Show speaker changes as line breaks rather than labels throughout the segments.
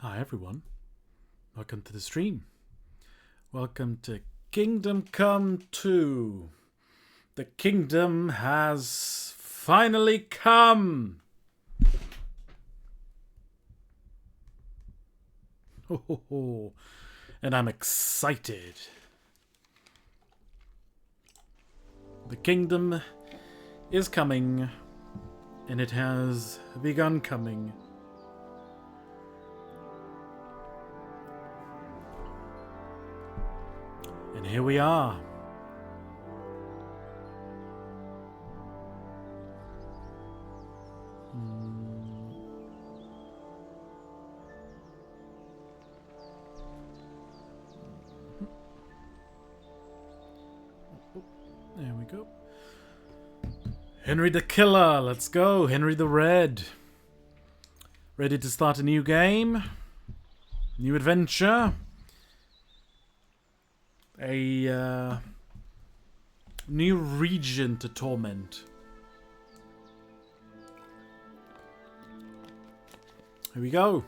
Hi everyone, welcome to the stream. Welcome to Kingdom Come 2. The kingdom has finally come. Oh, and I'm excited. The kingdom is coming, and it has begun coming. And here we are. There we go. Henry the Killer, let's go. Henry the Red. Ready to start a new game? New adventure? A new region to torment. Here we go.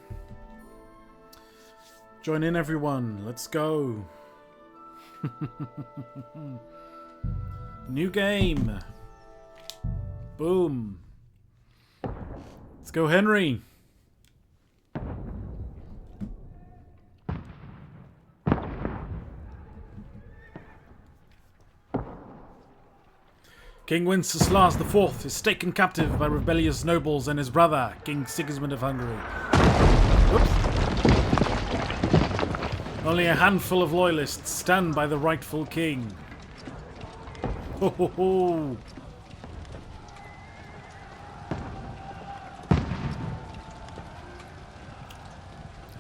Join in, everyone. Let's go. New game. Boom. Let's go, Henry. King Wenceslas IV is taken captive by rebellious nobles and his brother, King Sigismund of Hungary. Whoops. Only a handful of loyalists stand by the rightful king. Ho ho ho!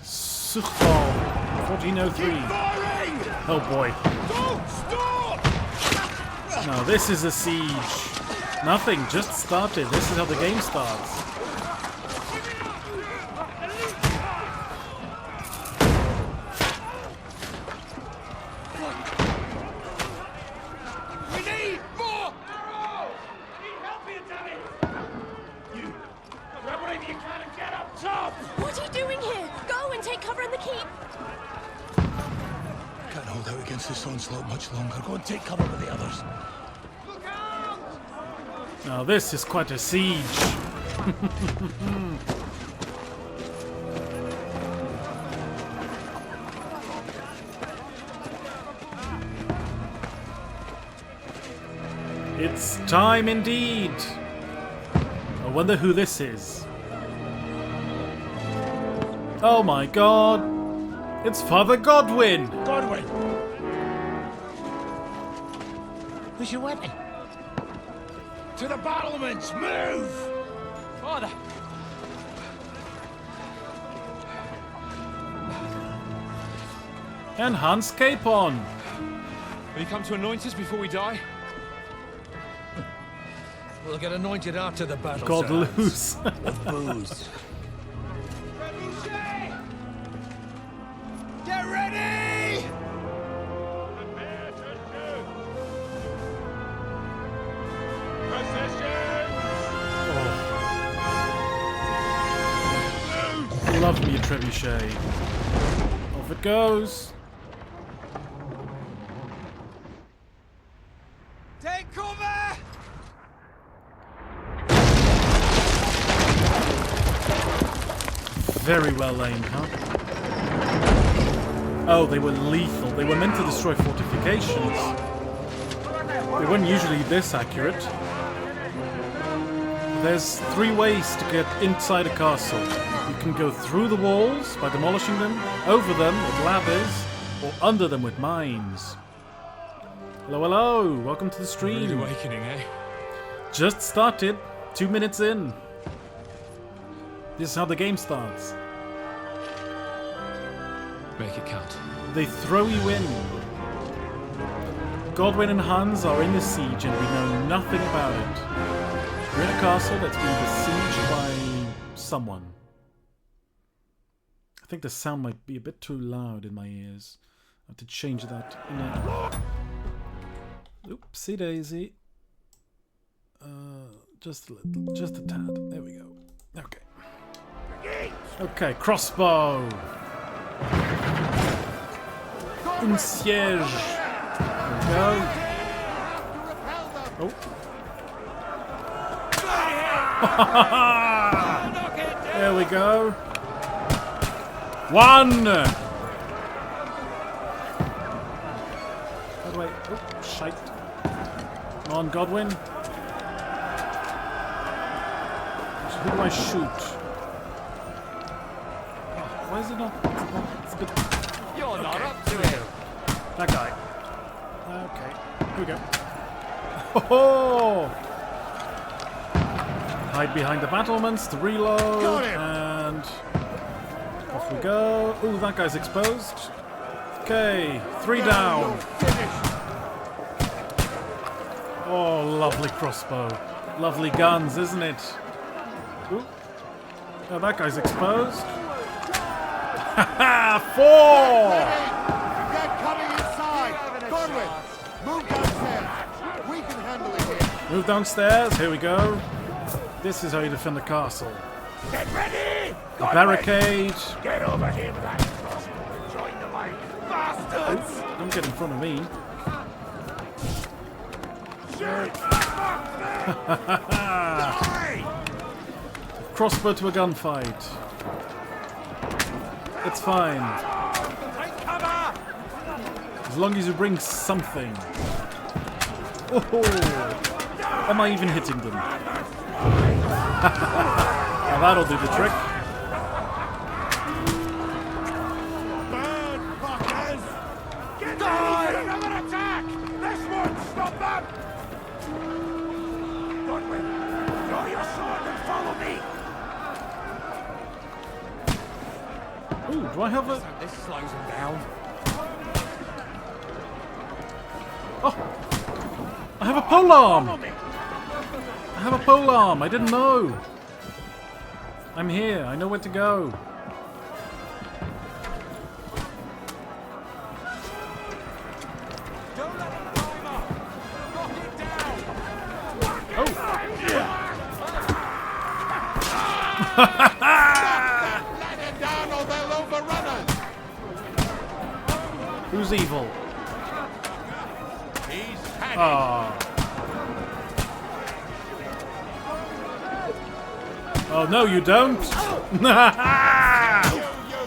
Suchval, 1403. Oh boy.
Don't stop!
No, this is a siege. Nothing, just started. This is how the game starts.
We need more arrows! I need help here, damn it! You, grab whatever you can and get up top!
What are you doing here? Go and take cover in the keep.
Can't hold out against this onslaught much longer. Go and take cover with the others.
Look out!
Now this is quite a siege. It's time indeed. I wonder who this is. Oh my god. It's Father Godwin.
Godwin! Who's your weapon? To the battlements! Move!
Father!
And Hans Capon.
Will you come to anoint us before we die?
We'll get anointed after the battle.
God
sir.
loose.
With booze.
Get ready!
Love me a trebuchet. Off it goes.
Take cover!
Very well aimed, huh? Oh, they were lethal. They were meant to destroy fortifications. They weren't usually this accurate. There's 3 ways to get inside a castle. You can go through the walls by demolishing them, over them with ladders, or under them with mines. Hello, hello! Welcome to the
Rude
stream.
awakening, eh?
Just started. 2 minutes in. This is how the game starts.
Make it count.
They throw you in. Godwin and Hans are in the siege and we know nothing about it. We're in a castle that's being besieged by someone. I think the sound might be a bit too loud in my ears. I have to change that. Oopsie daisy. Just a little, just a tad. There we go. Okay. Okay, crossbow. Un siège. There we go. Oh. There we go. One. How do I? Oh, shite. Come on, Godwin. Who do I shoot? Oh, why is it not? It's a bit.
You're not up to it.
That guy. Okay. Here we go. Oh! Hide behind the battlements to reload. And off we go. Ooh, that guy's exposed. Okay, 3 down. Oh, lovely crossbow. Lovely guns, isn't it? Ooh. Oh, that guy's exposed. Haha, 4!
Get coming inside! Godwin, move downstairs. We can handle it here.
Move downstairs, here we go. This is how you defend the castle.
Get ready!
A barricade.
Get over here with that crossbow and join the line, bastards!
Don't get in front of me.
Shoot! Die!
Crossbow to a gunfight. It's fine.
Take cover!
As long as you bring something. Oh, am I even hitting them? Now that'll do the trick.
Burn, fuckers! Get ready for another attack! This won't stop them! Godwin, draw your sword and follow me!
Ooh, do I have a...
This slows them down.
Oh! I have a polearm!
Follow me!
I have a polearm! I didn't know! I'm here, I know where to go.
Don't let them climb up! Knock it down!
Oh!
Let it down or they'll overrun us.
Who's evil?
He's had
Ah. Oh, no, you don't!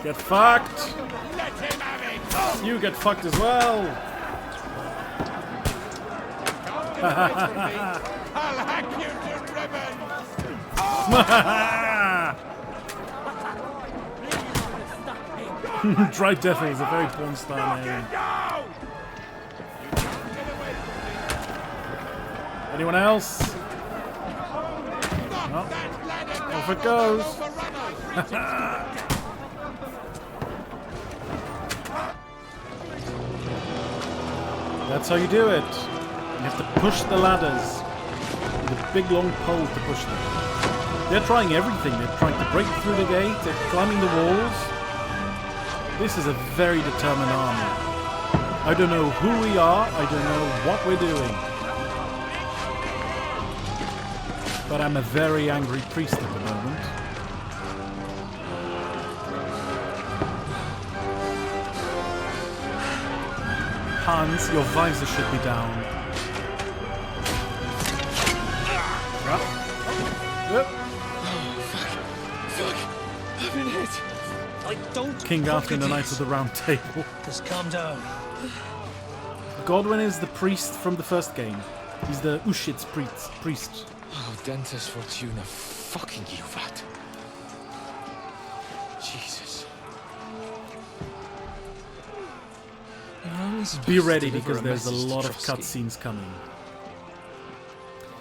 Get fucked!
Let him have it!
You get fucked as well!
I'll hack you to ribbons.
Dry Devil is a very porn star name.
Down!
Anyone else? No. Off it goes. That's how you do it. You have to push the ladders with a big long pole to push them. They're trying everything. They're trying to break through the gate. They're climbing the walls. This is a very determined army. I don't know who we are. I don't know what we're doing. But I'm a very angry priest at the moment. Hans, your visor should be down.
Fuck. I've been hit. I don't.
King Arthur and the Knights of the Round Table.
Just calm down.
Godwin is the priest from the first game. He's the Ushit's priest.
Oh, Dentes Fortuna, fucking you that. Jesus.
Be ready because there's a lot of cutscenes coming.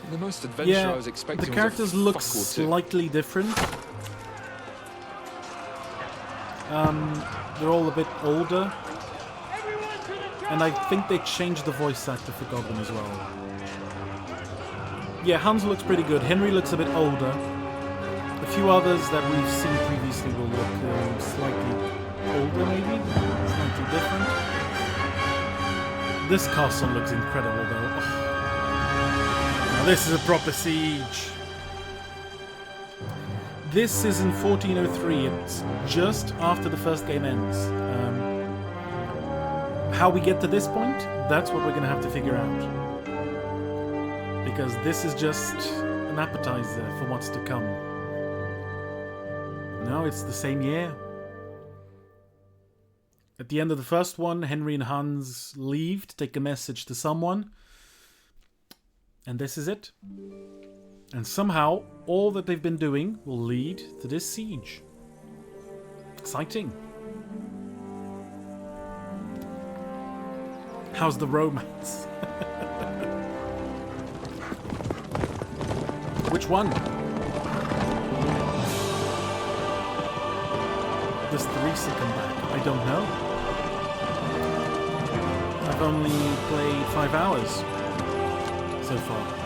The most adventure I was expecting.
The
was
characters
a
look
fuck or two.
slightly different. They're all a bit older. And I think they changed the voice actor for Godwin as well. Yeah, Hans looks pretty good. Henry looks a bit older. A few others that we've seen previously will look slightly older, maybe? Slightly different. This castle looks incredible, though. Oh. Now this is a proper siege. this is in 1403. It's just after the first game ends. How we get to this point, that's what we're going to have to figure out. Because this is just an appetizer for what's to come. No, it's the same year. At the end of the first one, Henry and Hans leave to take a message to someone. And this is it. And somehow, all that they've been doing will lead to this siege. Exciting. How's the romance? Which one? Does Theresa come back? I don't know. I've only played 5 hours so far.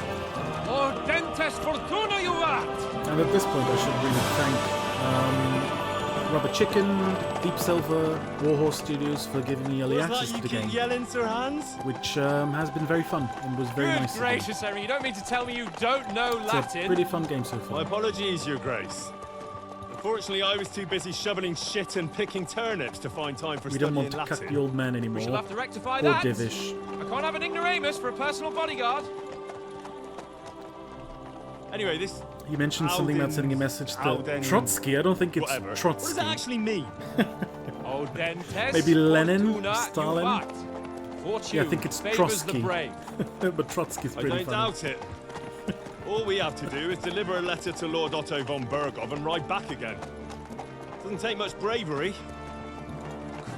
Dentes fortuna juvat!
And at this point I should really thank Rubber Chicken, Deep Silver, Warhorse Studios for giving me early access to the game.
Yelling, Sir Hans?
Which has been very fun and was very nice.
Good gracious, Henry, you don't mean to tell me you don't know Latin?
It's a pretty fun game so far.
My apologies, Your Grace. Unfortunately, I was too busy shoveling shit and picking turnips to find time for
We don't
studying
want to
Latin.
cut the old man anymore.
We shall have to rectify
Poor
that.
Divish.
I can't have an ignoramus for a personal bodyguard.
Anyway, this...
He mentioned something about sending a message to
Alden-
Trotsky. I don't think it's
whatever. What
Trotsky.
does that actually mean?
Dentes
Maybe Lenin,
fortuna
Stalin?
juvat. Fortune
Yeah, I think it's
favors
Trotsky.
the brave.
But Trotsky's
I
pretty
don't
funny.
doubt it. All we have to do is deliver a letter to Lord Otto von Bergov and ride back again. Doesn't take much bravery.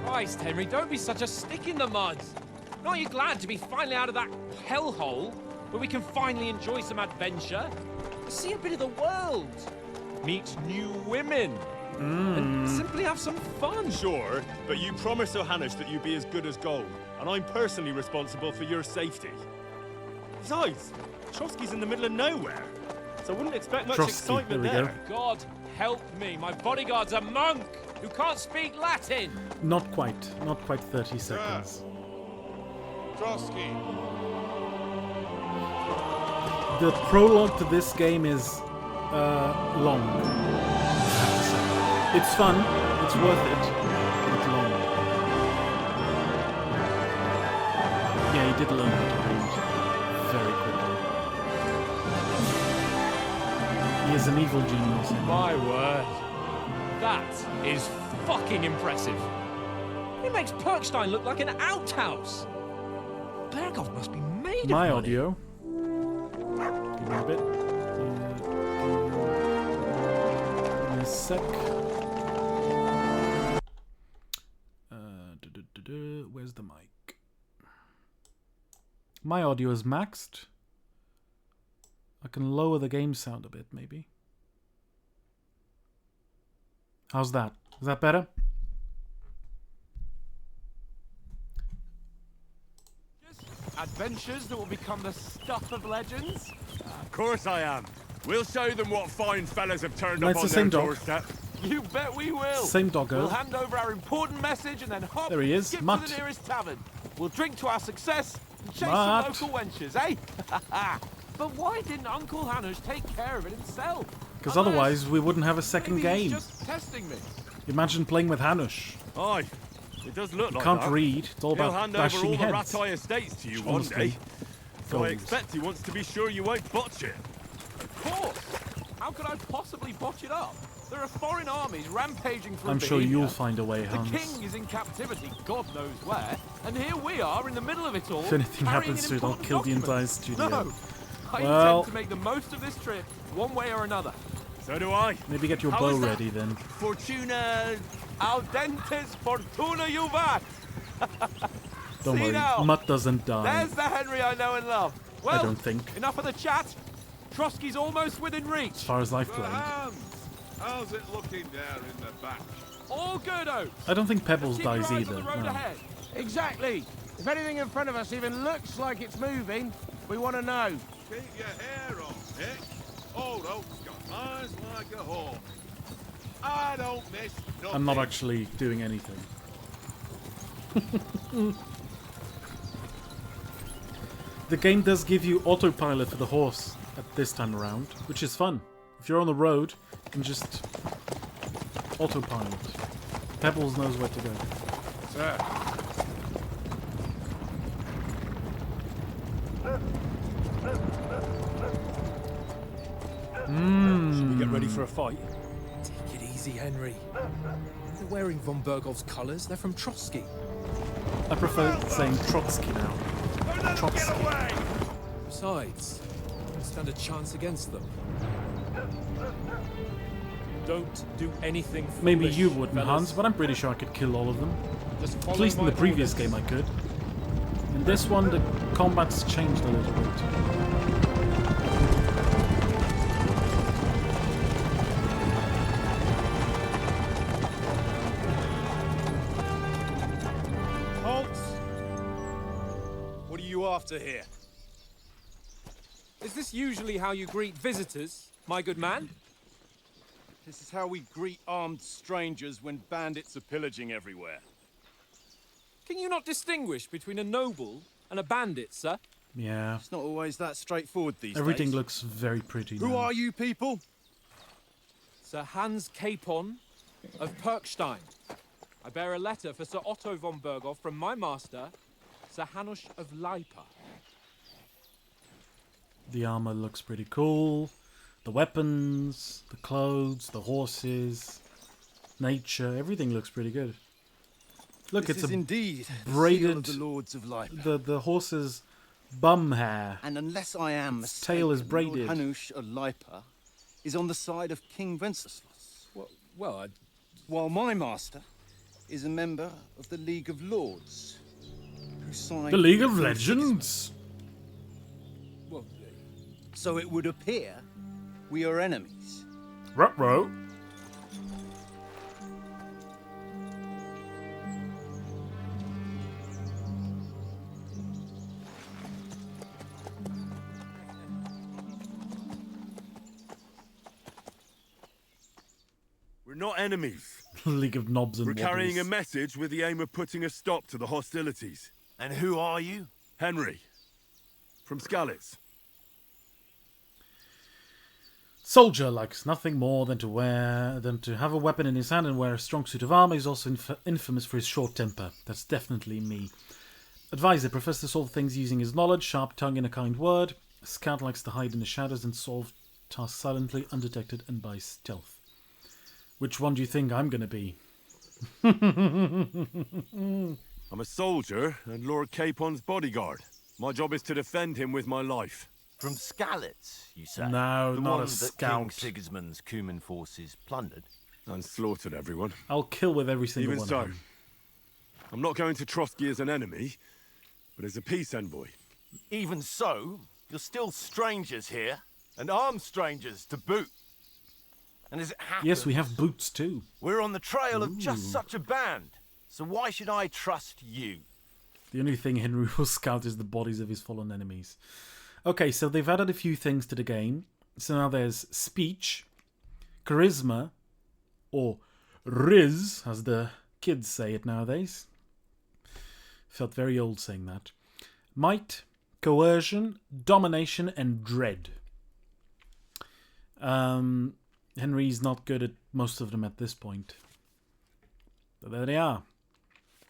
Christ, Henry, don't be such a stick in the mud. Aren't you glad to be finally out of that hellhole where we can finally enjoy some adventure? See a bit of the world. Meet new women. And simply have some fun.
Sure, but you promised Johannes that you'd be as good as gold, and I'm personally responsible for your safety. Besides, Trotsky's in the middle of nowhere, so I wouldn't expect much
Trotsky,
excitement
there we
there.
go.
God help me, my bodyguard's a monk who can't speak Latin.
Not quite 30 seconds.
Trotsky.
The prologue to this game is long. I have to say. It's fun, it's worth it, but it's long. Yeah, he did learn how to read very quickly. He is an evil genius.
My word. That is fucking impressive. It makes Perkstein look like an outhouse. Bergov must be made of
My
money.
audio. Give me a bit. Give me a sec. Where's the mic? My audio is maxed. I can lower the game sound a bit, maybe. How's that? Is that better?
Adventures that will become the stuff of legends?
Of course I am. We'll show them what fine fellas have turned
No,
up
it's
on
the
their
same dog.
doorstep.
You bet we will.
Same doggo.
We'll hand over our important message and then hop
There he is,
skip
Mutt.
to the nearest tavern. We'll drink to our success and chase
Mutt.
some local wenches, eh? But why didn't Uncle Hanush take care of it himself?
Because otherwise we wouldn't have a second
maybe
game.
he's just testing me.
Imagine playing with Hanush.
Aye, it does look like
Can't
that.
read. It's all
He'll
about
hand over
bashing
all the
heads.
Ratai estates to you one
Honestly.
day. So I
Gold.
expect he wants to be sure you won't botch it.
Of course. How could I possibly botch it up? There are foreign armies rampaging through
I'm sure
Bohemia.
you'll find a way,
The
Hans.
king is in captivity, God knows where, and here we are in the middle of it all.
If anything
carrying
happens
an
to it, I'll
important
kill the
document.
entire studio.
No, I
Well-
intend to make the most of this trip, one way or another.
So do I.
Maybe get your
How
bow
is that?
ready then.
Fortuna...
Al dentes fortuna juvat.
Don't
See
worry,
now?
Mutt doesn't die.
There's the Henry I know and love. Well,
I don't think.
enough of the chat. Trotsky's almost within reach.
As far as I've played.
How's it looking there in the back?
All good, Oates.
I don't think Pebbles
Keep your
dies
eyes
either.
on the road
No.
ahead.
Exactly. If anything in front of us even looks like it's moving, we want to know.
Keep your hair on, Nick. Old Oak's got eyes like a hawk. I don't miss nothing.
I'm not actually doing anything. The game does give you autopilot for the horse at this time around, which is fun. If you're on the road, you can just autopilot. Pebbles knows where to go.
Sir. Should we get ready for a fight?
Take it easy, Henry. They're wearing von Bergov's colours. They're from Trotsky.
I prefer saying Trotsky now. Trotsky.
Besides, I don't stand a chance against them. Don't do anything foolish,
Maybe you wouldn't,
fellas.
Hans, but I'm pretty sure I could kill all of them.
Just
At
follow
least in
my
the previous
orders.
game I could. In this one, the combat's changed a little bit.
Halt! What are you after here?
Is this usually how you greet visitors, my good man?
This is how we greet armed strangers when bandits are pillaging everywhere.
Can you not distinguish between a noble and a bandit, sir?
Yeah.
It's not always that straightforward these
Everything
days.
looks very pretty
Who
now.
are you people?
Sir Hans Capon of Perkstein. I bear a letter for Sir Otto von Berghoff from my master, Sir Hanush of Leipa.
The armor looks pretty cool. The weapons, the clothes, the horses, nature, everything looks pretty good. Look,
This
it's
is
a
indeed the
braided-
seal of the Lords of Life.
the horse's bum hair.
And unless I am
Its tail is
mistaken,
braided.
Lord Hanush of Lipa is on the side of King Wenceslas,
Well,
while my master is a member of the League of Lords, who signed
The League of
the
Legends.
well,
So it would appear we are enemies.
Ruh-roh.
We're not enemies.
League of Knobs and
We're carrying a
Wobbles.
message with the aim of putting a stop to the hostilities.
And who are you?
Henry. From Skalitz.
Soldier likes nothing more than to have a weapon in his hand and wear a strong suit of armor. He's also infamous for his short temper. That's definitely me. Advisor prefers to solve things using his knowledge, sharp tongue, and a kind word. Scout likes to hide in the shadows and solve tasks silently, undetected, and by stealth. Which one do you think I'm going to be?
I'm a soldier and Lord Capon's bodyguard. My job is to defend him with my life.
From Skalitz, you say?
No,
the
not a
one that
scout.
King Sigismund's Cuman forces plundered.
And slaughtered everyone.
I'll kill with every single
Even
one
so,
of them.
I'm not going to Trotsky as an enemy, but as a peace envoy.
Even so, you're still strangers here, and armed strangers to boot. And as it happens,
Yes, we have boots too.
we're on the trail of just such a band. So why should I trust you?
The only thing Henry will scout is the bodies of his fallen enemies. Okay, so they've added a few things to the game. So now there's speech, charisma, or riz, as the kids say it nowadays. Felt very old saying that. Might, coercion, domination, and dread. Henry's not good at most of them at this point. But there they are.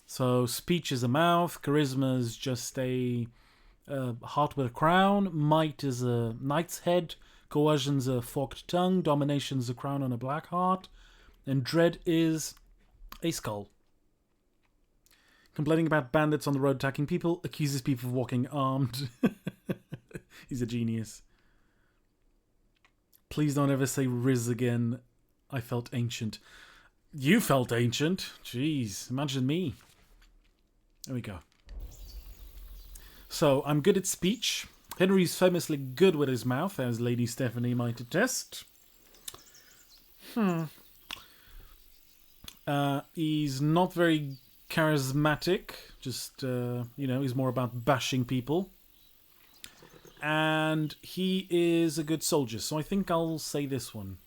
So speech is a mouth, charisma is just a heart with a crown, might is a knight's head, coercion's a forked tongue, domination's a crown on a black heart, and dread is a skull. Complaining about bandits on the road attacking people, accuses people of walking armed. He's a genius. Please don't ever say Riz again. I felt ancient. You felt ancient? Jeez, imagine me. There we go. So, I'm good at speech. Henry's famously good with his mouth, as Lady Stephanie might attest. He's not very charismatic. Just, he's more about bashing people. And he is a good soldier, so I think I'll say this one.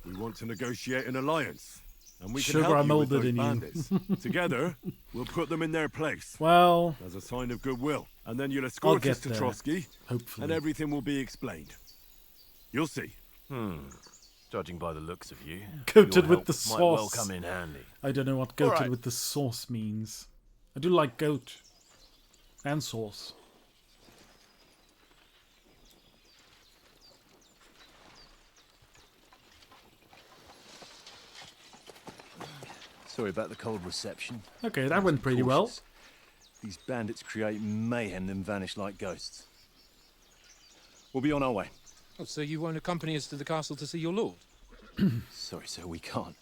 We want to negotiate an alliance. And we can
Sugar,
help
I'm
you with
older
those
than you.
bandits. Together, we'll put them in their place.
Well,
As a sign of goodwill. And then you'll escort
get
us to
there,
Trotsky.
hopefully.
And everything will be explained. You'll see.
Judging by the looks of you,
Coated
your
with the
help might well
sauce.
come in handy.
I don't know what goated
right.
with the sauce means. I do like goat. And sauce.
Sorry about the cold reception.
Okay, that went pretty well.
Cautious. These bandits create mayhem, then vanish like ghosts. We'll be on our way.
Oh, so you won't accompany us to the castle to see your lord?
Sorry, sir, we can't.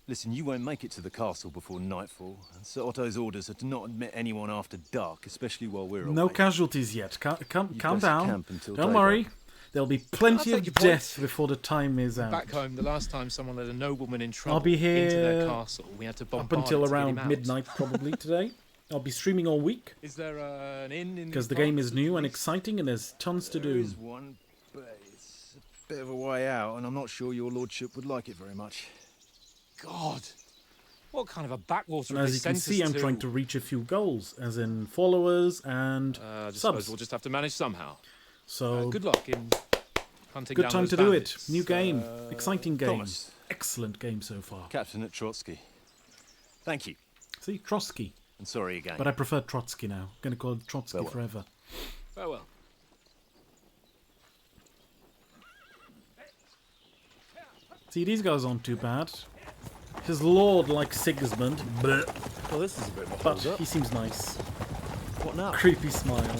Listen, you won't make it to the castle before nightfall, and Sir Otto's orders are to not admit anyone after dark, especially while we're
No
away.
casualties yet. Calm
best
down.
camp until
Don't
daybreak.
worry. There'll be plenty
I'll
of
take your point.
death before the time is out.
Back home, the last time someone led a nobleman in trouble
I'll be
into their
here
castle, we had to
Up
bombard
until
it to get him
around
out.
midnight probably today. I'll be streaming all week
Is there an inn in
because the
these
game
parts?
is new and exciting and there's tons to
There
do.
is one, but it's a bit of a way out, and I'm not sure your lordship would like it very much.
God, what kind of a backwater
And
have
as
they
you can
sent
see,
us
I'm
to?
trying to reach a few goals, as in followers and
I just
subs.
suppose we'll just have to manage somehow.
So
Good luck in hunting
good
down
time
those
to do it.
bandits.
New game, exciting game,
Thomas.
excellent game so far.
Captain at Trotsky. Thank you,
See, Trotsky,
and sorry again.
but I prefer Trotsky now. I'm gonna call it Trotsky
Farewell.
forever.
Farewell.
See, these guys aren't too bad. His lord like Sigismund, bleh,
Well, this is a bit of a
but
hold-up.
he seems nice.
What now?
Creepy smile.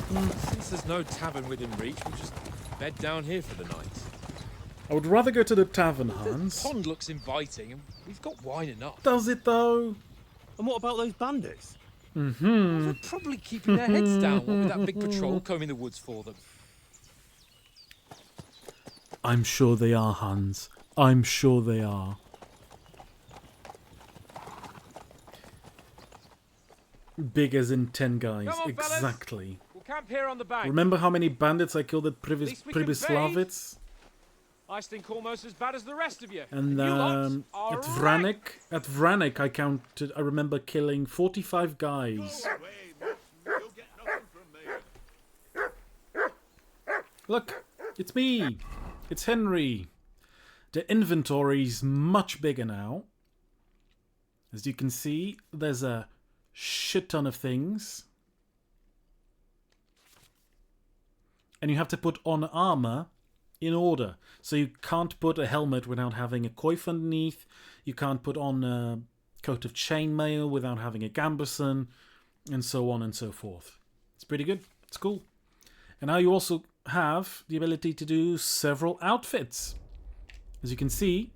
Since there's no tavern within reach, we'll just bed down here for the night.
I would rather go to the tavern,
The
Hans.
pond looks inviting, and we've got wine enough.
Does it though?
And what about those bandits?
Mm-hmm.
They're probably keeping their heads down. What with that big patrol combing the woods for them?
I'm sure they are, Hans. I'm sure they are. Big as in 10 guys.
Come on, fellas.
Exactly.
We'll camp here on the bank.
Remember how many bandits I killed at
least we can
Pribyslavitz?
I stink almost as bad as the rest of you.
And
you lot are
at Vranek, I remember killing 45 guys.
You'll get nothing from me.
Look, it's me. It's Henry. The inventory's much bigger now. As you can see, there's a shit ton of things. And you have to put on armor in order. So you can't put a helmet without having a coif underneath. You can't put on a coat of chainmail without having a gambeson. And so on and so forth. It's pretty good. It's cool. And now you also have the ability to do several outfits. As you can see,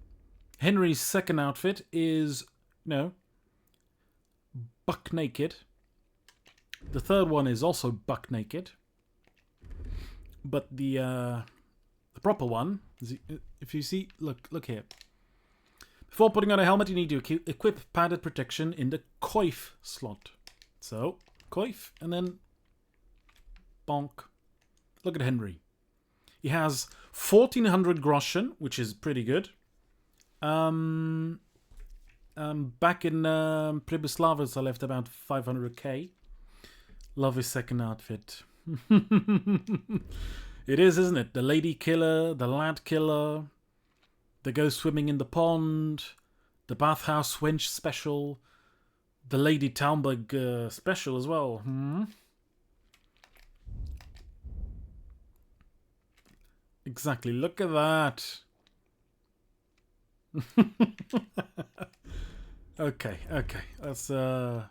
Henry's second outfit is, buck naked. The third one is also buck naked. But the proper one, if you see, look here. Before putting on a helmet, you need to equip padded protection in the coif slot. So, coif, and then bonk. Look at Henry. He has 1400 groschen, which is pretty good. Back in Pribyslavitz, I left about 500k. Love his second outfit. It is, isn't it? The lady killer, the lad killer, the go swimming in the pond, the bathhouse wench special, the Lady Talmberg special as well. Exactly, look at that. Okay, let's you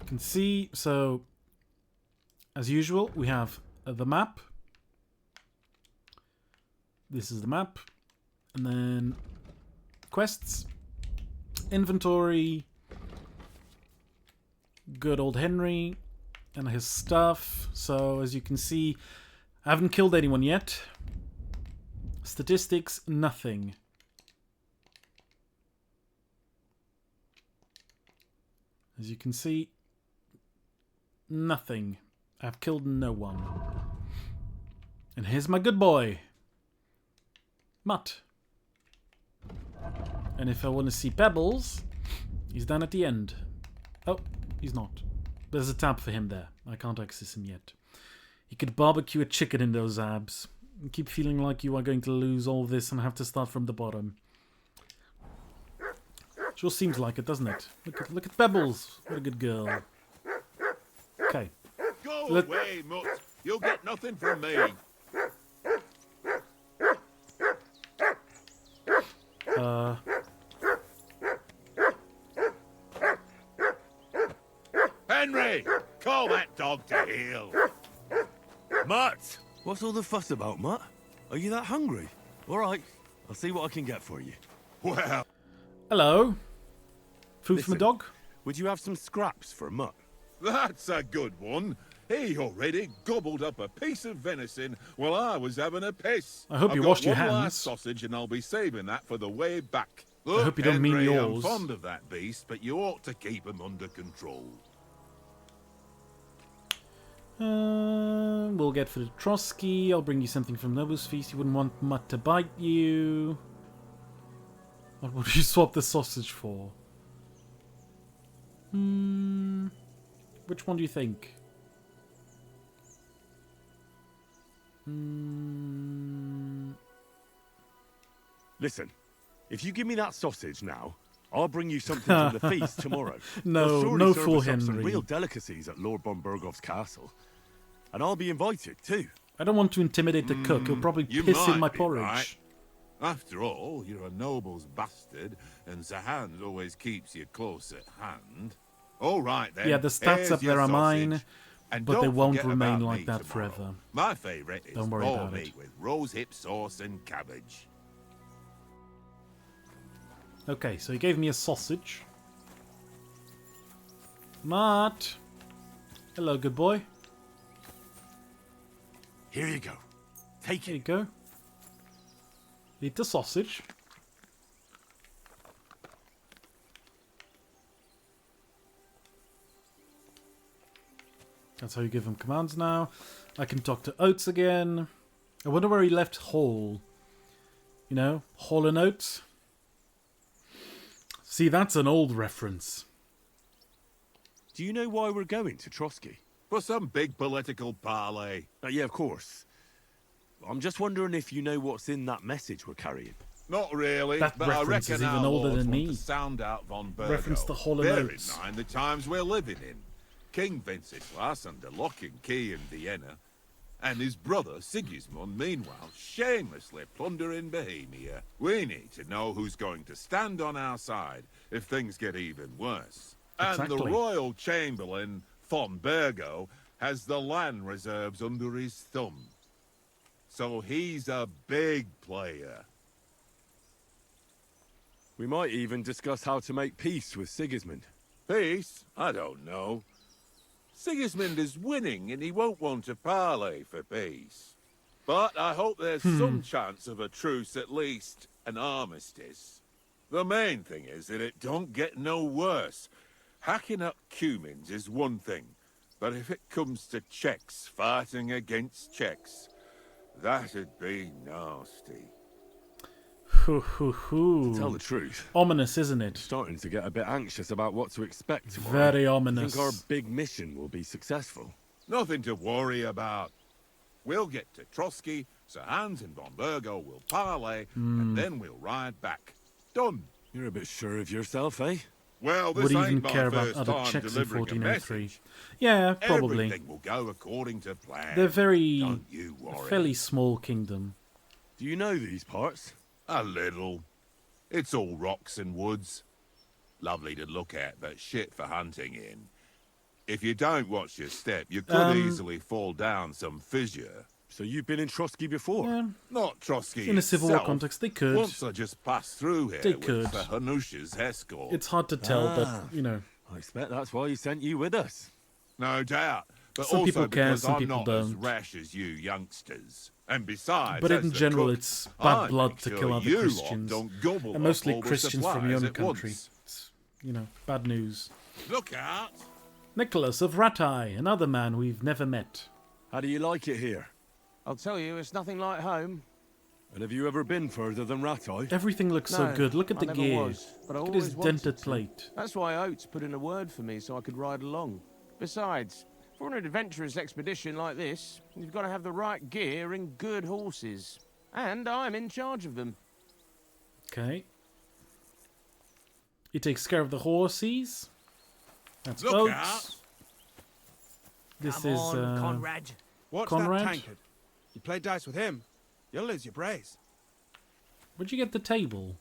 can see, so as usual we have the map. This is the map, and then quests, inventory, good old Henry and his stuff. So as you can see, I haven't killed anyone yet. Statistics, nothing. As you can see, nothing. I've killed no one. And here's my good boy, Mutt. And if I want to see Pebbles, he's down at the end. Oh, he's not. There's a tab for him there. I can't access him yet. You could barbecue a chicken in those abs. You keep feeling like you are going to lose all this and have to start from the bottom. Sure seems like it, doesn't it? Look at Pebbles. What a good girl. Okay.
Go away, Mutt. You'll get nothing from me. Henry, call that dog to heel.
Mutt! What's all the fuss about, Mutt? Are you that hungry? All right, I'll see what I can get for you.
Well,
Hello. Food from a
Listen,
dog?
Would you have some scraps for Mutt?
that's a good one. He already gobbled up a piece of venison while I was having a piss.
I hope
I've
you
got
washed your
one last
hands.
sausage and I'll be saving that for the way back. Look,
hope you don't mean
Henry,
yours.
I'm fond of that beast, but you ought to keep him under control.
We'll get for the Trotsky. I'll bring you something from Nobu's feast. You wouldn't want Mutt to bite you. What would you swap the sausage for? Which one do you think?
Listen, if you give me that sausage now, I'll bring you something from the feast tomorrow.
No,
They'll surely
no
serve
fool
us up some
Henry.
real delicacies at Lord von Bergov's castle. And I'll be invited too.
I don't want to intimidate the cook. He'll probably
You
piss in
might
my
be
porridge.
right. After all, you're a noble's bastard, and Sir Hans always keeps you close at hand. All right then.
Yeah, the stats
here's
up
your
there are
sausage.
mine,
And
but they
don't
won't
forget
remain
about
like
me
that
tomorrow.
forever.
My favourite is
Don't worry
raw
about
meat
it.
with rose hip sauce and cabbage.
Okay, so he gave me a sausage. Mutt! Hello, good boy.
Here you go. Take
Here you
it.
go. Eat the sausage. That's how you give him commands now. I can talk to Oates again. I wonder where he left Hall. You know, Hall and Oates. See, that's an old reference.
Do you know why we're going to Trotsky?
For some big political parley.
Yeah, of course. I'm just wondering if you know what's in that message we're carrying.
Not really,
That
but I
reference
reckon
is even
our
older
lords
than
want
me.
to sound out von Bergo.
Reference to Hall and
Bear
Oates.
in mind the times we're living in. King Wenceslas under lock and key in Vienna, and his brother Sigismund, meanwhile, shamelessly plundering Bohemia. We need to know who's going to stand on our side if things get even worse. And the
Exactly.
Royal Chamberlain, von Bergo, has the land reserves under his thumb. So he's a big player.
We might even discuss how to make peace with Sigismund.
Peace? I don't know. Sigismund is winning and he won't want to parley for peace. But I hope there's some chance of a truce, at least an armistice. The main thing is that it don't get no worse. Hacking up Cumins is one thing, but if it comes to Czechs fighting against Czechs, that'd be nasty.
Hoo hoo hoo.
To tell the truth,
Ominous, isn't it?
starting to get a bit anxious about what to expect tomorrow.
Very
I
ominous.
think our big mission will be successful.
Nothing to worry about. We'll get to Trotsky, Sir Hans and von Bergo will parley, and then we'll ride back. Done.
You're a bit sure of yourself, eh?
Well, this
Would
ain't
even
my
care about
first
other
time
Czechs in
delivering a
1403.
message.
Yeah, probably.
Everything will go according to plan.
They're very...
Don't you
a
worry.
fairly small kingdom.
Do you know these parts?
A little. It's all rocks and woods. Lovely to look at, but shit for hunting in. If you don't watch your step, you could easily fall down some fissure.
So you've been in Trotsky before?
Yeah,
Not Trotsky
in a civil war
itself.
context, they could.
Once I just passed through here
They
with
could.
the Hanusha's escort.
It's hard to tell,
Ah.
but, you know.
I expect that's why he sent you with us.
No doubt. But
Some
also
people care,
because
some
I'm
people
not as
don't.
rash as you youngsters. And besides,
But
as
in
the
general,
cook,
it's bad
I
blood
make
to
sure
kill other
you lot
Christians.
don't gobble
And mostly
up all the
Christians from your
supplies
own
at
country.
once.
It's, you know, bad news.
Look out!
Nicholas of Ratai, another man we've never met.
How do you like it here?
I'll tell you, it's nothing like home.
And have you ever been further than Ratai?
Everything looks so
No,
good. Look at
I
the
never
gear.
was, but I
Look at his
always wanted
dented
to.
plate.
That's why Oates put in a word for me so I could ride along. Besides, For an adventurous expedition like this, you've got to have the right gear and good horses. And I'm in charge of them.
Okay. He takes care of the horses. That's
Look
Oats.
out.
This
Come
is
on, Conrad.
Watch
Conrad.
that tankard. You play dice with him, you'll lose your brace.
Where'd you get the table?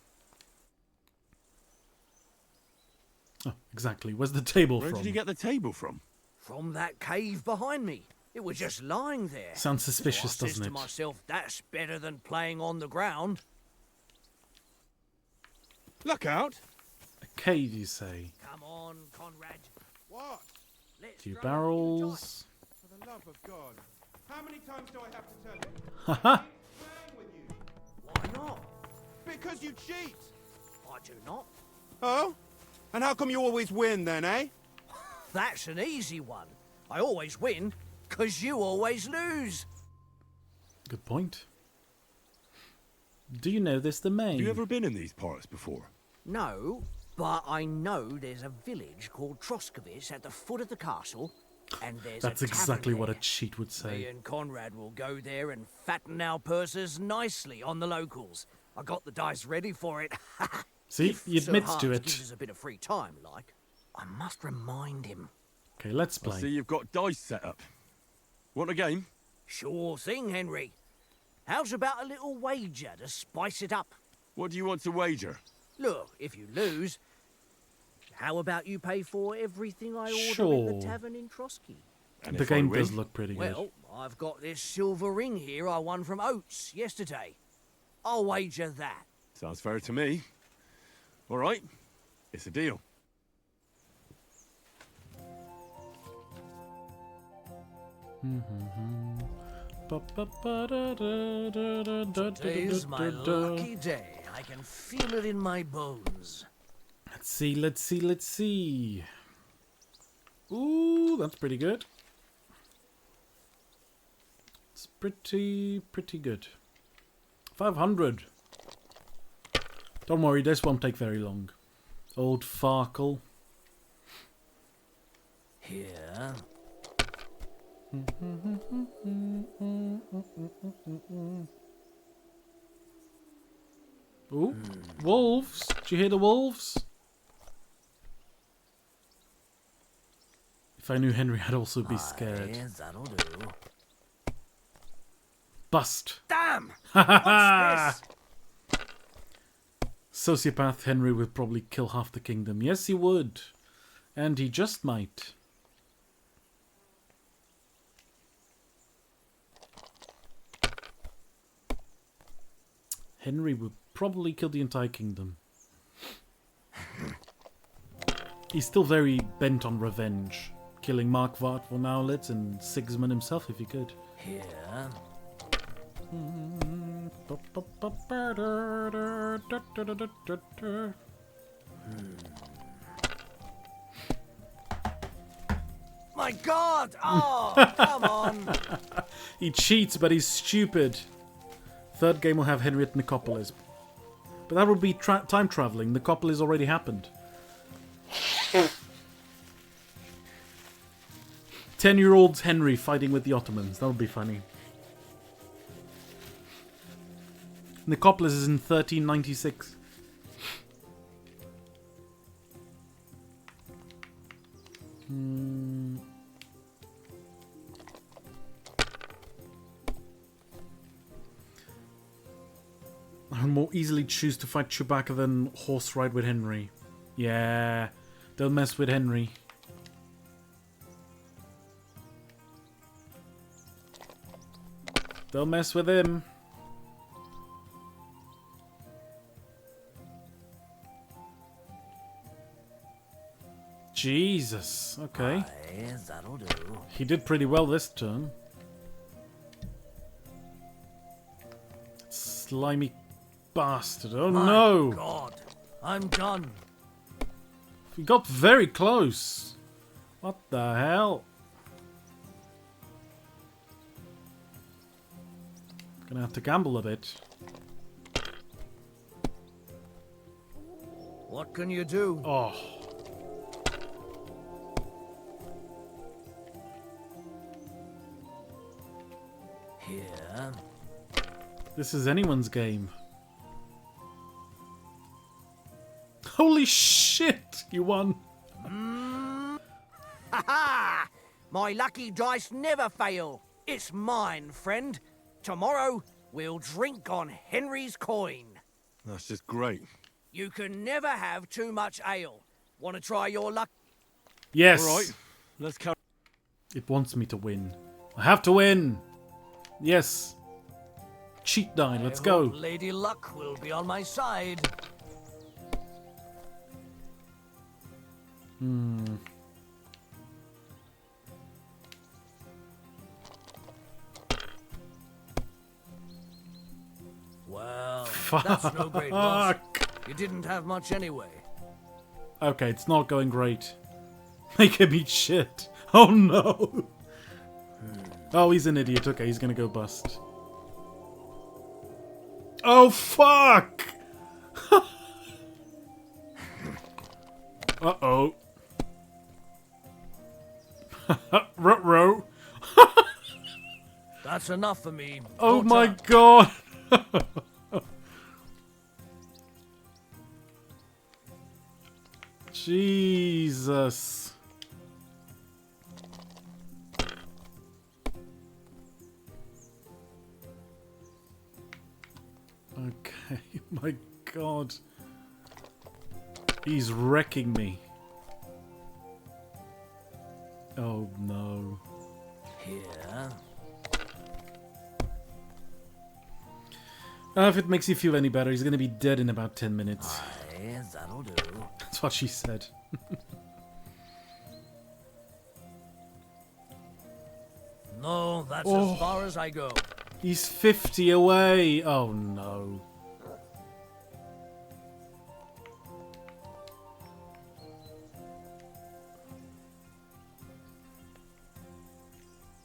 Oh, exactly. Where's the table
Where
from?
did you get the table from?
From that cave behind me. It was just lying there.
Sounds suspicious,
So I says
doesn't
to
it?
myself, that's better than playing on the ground.
Look out!
A cave, you say?
Come on, Conrad.
What?
Let's
Few
throw
barrels.
For the love of God. How many times do I have to tell you?
Haha.
Playing with you.
Why not?
Because you cheat.
I do not.
Oh? And how come you always win then, eh?
That's an easy one. I always win, 'cause you always lose.
Good point. Do you know this domain?
Have you ever been in these parts before?
No, but I know there's a village called Troskovitz at the foot of the castle, and there's
That's
a tavern
exactly what a
there.
cheat would
Me
say.
and Conrad will go there and fatten our purses nicely on the locals. I got the dice ready for it.
See,
If
he
Sir
admits to
Hans
it.
gives us a bit of free time, like. I must remind him.
Okay, let's
I
play.
see you've got dice set up. Want a game?
Sure thing, Henry. How's about a little wager to spice it up?
What do you want to wager?
Look, if you lose, how about you pay for everything I order in
Sure.
the tavern in Trotsky?
And
The
if I
game
win?
does look pretty good.
Well, I've got this silver ring here I won from Oates yesterday. I'll wager that.
Sounds fair to me. All right, it's a deal.
Today's my lucky day. I can feel it in my bones.
Let's see, let's see, let's see. Ooh, that's pretty good. It's pretty good. 500. Don't worry, this won't take very long. Old Farkle.
Here.
Ooh, wolves. Did you hear the wolves? If I knew Henry, I'd also be scared.
Aye, that'll do.
Bust.
Damn! What's this?
Sociopath Henry would probably kill half the kingdom. Yes, he would. And he just might. Henry would probably kill the entire kingdom. He's still very bent on revenge. Killing Mark Vart von Aulitz and Sigismund himself if he could.
Here. My God! Oh, come on!
He cheats, but he's stupid. Third game will have Henry at Nicopolis. But that would be time traveling. Nicopolis already happened. 10-year-old Henry fighting with the Ottomans. That would be funny. Nicopolis is in 1396. I would more easily choose to fight Chewbacca than horse ride with Henry. Yeah, don't mess with Henry. Don't mess with him. Jesus, okay.
Aye, that'll do.
He did pretty well this turn. Slimy bastard. Oh
My
no!
God, I'm done.
He got very close. What the hell? Gonna have to gamble a bit.
What can you do?
Oh.
Here.
This is anyone's game. Holy shit! You won.
Ha ha! My lucky dice never fail. It's mine, friend. Tomorrow, we'll drink on Henry's coin.
That's just great.
You can never have too much ale. Want to try your luck?
Yes.
All right, let's carry.
It wants me to win. I have to win. Yes. Cheat die. Let's go.
Lady Luck will be on my side. Well, that's no great loss. You didn't have much anyway.
Okay, it's not going great. Making me shit. Oh no. Oh, he's an idiot. Okay, he's gonna go bust. Oh fuck! Uh-oh. Ruh-roh.
That's enough for me.
Oh my god! Jesus. Okay, my god. He's wrecking me. Oh no.
Here.
If it makes you feel any better, he's gonna be dead in about 10 minutes.
Aye, that'll do.
That's what she said.
No, that's
Oh.
as far as I go.
He's 50 away. Oh no.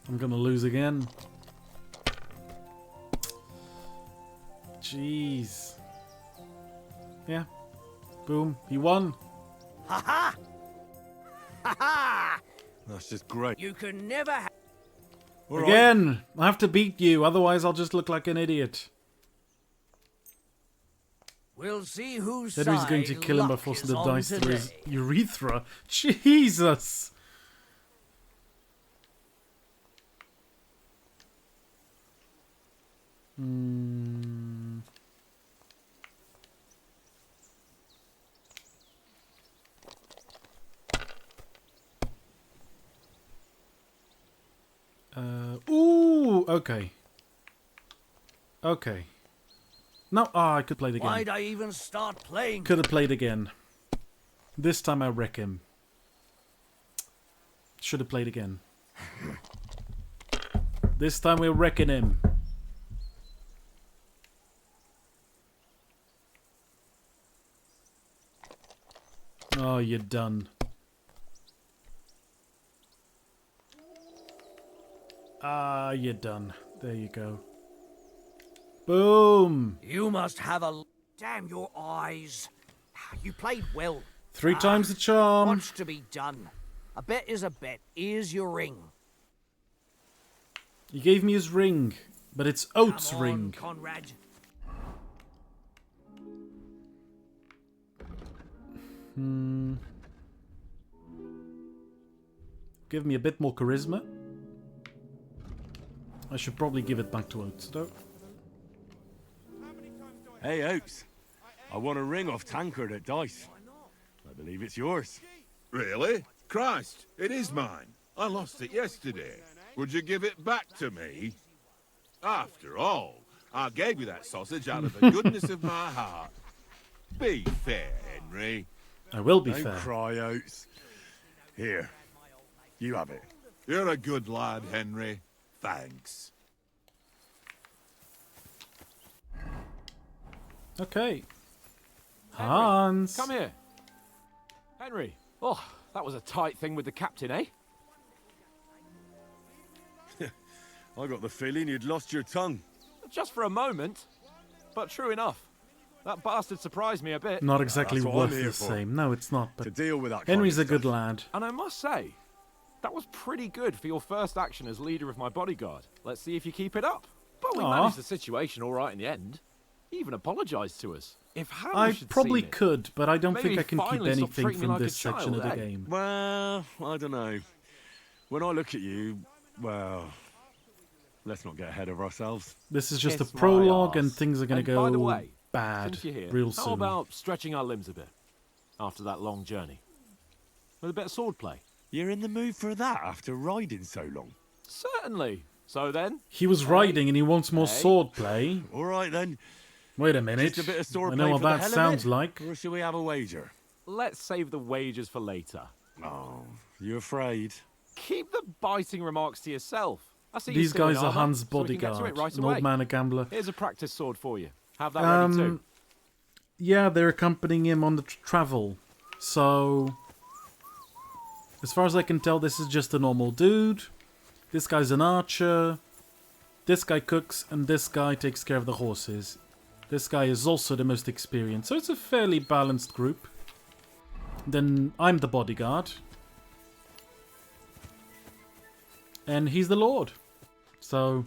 I'm gonna lose again. Jeez. Yeah. Boom. He won.
Ha ha! Ha ha!
That's just great.
You can never have.
Again, I have to beat you, otherwise I'll just look like an idiot.
We'll see whose
Henry's
side
going to kill him by
luck
forcing
is
the
on
dice through his
today.
urethra. Jesus! Ooh, okay. Okay. No, I could play it again.
Why'd I even start playing?
Could have played again. This time I wreck him. Should have played again. This time we're wrecking him. Oh, you're done. Ah, you're done. There you go. Boom!
You must have a... Damn your eyes. You played well.
3 times the charm.
What's to be done? A bet is a bet. Here's your ring.
He gave me his ring, but it's Oates'
Come on,
ring.
Conrad.
Give me a bit more charisma. I should probably give it back to Oates, though.
Hey, Oates. I won a ring off Tankard at Dice. I believe it's yours.
Really? Christ, it is mine. I lost it yesterday. Would you give it back to me? After all, I gave you that sausage out of the goodness of my heart. Be fair, Henry.
I will be
Don't
fair.
cry, Oates. Here, you have it.
You're a good lad, Henry. Thanks.
Okay. Hans.
Come here. Henry. Oh, that was a tight thing with the captain, eh?
I got the feeling you'd lost your tongue.
Just for a moment. But true enough. That bastard surprised me a bit.
Not exactly
That's what
worth
I'm here
the
for.
same. No, it's not.
To
But
deal with that
Henry's a
kind of
good
stuff.
lad.
And I must say, that was pretty good for your first action as leader of my bodyguard. Let's see if you keep it up. But we
Aw.
managed the situation all right in the end. He even apologised to us. If Hannah
I
had
probably
seen it,
could, but I don't
maybe
think I can keep
finally stop
anything
treating me
from
like a
this section of
child,
the
eh?
game.
Well, I don't know. When I look at you, well, let's not get ahead of ourselves.
This is just a
Kiss my
prologue, and
arse.
things are going to
And by the
go
way,
bad
since you're here,
real
how
soon.
about stretching our limbs a bit after that long journey? With a bit of swordplay?
You're in the mood for that after riding so long?
Certainly. So then?
He was riding and he wants more
Hey.
swordplay.
All right then.
Wait a minute.
Just a bit of sword
I know
play
what
for the
that
hell of
sounds
it?
like.
Or shall we have a wager?
Let's save the wagers for later.
Oh, you afraid?
Keep the biting remarks to yourself. I see
These
you're still in
guys are
armour,
Hans'
so we can get to
bodyguard.
it right
An
away.
old man, a gambler.
Here's a practice sword for you. Have that ready too.
Yeah, they're accompanying him on the travel. So, as far as I can tell, this is just a normal dude. This guy's an archer. This guy cooks, and this guy takes care of the horses. This guy is also the most experienced, so it's a fairly balanced group. Then I'm the bodyguard. And he's the lord. So,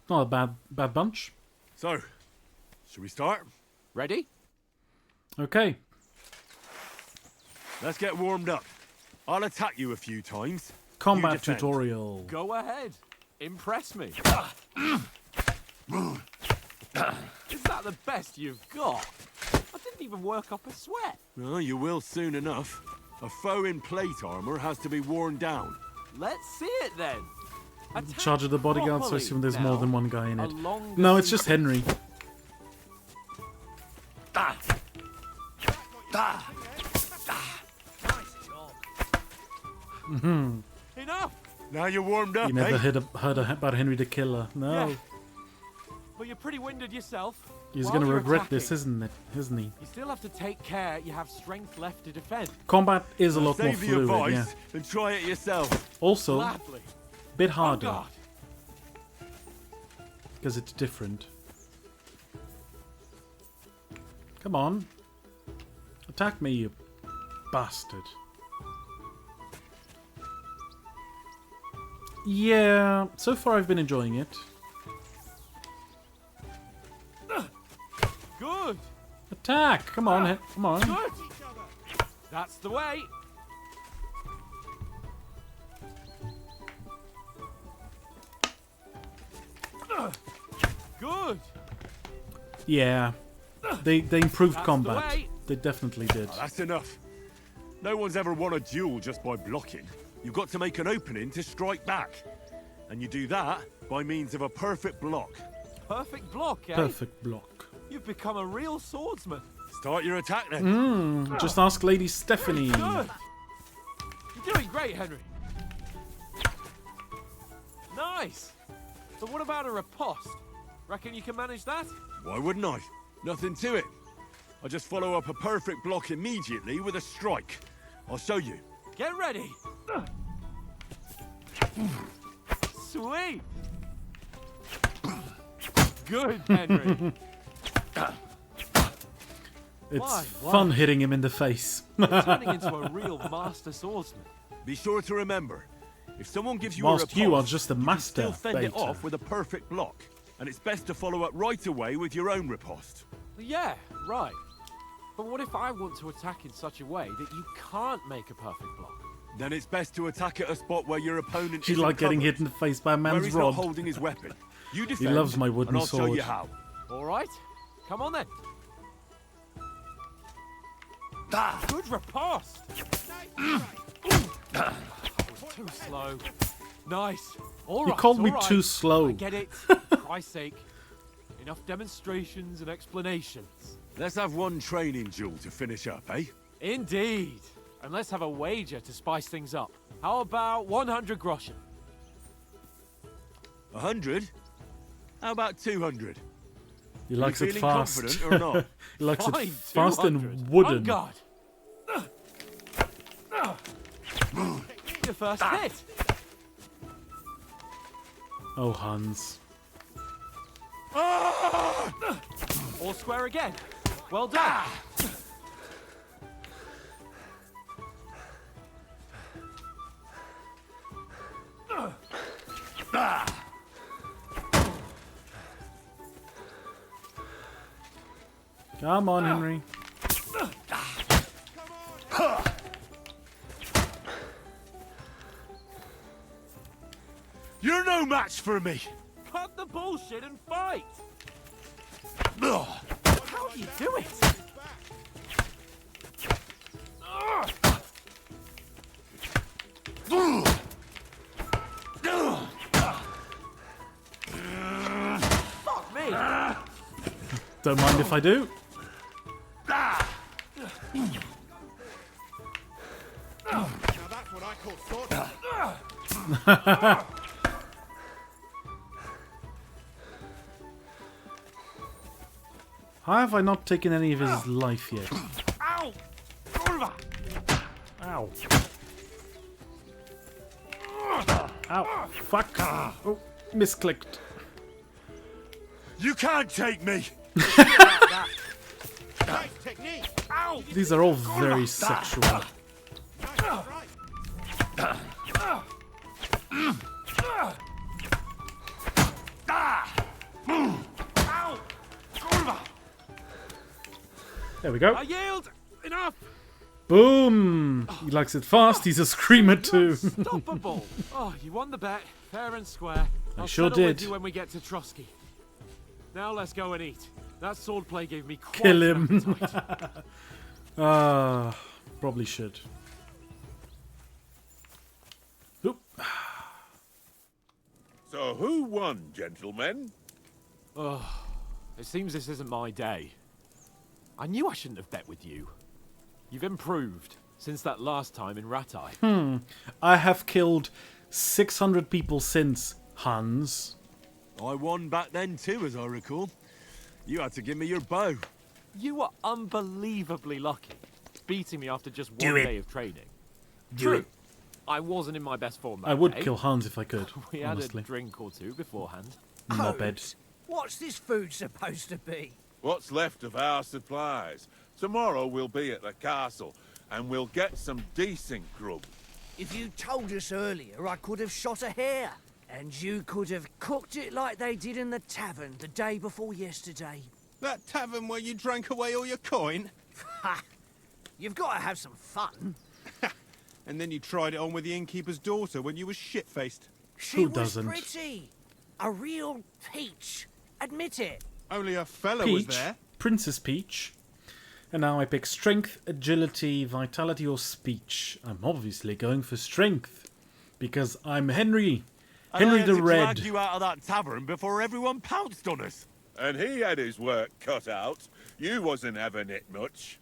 not a bad bunch.
So, should we start?
Ready?
Okay.
Let's get warmed up. I'll attack you a few times.
Combat
You defend.
tutorial.
Go ahead. Impress me. Is that the best you've got? I didn't even work up a sweat.
No, you will soon enough. A foe in plate armor has to be worn down.
Let's see it then.
In charge of the bodyguard, so I assume there's more than one guy in it.
along
No,
the
it's just Henry.
Enough.
Now you're warmed up,
You never
eh?
heard about Henry the Killer. No.
Yeah. But you're pretty winded yourself.
He's
While
going to
you're
regret this,
attacking,
isn't he?
You still have to take care you have strength left to defend.
Combat is a lot more
Save the
fluid,
advice
yeah.
and try it yourself.
Also,
Gladly.
bit
On
harder,
guard.
because it's different. Come on. Attack me, you bastard. Yeah, so far I've been enjoying it.
Good.
Attack! Come on, come on.
Good. That's the way. Good.
Yeah, they improved
That's
combat.
the way.
They definitely did.
Oh, that's enough. No one's ever won a duel just by blocking. You've got to make an opening to strike back. And you do that by means of a perfect block.
Perfect block, eh?
Perfect block.
You've become a real swordsman.
Start your attack then.
Just ask Lady Stephanie.
Good. You're doing great, Henry. Nice. But what about a riposte? Reckon you can manage that?
Why wouldn't I? Nothing to it. I just follow up a perfect block immediately with a strike. I'll show you.
Get ready. Sweet. Good, Henry.
It's
Why?
fun hitting him in the face.
You're turning into a real master swordsman.
Be sure to remember, if someone gives you
Whilst
a riposte,
you are just a
you can
master
still fend it
baiter.
off with a perfect block. And it's best to follow up right away with your own riposte.
Yeah, right. But what if I want to attack in such a way that you can't make a perfect block?
Then it's best to attack at a spot where your opponent
You
isn't
like getting
covered,
hit in the face by a
where
man's
he's
rod.
not holding his weapon. You defend,
loves my wooden
and I'll show
sword.
you how.
All right. Come on then. Good riposte. Too slow. Nice. All
You
right.
called me
all right.
too slow.
I get it. For Christ's sake. Enough demonstrations and explanations.
Let's have one training duel to finish up, eh?
Indeed. And let's have a wager to spice things up. How about 100 groschen?
100? How about 200?
He likes
you
it
feeling
fast.
confident or not?
He likes it
Fine,
fast
200.
and wooden.
On guard. Your first hit.
Oh, Hans.
All square again. Well done.
Come on, Henry.
You're no match for me.
Cut the bullshit and fight! How do you do it? Fuck me!
Don't mind if I do.
Now that's what I call sorting.
How have I not taken any of his life yet?
Ow!
Ow. Ow. Fuck. Oh, misclicked.
You can't take me.
Nice technique.
Ow!
These are all very sexual.
Nice, right.
Ow!
There we go.
I yield! Enough!
Boom! He likes it fast. He's a screamer too.
Unstoppable! Oh, you won the bet, fair and square. I'll
sure
settle with
did.
you when we get to Trotsky. Now let's go and eat. That swordplay gave me quite
Kill
an
him.
appetite.
Probably should. Oop.
So who won, gentlemen?
Oh, it seems this isn't my day. I knew I shouldn't have bet with you. You've improved since that last time in Ratai.
I have killed 600 people since, Hans.
I won back then too, as I recall. You had to give me your bow.
You were unbelievably lucky, beating me after just
Do
one
it.
day of training.
Do
True.
it.
I wasn't in my best form that
I would
day.
kill Hans if I could,
We had
honestly.
a drink or two beforehand.
Knobhead.
What's this food supposed to be?
What's left of our supplies? Tomorrow we'll be at the castle, and we'll get some decent grub.
If you told us earlier, I could have shot a hare. And you could have cooked it like they did in the tavern the day before yesterday.
That tavern where you drank away all your coin?
Ha! You've got to have some fun.
And then you tried it on with the innkeeper's daughter when you were shit-faced.
She
Who
was
doesn't?
pretty. A real peach. Admit it.
Only a fella was
Peach.
there.
Princess Peach. And now I pick strength, agility, vitality, or speech. I'm obviously going for strength. Because I'm Henry. Henry
and I
the
had to
Red.
drag you out of that tavern before everyone pounced on us.
And he had his work cut out. You wasn't having it much.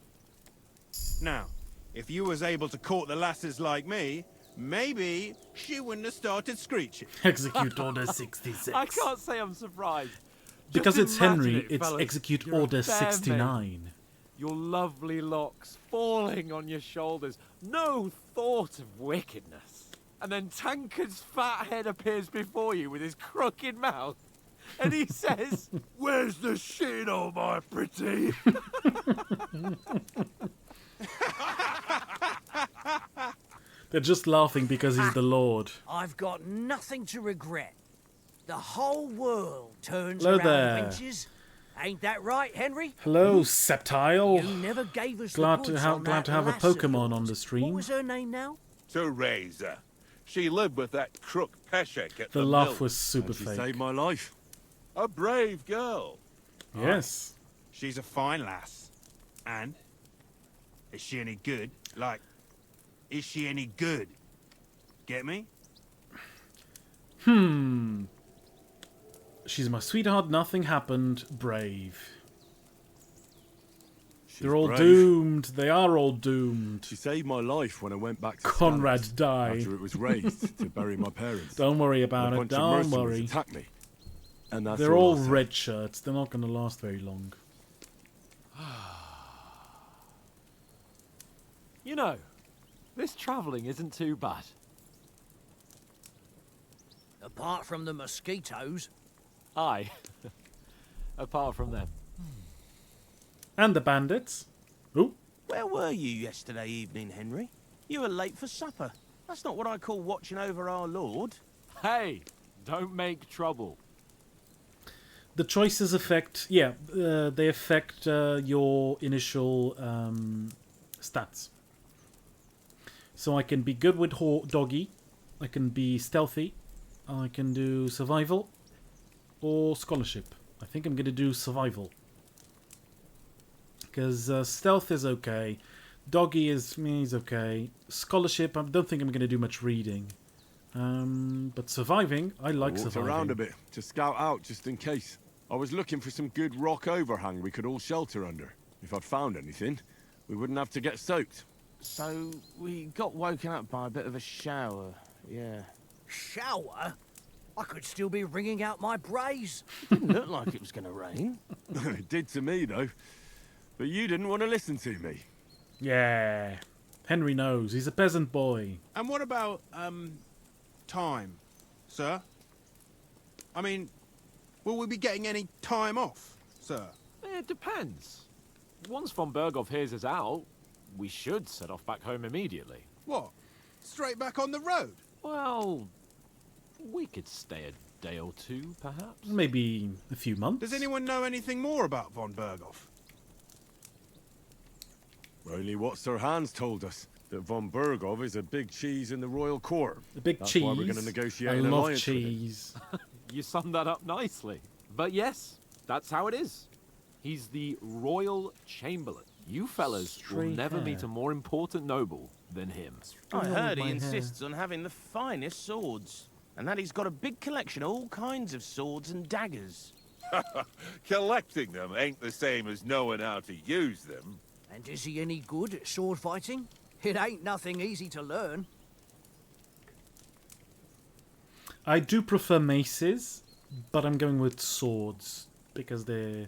Now, if you was able to court the lasses like me, maybe she wouldn't have started screeching.
Execute Order 66.
I can't say I'm surprised.
Because
Just
it's
imagine
Henry,
it,
it's
fellas.
Execute
You're a
Order
fair maid.
69.
Your lovely locks falling on your shoulders. No thought of wickedness. And then Tankard's fat head appears before you with his crooked mouth. And he says,
Where's the shit, oh my pretty?
They're just laughing because he's the Lord.
I've got nothing to regret. The whole world turns
Hello
around
there.
adventures. Ain't that right, Henry?
Hello, Septile.
You never gave us
Glad
the
to
goods
have
on
glad
that
to have a
lass of
Pokemon
yours.
on the stream.
What was her name now?
Teresa. She lived with that crook Peshek at
The
the
laugh
mill.
was super
And she
fake.
saved my life.
A brave girl.
Yes.
She's a fine lass. And? Is she any good? Like, is she any good? Get me?
She's my sweetheart, nothing happened, brave.
She's
They're all
brave.
doomed. They are all doomed.
She saved my life when I went back to
Conrad
Stannis
died.
after it was raised to bury my parents.
Don't worry about
And a
it.
bunch of
Don't
mercenaries
worry.
attacked me. And that's
They're all
I'll say.
red shirts. They're not going to last very long.
you know, this travelling isn't too bad.
Apart from the mosquitoes.
Aye. Apart from them.
And the bandits. Ooh.
Where were you yesterday evening, Henry? You were late for supper. That's not what I call watching over our Lord.
Hey, don't make trouble.
The choices affect, they affect your initial stats. So I can be good with doggy, I can be stealthy, I can do survival, or scholarship. I think I'm going to do survival. Because stealth is okay, doggy is okay, scholarship, I don't think I'm going to do much reading. But surviving, I like
Walked
surviving.
around a bit to scout out just in case. I was looking for some good rock overhang we could all shelter under. If I'd found anything, we wouldn't have to get soaked.
So, we got woken up by a bit of a shower, yeah.
Shower? I could still be wringing out my brays.
It didn't look like it was going to rain.
It did to me, though. But you didn't want to listen to me.
Yeah. Henry knows. He's a peasant boy.
And what about, time, sir? I mean, will we be getting any time off, sir?
It depends. Once von Berghoff hears us out, we should set off back home immediately.
What? Straight back on the road?
Well, we could stay a day or two, perhaps.
Maybe a few months.
Does anyone know anything more about von Berghoff?
Only what Sir Hans told us. That von Berghoff is a big cheese in the royal court.
A big
That's
cheese?
why we're going to negotiate
I
an
love
alliance with him.
cheese.
You summed that up nicely. But yes, that's how it is. He's the royal chamberlain. You fellas will
Straight
never
hair.
meet a more important noble than him.
I heard he
my hair.
insists on having the finest swords. And that he's got a big collection of all kinds of swords and daggers.
Collecting them ain't the same as knowing how to use them.
And is he any good at sword fighting? It ain't nothing easy to learn.
I do prefer maces, but I'm going with swords because they're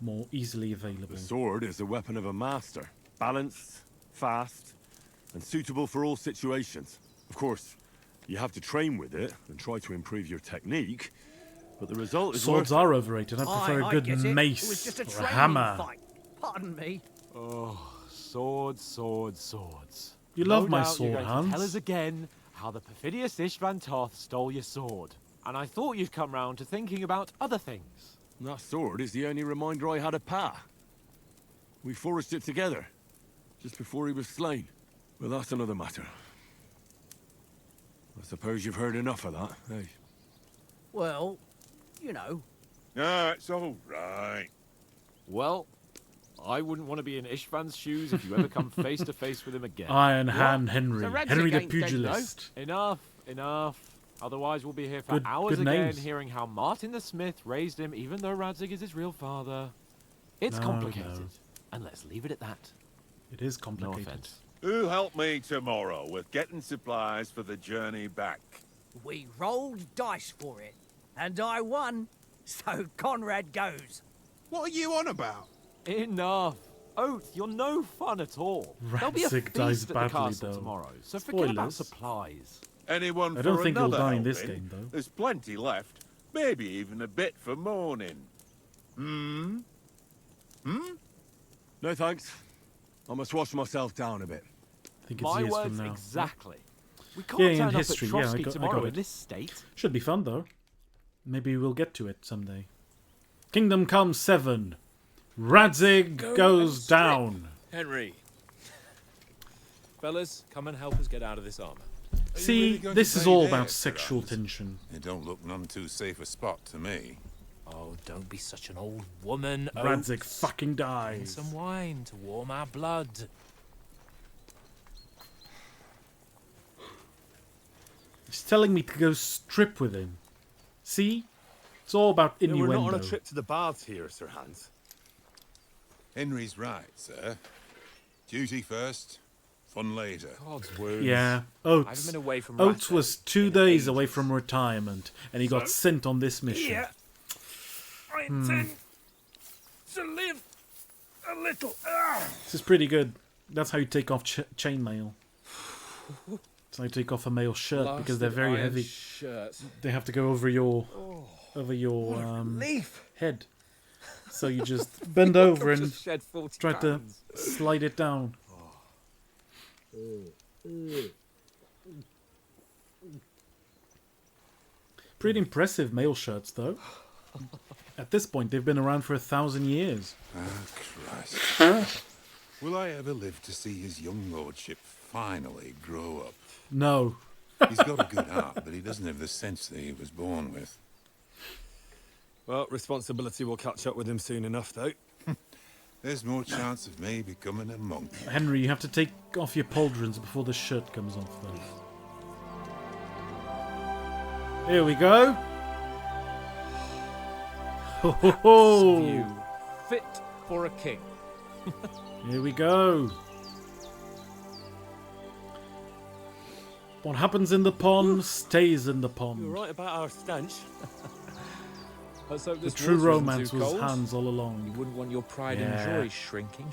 more easily available.
The sword is the weapon of a master. Balanced, fast, and suitable for all situations. Of course, you have to train with it and try to improve your technique, but the result is
Swords
worth
are overrated. I prefer a
get
good
it.
mace
It was just a
or a
training
hammer.
fight. Pardon me.
Oh, swords, swords, swords.
You love
No
my
doubt
sword,
you're going
Hans.
to tell us again how the perfidious Istvan Toth stole your sword. And I thought you'd come round to thinking about other things.
That sword is the only reminder I had of Pa. We forged it together, just before he was slain. But that's another matter. I suppose you've heard enough of that, eh?
Well, you know.
Ah, it's all right.
Well, I wouldn't want to be in Istvan's shoes if you ever come face to face with him again.
Iron
What?
Hand Henry.
So Radzig
Henry the
ain't dead,
Pugilist.
Enough, enough. Otherwise we'll be here for
Good-
hours
good
again
names.
hearing how Martin the Smith raised him even though Radzig is his real father. It's
No,
complicated.
no.
And let's leave it at that.
It is
No
complicated.
offense.
Who'll help me tomorrow with getting supplies for the journey back?
We rolled dice for it. And I won. So Conrad goes.
What are you on about?
Enough. Oath, you're no fun at all. There'll be a
Radzig dies
feast at the
badly,
castle
though.
tomorrow, so forget about
Spoilers.
supplies.
Anyone
I
for
don't think he'll
another
die in this
helping?
game, though.
There's plenty left. Maybe even a bit for morning. Hmm?
No thanks. I must wash myself down a bit.
I think it's
My
years
words
from now.
exactly. We can't
Yeah, in
turn
history,
up
yeah,
at
I
Trotsky
got
tomorrow
it.
in this state.
Should be fun, though. Maybe we'll get to it someday. Kingdom Come 7. Radzig goes down.
Henry. Fellas, come and help us get out of this armor.
See,
going
this
to
is
play
all
there,
about
Sir
sexual
Hans?
tension.
It don't look none too safe a spot to me.
Oh, don't be such an old woman.
Radzig
Oates.
fucking
Bring
dies.
some wine to warm our blood.
He's telling me to go strip with him. See? It's all about
We're
innuendo.
not on a trip to the baths here, Sir Hans.
Henry's right, sir. Duty first, fun later.
God's words.
Yeah,
I
Oates.
haven't been away from
Oates
Ratto
was 2
in
days
ages.
away from retirement, and he got sent on this mission.
I intend to live a little.
This is pretty good. That's how you take off chainmail. That's how you take off a male shirt because they're very heavy.
Shirt.
They have to go over your
Leaf.
head. So you just bend over and
Just shed 40
try to
pounds.
slide it down. Pretty impressive male shirts, though. At this point, they've been around for 1,000 years.
Ah, Christ. Will I ever live to see his young lordship finally grow up?
No.
He's got a good heart, but he doesn't have the sense that he was born with.
Well, responsibility will catch up with him soon enough, though.
There's more chance of me becoming a monk.
Henry, you have to take off your pauldrons before the shirt comes off, though. Here we go. Ho ho ho!
View fit for a king.
Here we go. What happens in the pond stays in the pond.
You're right about our stench.
Let's hope
The
this
true
water isn't
romance
too
was
cold.
Hans all along.
You wouldn't want your pride
Yeah.
and joy shrinking.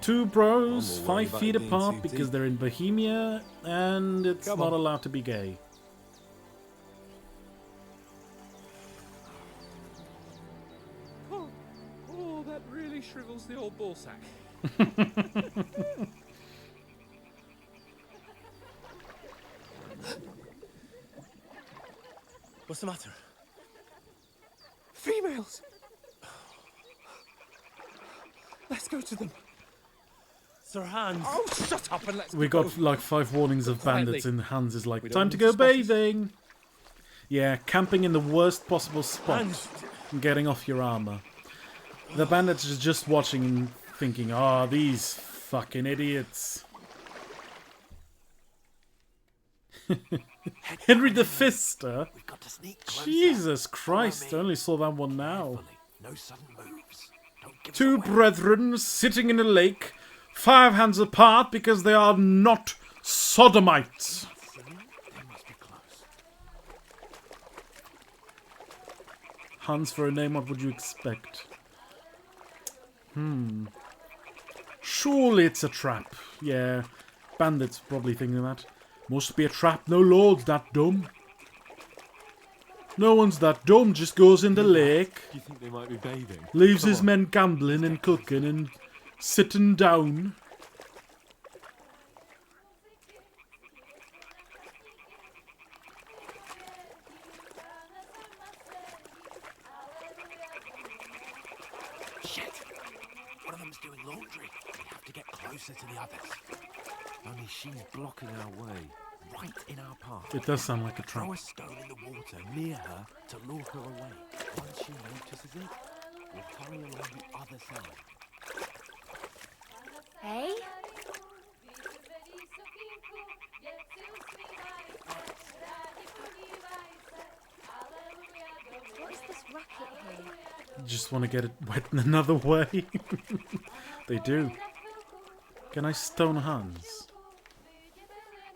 Two bros,
I'm all worried
5
about
feet
it being
apart
too
because
deep.
they're in Bohemia and it's
Come
not
on.
allowed to be gay.
Oh, that really shrivels the old ball sack.
What's the matter?
Females! Let's go to them.
Sir Hans.
Oh, shut up and let's
We
go.
got like 5 warnings of
Quietly.
bandits and Hans is like,
We don't
time to
need
go
to spot us."
bathing! Yeah, camping in the worst possible spot
Hans.
and getting off your armor. The bandits are just watching and thinking, oh, these fucking idiots. Henry the Fister?
We've got to sneak closer.
Jesus Christ, I
Follow me.
only saw that one now.
Carefully. No sudden moves. Don't give us
Two
away.
brethren sitting in a lake, 5 hands apart because they are not sodomites.
Singing? They must be close.
Hans, for a name, what would you expect? Surely it's a trap. Yeah, bandits probably thinking that. Must be a trap, no lord's that dumb. No one's that dumb, just goes in the lake,
Do you think they might be bathing?
leaves
Come
his
on.
men gambling and cooking and sitting down.
Shit! One of them's doing laundry. We have to get closer to the others.
Only she's blocking our way, right in our path.
It does sound like a trap.
Throw a stone in the water near her to lure her away. Once she notices it, we'll hurry along the other side.
Hey? What is this racket here?
Just want to get it wet in another way. They do. Can I stone Hans?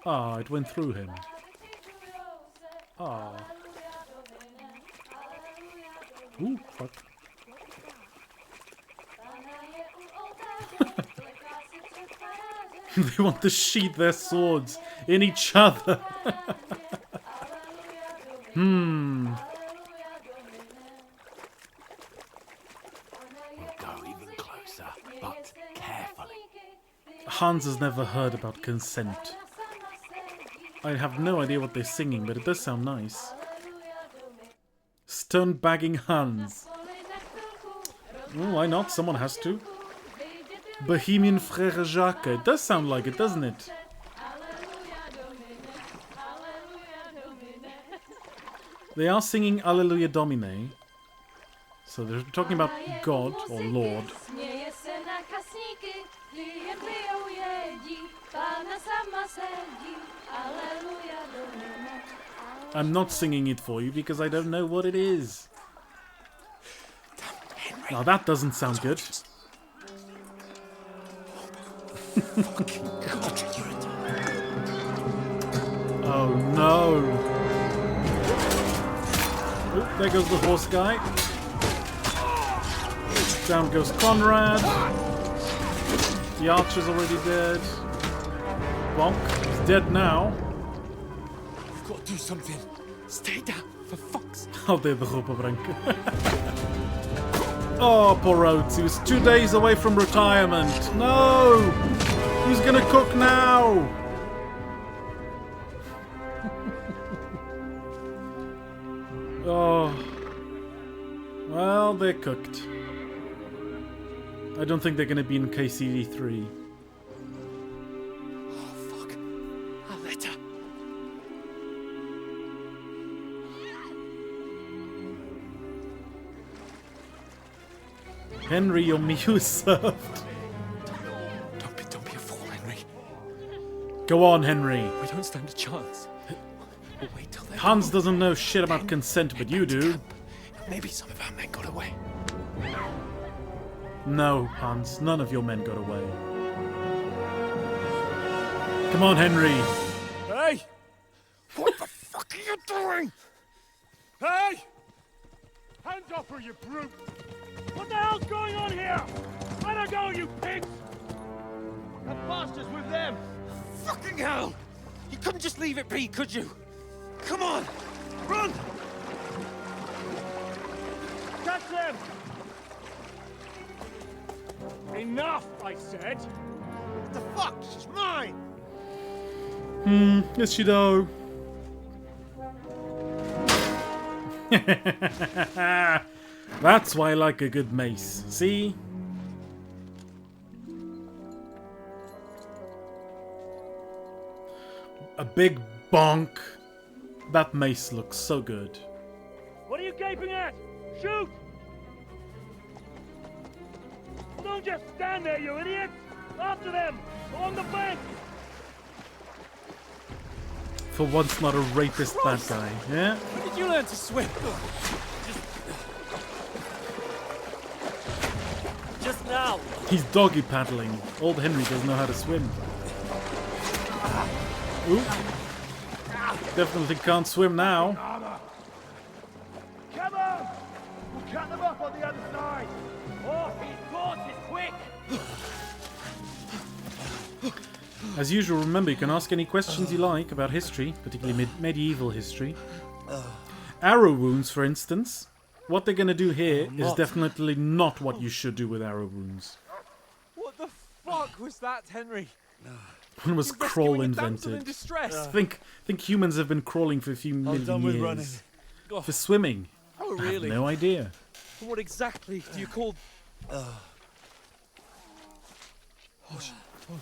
Ah, it went through him. Ah. Ooh, fuck. They want to sheath their swords in each other.
We'll go even closer, but carefully.
Hans has never heard about consent. I have no idea what they're singing, but it does sound nice. Stone bagging Hans. Oh, why not? Someone has to. Bohemian Frère Jacques. It does sound like it, doesn't it? They are singing Alleluia Domine. So they're talking about God or Lord. I'm not singing it for you because I don't know what it is. Now that doesn't sound good. Oh no! Oh, there goes the horse guy. Down goes Conrad. The archer's already dead. Bonk, he's dead now.
We've got to do something. Stay down, for fuck's sake.
I'll do the Roepenbrenk. Oh, poor Oates. He was 2 days away from retirement. No! Who's gonna cook now? Oh. Well, they're cooked. I don't think they're going to be in KCD3.
Oh, fuck. A letter.
Henry, your meal is served.
Don't be a fool, Henry.
Go on, Henry.
We don't stand a chance. We'll wait till they're
Hans
gone.
doesn't know shit about consent, but you do.
Maybe some of our men got away.
No, Hans, none of your men got away. Come on, Henry.
Hey! What the fuck are you doing? Hey! Hands off her, you brute! What the hell's going on here? Let her go, you pigs! That bastard's with them!
Fucking hell! You couldn't just leave it be, could you? Come on! Run!
Catch them! Enough, I said! What the fuck? She's mine!
Yes, you do. That's why I like a good mace. See? A big bonk. That mace looks so good.
What are you gaping at? Shoot! Don't just stand there, you idiot! After them! Along the bank!
For once, not a rapist bad guy. Yeah?
When did you learn to swim? Just now.
He's doggy paddling. Old Henry doesn't know how to swim. Ooh. Definitely can't swim now.
Come on! We'll cut them off on the other side! Oh, his horse is quick!
As usual, remember you can ask any questions you like about history, particularly medieval history. Arrow wounds, for instance. What they're going to do here is definitely not what you should do with arrow wounds.
What the fuck was that, Henry?
When was crawl invented?
Distress.
Think humans have been crawling for a few million
done with
years.
running.
For swimming.
Oh,
I
really?
have no idea.
What exactly do you call... Oh,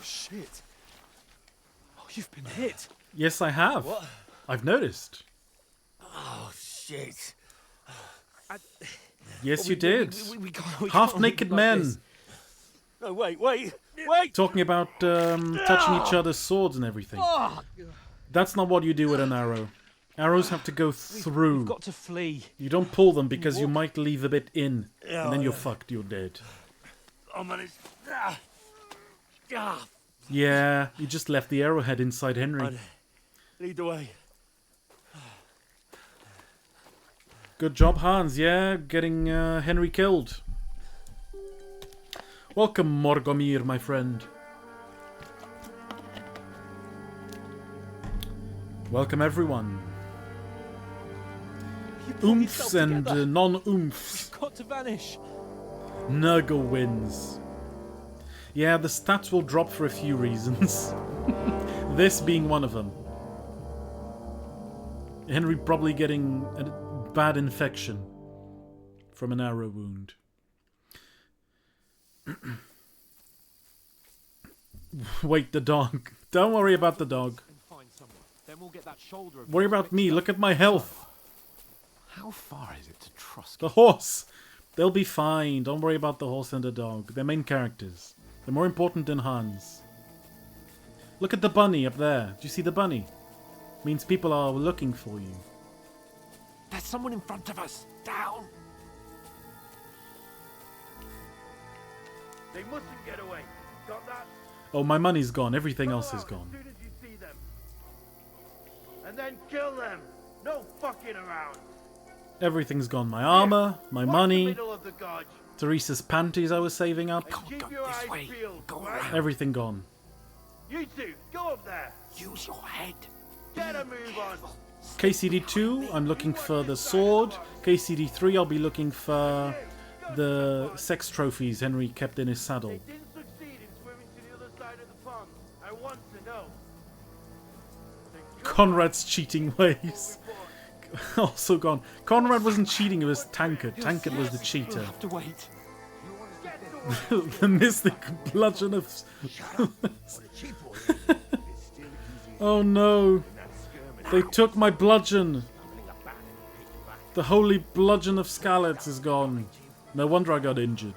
shit. Oh, you've been hit.
Yes, I have.
What?
I've noticed.
Oh, shit.
Yes, you did.
We can't
Half-naked
like
men.
this.
No, wait!
Talking about touching each other's swords and everything.
Oh,
That's not what you do with an arrow. Arrows have to go through.
we've got to flee.
You don't pull them because you might leave a bit in. And then you're fucked, you're dead. Yeah, you just left the arrowhead inside Henry.
Lead the way.
Good job, Hans. Yeah, getting Henry killed. Welcome, Morgomir, my friend. Welcome, everyone. Oomphs and non-oomphs.
You've got to vanish.
Nurgle wins. Yeah, the stats will drop for a few reasons. This being one of them. Henry probably getting a bad infection from an arrow wound. Wait, the dog. Don't worry about the dog.
Find someone. Then we'll get that shoulder of
Worry about me. Look at my health.
How far is it to Trusky?
The horse. They'll be fine. Don't worry about the horse and the dog. They're main characters. They're more important than Hans. Look at the bunny up there. Do you see the bunny? Means people are looking for you.
There's someone in front of us. Down.
They mustn't get away. Got that?
Oh, my money's gone. Everything else is gone.
As soon as you see them. And then kill them. No fucking around.
Everything's gone. My armor, my money,
Middle of the gorge.
Teresa's panties I was saving up.
Keep your eyes peeled. Go around.
Everything gone.
You two, go up there.
Use your head.
Get a move on.
KCD2, I'm looking for the sword. KCD3, I'll be looking for the sex trophies Henry kept in his saddle.
They didn't succeed in swimming to the other side of the pond. I want to know.
Conrad's cheating ways. also gone. Conrad wasn't cheating, it was Tankard. Tankard was the cheater.
We'll have to wait.
The mystic bludgeon of... Oh no. They took my bludgeon. The holy bludgeon of Skalitz is gone. No wonder I got injured.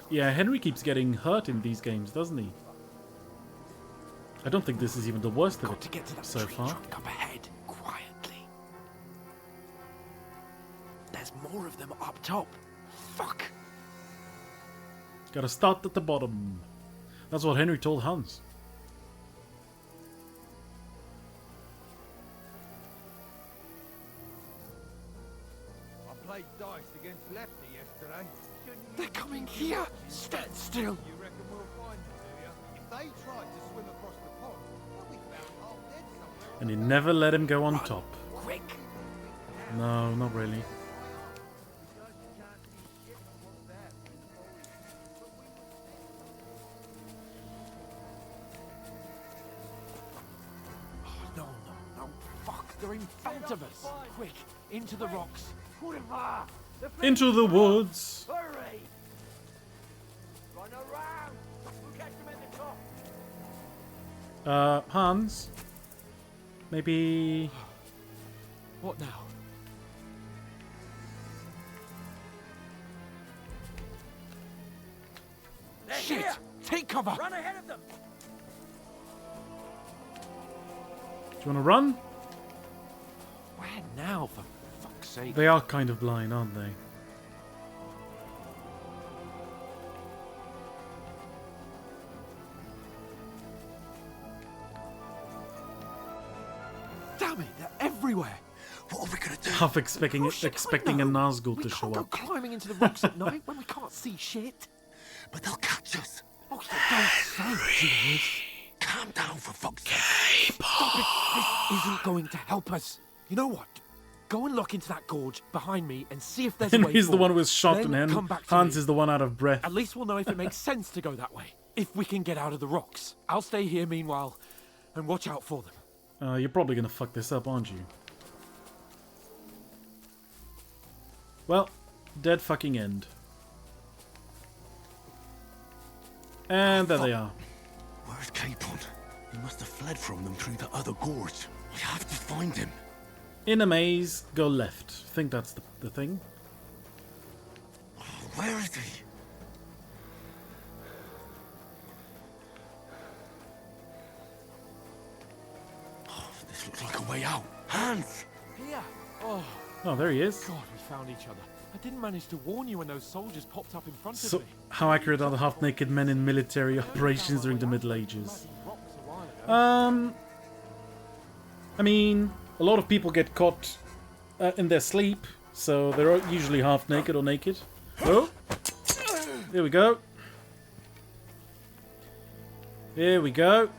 Yeah, Henry keeps getting hurt in these games, doesn't he? I don't think this is even the worst of it so far.
Up ahead, quietly. There's more of them up top. Fuck.
Gotta start at the bottom. That's what Henry told Hans.
I played dice against Lefty yesterday.
They're coming here. Stand still.
You reckon we'll find them, do you? If they tried to swim across the pond, they'll be found half dead somewhere.
And he never let him go on top.
Quick.
No, not really.
No, fuck, they're in front of us. Quick, into the rocks.
Into the woods.
Hurry! Run around! We'll catch them in the top.
Hans? Maybe...
What now? Shit! Take cover!
Run ahead of them!
Do you want to run?
Where now, for fuck's sake?
They are kind of blind, aren't they?
Damn it, they're everywhere!
What are we gonna do?
Half expecting a Nazgul to show
We can't go
up.
climbing into the rocks at night when we can't see shit.
But they'll catch us.
Oh, you don't say, genius.
Calm down, for fuck's sake.
Stop it. This isn't going to help us. You know what? Go and look into that gorge behind me and see if there's a way
Henry's the
forward.
one who was shot
Then
and
come back to
Hans
me.
is the one out of breath.
At least we'll know if it makes sense to go that way. If we can get out of the rocks. I'll stay here meanwhile and watch out for them.
You're probably gonna fuck this up, aren't you? Well, dead fucking end. And there they are.
Where's Capon? He must have fled from them through the other gorge. We have to find him.
In a maze, go left. I think that's the thing.
Where is he? Oh, this looks like a way out. Hans!
Here. Oh,
Oh, there he is.
God, we found each other. I didn't manage to warn you when those soldiers popped up in front
So,
of me.
how accurate are the half-naked men in military operations during the Middle Ages? I mean, a lot of people get caught in their sleep, so they're usually half-naked or naked. Oh! Here we go. Here we go.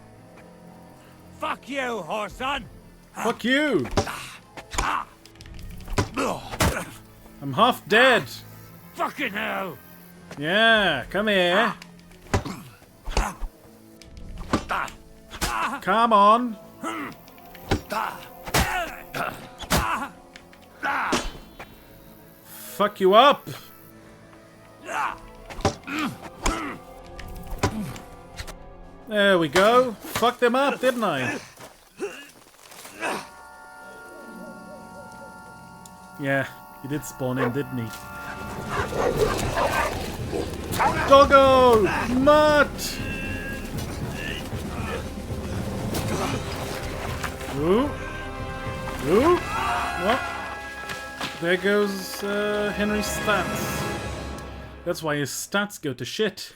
Fuck you, Horson!
Fuck you! I'm half dead.
Fucking hell!
Yeah, come here. Come on. Fuck you up. There we go. Fucked them up, didn't I? Yeah, he did spawn in, didn't he? Doggo! Mutt! Ooh. Ooh. Well, there goes Henry's stats. That's why his stats go to shit.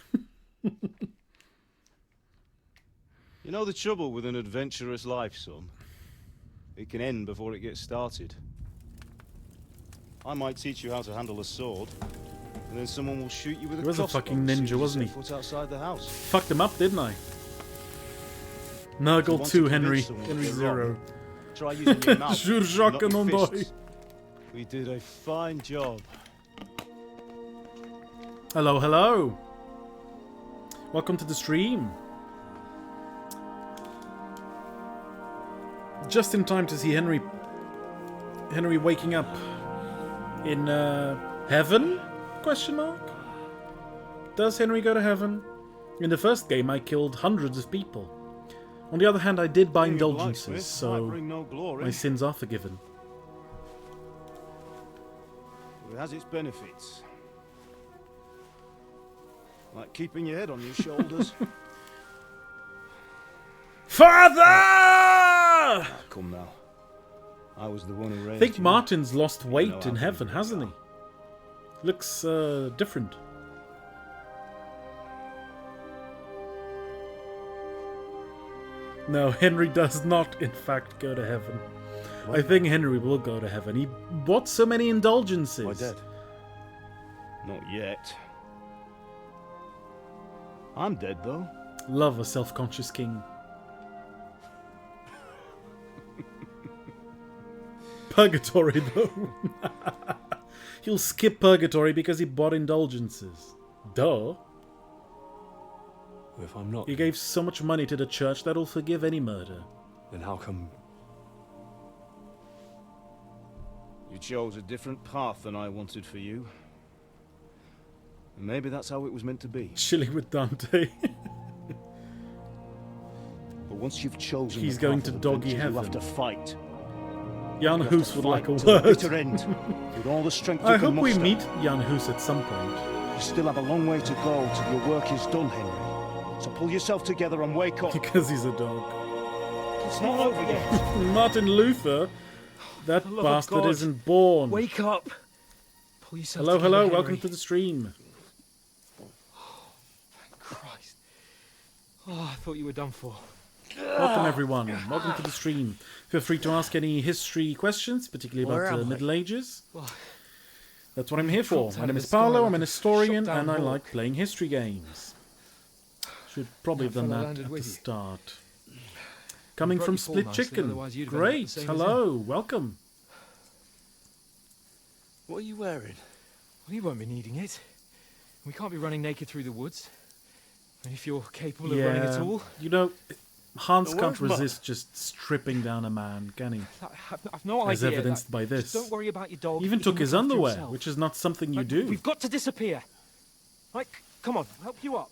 You know the trouble with an adventurous life, son? It can end before it gets started. I might teach you how to handle a sword, and then someone will shoot you with a
He was a
crossbow
fucking
as soon as
ninja,
you
wasn't
set
he?
foot outside the house.
Fucked him up, didn't I? Nurgle 2, Henry. Henry 0.
Try using your mouth,
Sure,
not
Jacques
your
and I.
fists. We did a fine job.
Hello, hello. Welcome to the stream. Just in time to see Henry waking up in heaven? Question mark? Does Henry go to heaven? In the first game, I killed hundreds of people. On the other hand, I did buy indulgences, so my sins are forgiven.
It has its benefits. Like keeping your head on your shoulders.
Father!
Come now. I was the one who raised
I think
you.
Martin's lost weight
You know
in
how
heaven,
good
hasn't
you
he? Looks different. No, Henry does not, in fact, go to heaven.
What?
I think Henry will go to heaven. He bought so many indulgences.
My dead? Not yet. I'm dead, though.
Love a self-conscious king. Purgatory, though. He'll skip purgatory because he bought indulgences. Duh.
If I'm not...
He gave so much money to the church that'll forgive any murder.
Then how come...
You chose a different path than I wanted for you. And maybe that's how it was meant to be.
Chilling with Dante.
But once you've chosen
He's
the
going
path
to
of
doggy
adventure,
heaven.
You have to fight.
Jan
You have
Hus
to
would like a
fight to the
word.
bitter end, with all the strength you
I
can
hope we
muster.
meet Jan Hus at some point.
You still have a long way to go till your work is done, Henry. So pull yourself together and wake up.
Because he's a dog.
It's not over yet.
Martin Luther? That
love of
bastard
God.
isn't born.
Wake up! Pull yourself
Hello,
together,
hello,
Henry.
welcome to the stream.
Christ. Oh, I thought you were done for.
Welcome everyone, welcome to the stream. Feel free to ask any history questions, particularly
Where
about the
am I?
Middle Ages.
Well,
That's what I'm here for.
dropped
My
out
name
of
is
the sky
Paulo,
like
I'm an
a
historian,
shot-down
and I
hawk.
like playing history games. Should probably have done
That fella
that
landed
at the
with you.
start. Coming
broke
from
your fall
Split
nicely,
Chicken.
otherwise you'd have ended up
Great,
the same as
hello, welcome.
What are you wearing?
Well, you won't be needing it. We can't be running naked through the woods. And if you're capable of running at all...
You know, Hans
The
can't
word mud.
resist just stripping down a man, can he?
I've no
As
idea.
evidenced by this.
Just don't worry about your dog.
He even
He
took
can
his
look after
underwear,
himself.
which is not something you
Right,
do.
We've got to disappear. Right, come on, I'll help you up.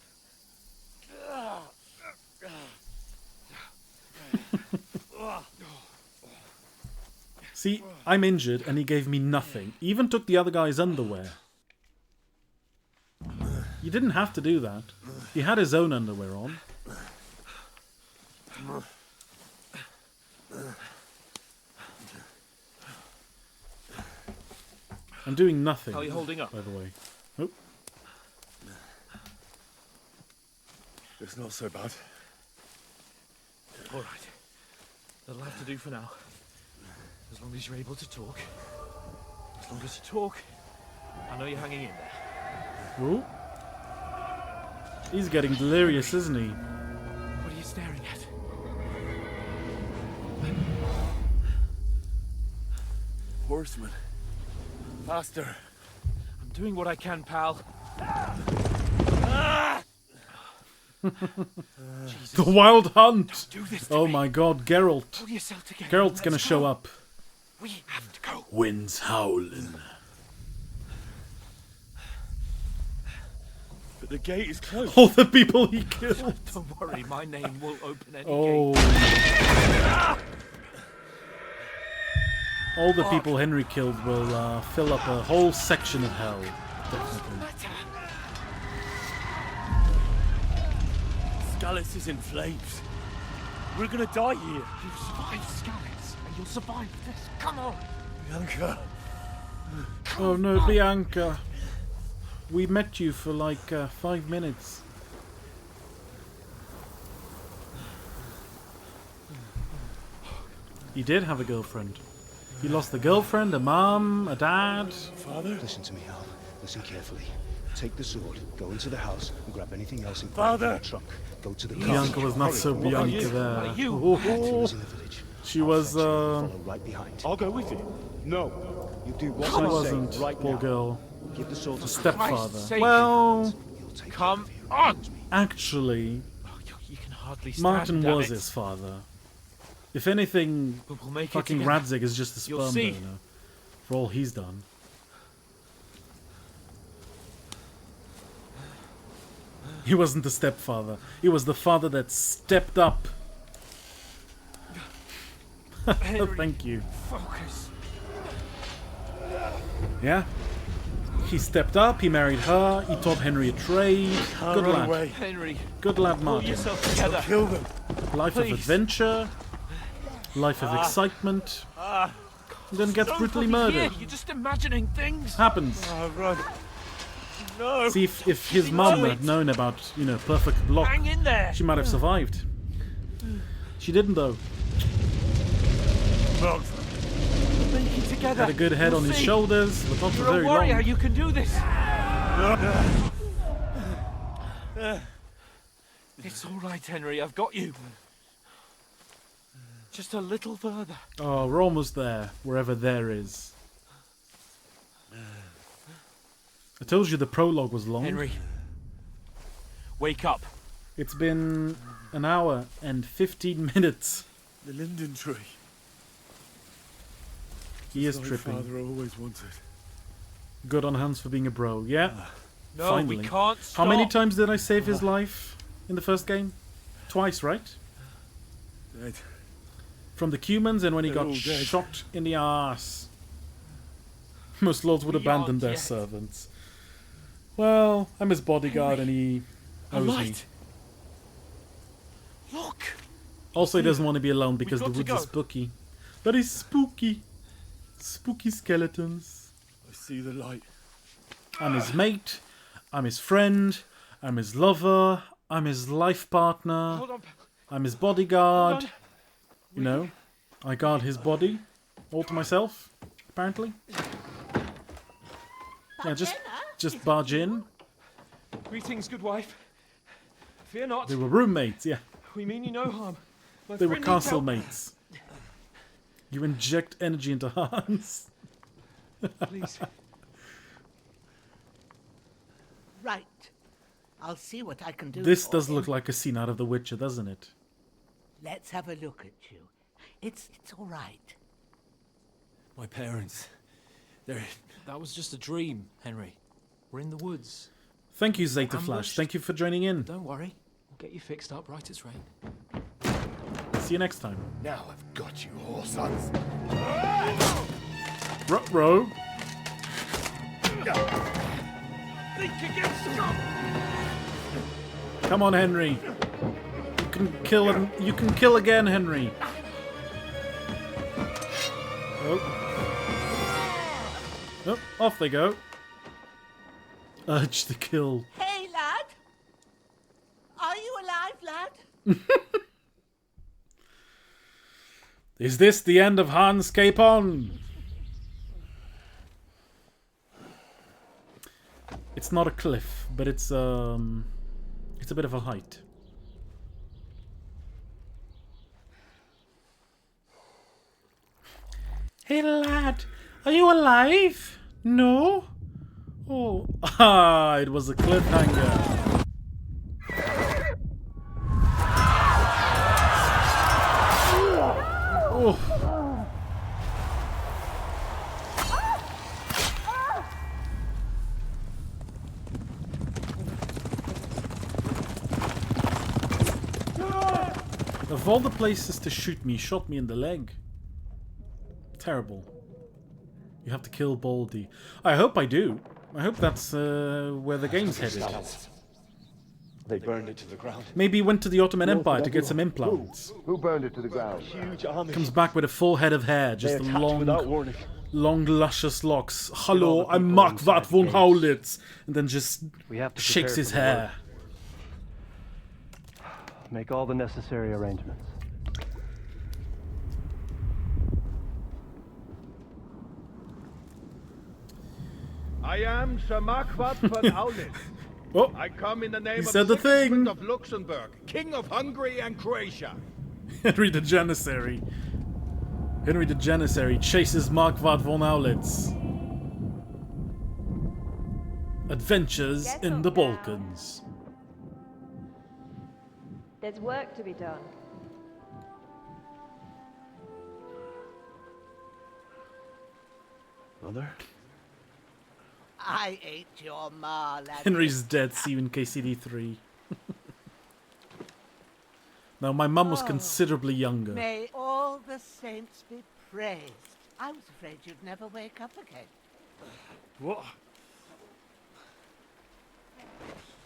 See, I'm injured and he gave me nothing. Even took the other guy's underwear. You didn't have to do that. He had his own underwear on. I'm doing nothing.
How are you holding up?
By the way. Oh.
It's not so bad.
All right. That'll have to do for now. As long as you're able to talk. As long as you talk, I know you're hanging in there.
Ooh. He's getting delirious, isn't he?
What are you staring at?
Horseman. Faster.
I'm doing what I can, pal.
The Wild Hunt!
Do this to
Oh
me.
my god, Geralt.
Pull yourself together.
Geralt's gonna
Let's
show
go.
up.
We have to go.
Winds howling.
But the gate is closed.
All the people he killed.
Don't worry, my name will open any
Oh.
gate.
All the people Henry killed will fill up a whole section of hell. Definitely.
Scallis is in flames. We're gonna die here.
You've survived Scallis, and you'll survive this. Come on.
Bianca.
Oh no, Bianca. We met you for like 5 minutes. He did have a girlfriend. He lost a girlfriend, a mom, a dad.
Father?
Listen to me, Al. Listen carefully. Take the sword, go into the house, and grab anything else in
Father!
the trunk. Go to the
Bianca
castle.
was not so
Hurry.
Bianca there.
She
Oh,
was in the village.
she was
Follow right behind.
I'll go with you.
No. You do what
she
I
wasn't,
say right
poor
now.
girl.
Give the sword to
Stepfather.
sake.
Well,
Come on.
actually,
You can hardly stand.
Martin
damn
was
it.
his father. If anything,
But we'll make it
fucking
together.
Radzig is just a
You'll
sperm
see.
donor for all he's done. He wasn't the stepfather. He was the father that stepped up. Thank you.
Focus.
Yeah. He stepped up, he married her, he taught Henry a trade. Good
run
lad.
away. Henry,
Good lad,
pull
Martin.
yourself together.
Kill them.
Life
Please.
of adventure, life of excitement, and then gets brutally murdered.
You're just imagining things.
Happens.
Run. No.
See, if his mum had known about, perfect block,
Hang in there.
she might have survived. She didn't, though.
Make it together.
Had a good head
You'll
on his
see.
shoulders, but not for
You're
very
a warrior.
long.
You can do this. It's all right, Henry. I've got you. Just a little further.
Oh, we're almost there, wherever there is. I told you the prologue was long.
Henry, wake up.
It's been an hour and 15 minutes.
The linden tree.
He is
My
tripping.
father always wanted.
Good on Hans for being a bro, yeah?
No,
Finally.
we can't
How
stop.
many times did I save his life in the first game? Twice, right?
Dead.
From the Cumans and when he
They're
got
all dead.
shot in the arse. Most lords would
We
abandon
aren't
their
yet.
servants. Well, I'm his bodyguard and he
A
owes me.
light. Look.
Also, he doesn't want to be alone because the
got to
woods are
go.
spooky. Very spooky. Spooky skeletons.
I see the light.
I'm his mate. I'm his friend. I'm his lover. I'm his life partner.
Hold on.
I'm his bodyguard.
Hold on.
You know, I guard his body all to myself, apparently. Yeah, just barge in.
Greetings, good wife. Fear not.
They were roommates, yeah.
We mean you no harm. My
They were
friend needs
castle
help.
mates. You inject energy into Hans.
Please.
Right. I'll see what I can do.
This
for
does
him.
look like a scene out of The Witcher, doesn't it?
Let's have a look at you. It's all right.
My parents. They're...
That was just a dream, Henry. We're in the woods.
Thank you, Zeta Flash.
Ambushed.
Thank you for joining in.
Don't worry. We'll get you fixed up right as rain.
See you next time.
Now I've got you, whore sons.
Ruh-roh.
Think again, Scott.
Come on, Henry. You can kill him. You can kill again, Henry. Oh. Oh, off they go. Urge to kill.
Hey, lad. Are you alive, lad?
Is this the end of Hans Capon? It's not a cliff, but it's a bit of a height. Hey lad, are you alive? No? Oh, it was a cliffhanger. Oh. Of all the places to shoot me, shot me in the leg. Terrible. You have to kill Baldy. I hope I do. I hope that's where the game's headed.
They burned it to the ground.
Maybe he went to the Ottoman Empire to get some implants.
Who burned it to the ground? Huge army.
Comes back with a full head of hair,
They
just
attacked without warning.
long, luscious locks. Hallo, I'm Marquardt von Haulitz. And then just shakes his hair.
Make all the necessary arrangements.
I am Sir Marquardt von Aulitz.
Oh,
I come in the name
he
of
said the
Sigismund
thing.
of Luxembourg, King of Hungary and Croatia.
Henry the Janissary. Henry the Janissary chases Marquardt von Aulitz. Adventures in the Balkans.
There's work to be done.
Mother?
I ain't your ma, lad.
Henry's dead, see you in KCD3. Now, my mum was considerably younger.
May all the saints be praised. I was afraid you'd never wake up again.
What?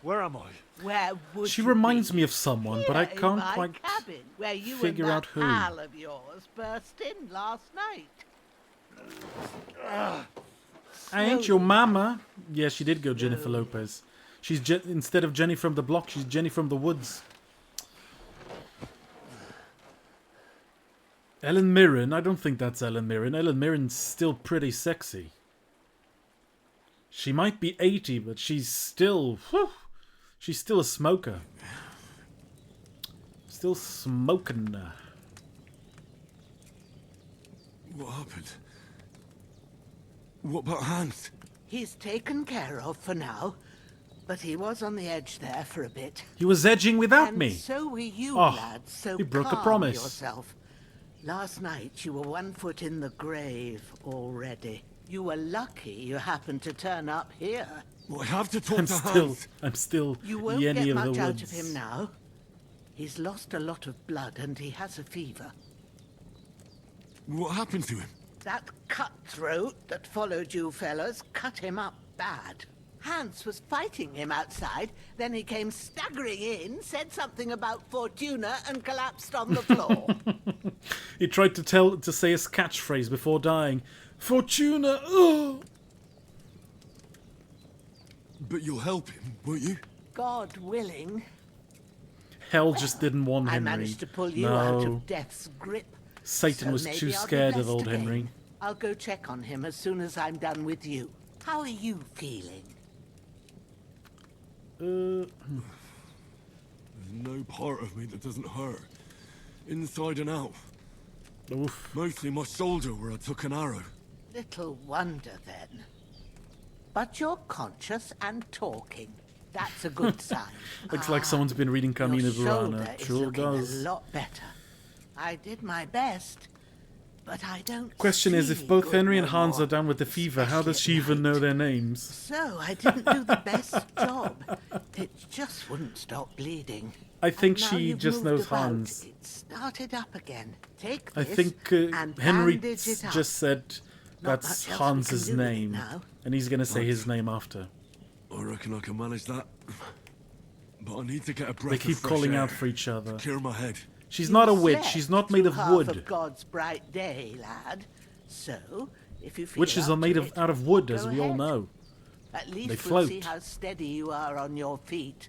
Where am I?
Where would
She
you
reminds
be?
me of someone, but I
Here in
can't
my
quite
cabin, where you
figure
and
out
that
who.
pal of yours burst in last night.
I ain't your mama. Yeah, she did go Jennifer Lopez. She's instead of Jenny from the block, she's Jenny from the woods. Ellen Mirren? I don't think that's Ellen Mirren. Ellen Mirren's still pretty sexy. She might be 80, but she's still... Whew, she's still a smoker. Still smoking.
What happened? What about Hans?
He's taken care of for now, but he was on the edge there for a bit.
He was edging without
And
me.
so were you,
Oh,
lad. So
he broke a
calm
promise.
yourself. Last night you were 1 foot in the grave already. You were lucky you happened to turn up here.
Well, I have to talk
I'm
to
still,
Hans.
I'm still
You won't
Yenny
get
of
much
the
out
woods.
of him now. He's lost a lot of blood and he has a fever.
What happened to him?
That cutthroat that followed you fellas cut him up bad. Hans was fighting him outside, then he came staggering in, said something about Fortuna and collapsed on the floor.
He tried to say his catchphrase before dying. Fortuna! Oh!
But you'll help him, won't you?
God willing.
Hell just didn't want
I
Henry.
managed to pull you
no.
out of death's grip.
Satan
so
was
maybe
too
I'll be
scared of
blessed
old
again.
Henry.
I'll go check on him as soon as I'm done with you. How are you feeling?
There's no part of me that doesn't hurt. Inside and out.
Oof.
Mostly my shoulder where I took an arrow.
Little wonder then. But you're conscious and talking. That's a good sign.
Looks like someone's been reading Camino
Your shoulder
Burana.
is
Sure
looking
does.
a lot better. I did my best, but I don't
Question is, if
see
both
good
Henry and
no
Hans
more.
are down with the fever, how does she even know their names?
So I didn't do the best job. It just wouldn't stop bleeding.
I think
And now
she
you've
just
moved
knows
about,
Hans.
It started up again. Take
I
this
think
and
Henry
bandage it up.
just said
Not
that's
much else we
Hans's
can do with it
name.
now.
And he's going to say his name after.
I reckon I can manage that. But I need to get a breath
They
of
keep
fresh
calling
air.
out for each other.
Clear my head.
She's
You
not a witch.
slept
She's not made
through
of
half
wood.
Of God's bright day, lad. So, if you feel
Witches
up
are made
to
of
it,
out of wood,
go
as we all
ahead.
know.
At least
They
we'll
float.
see how steady you are on your feet.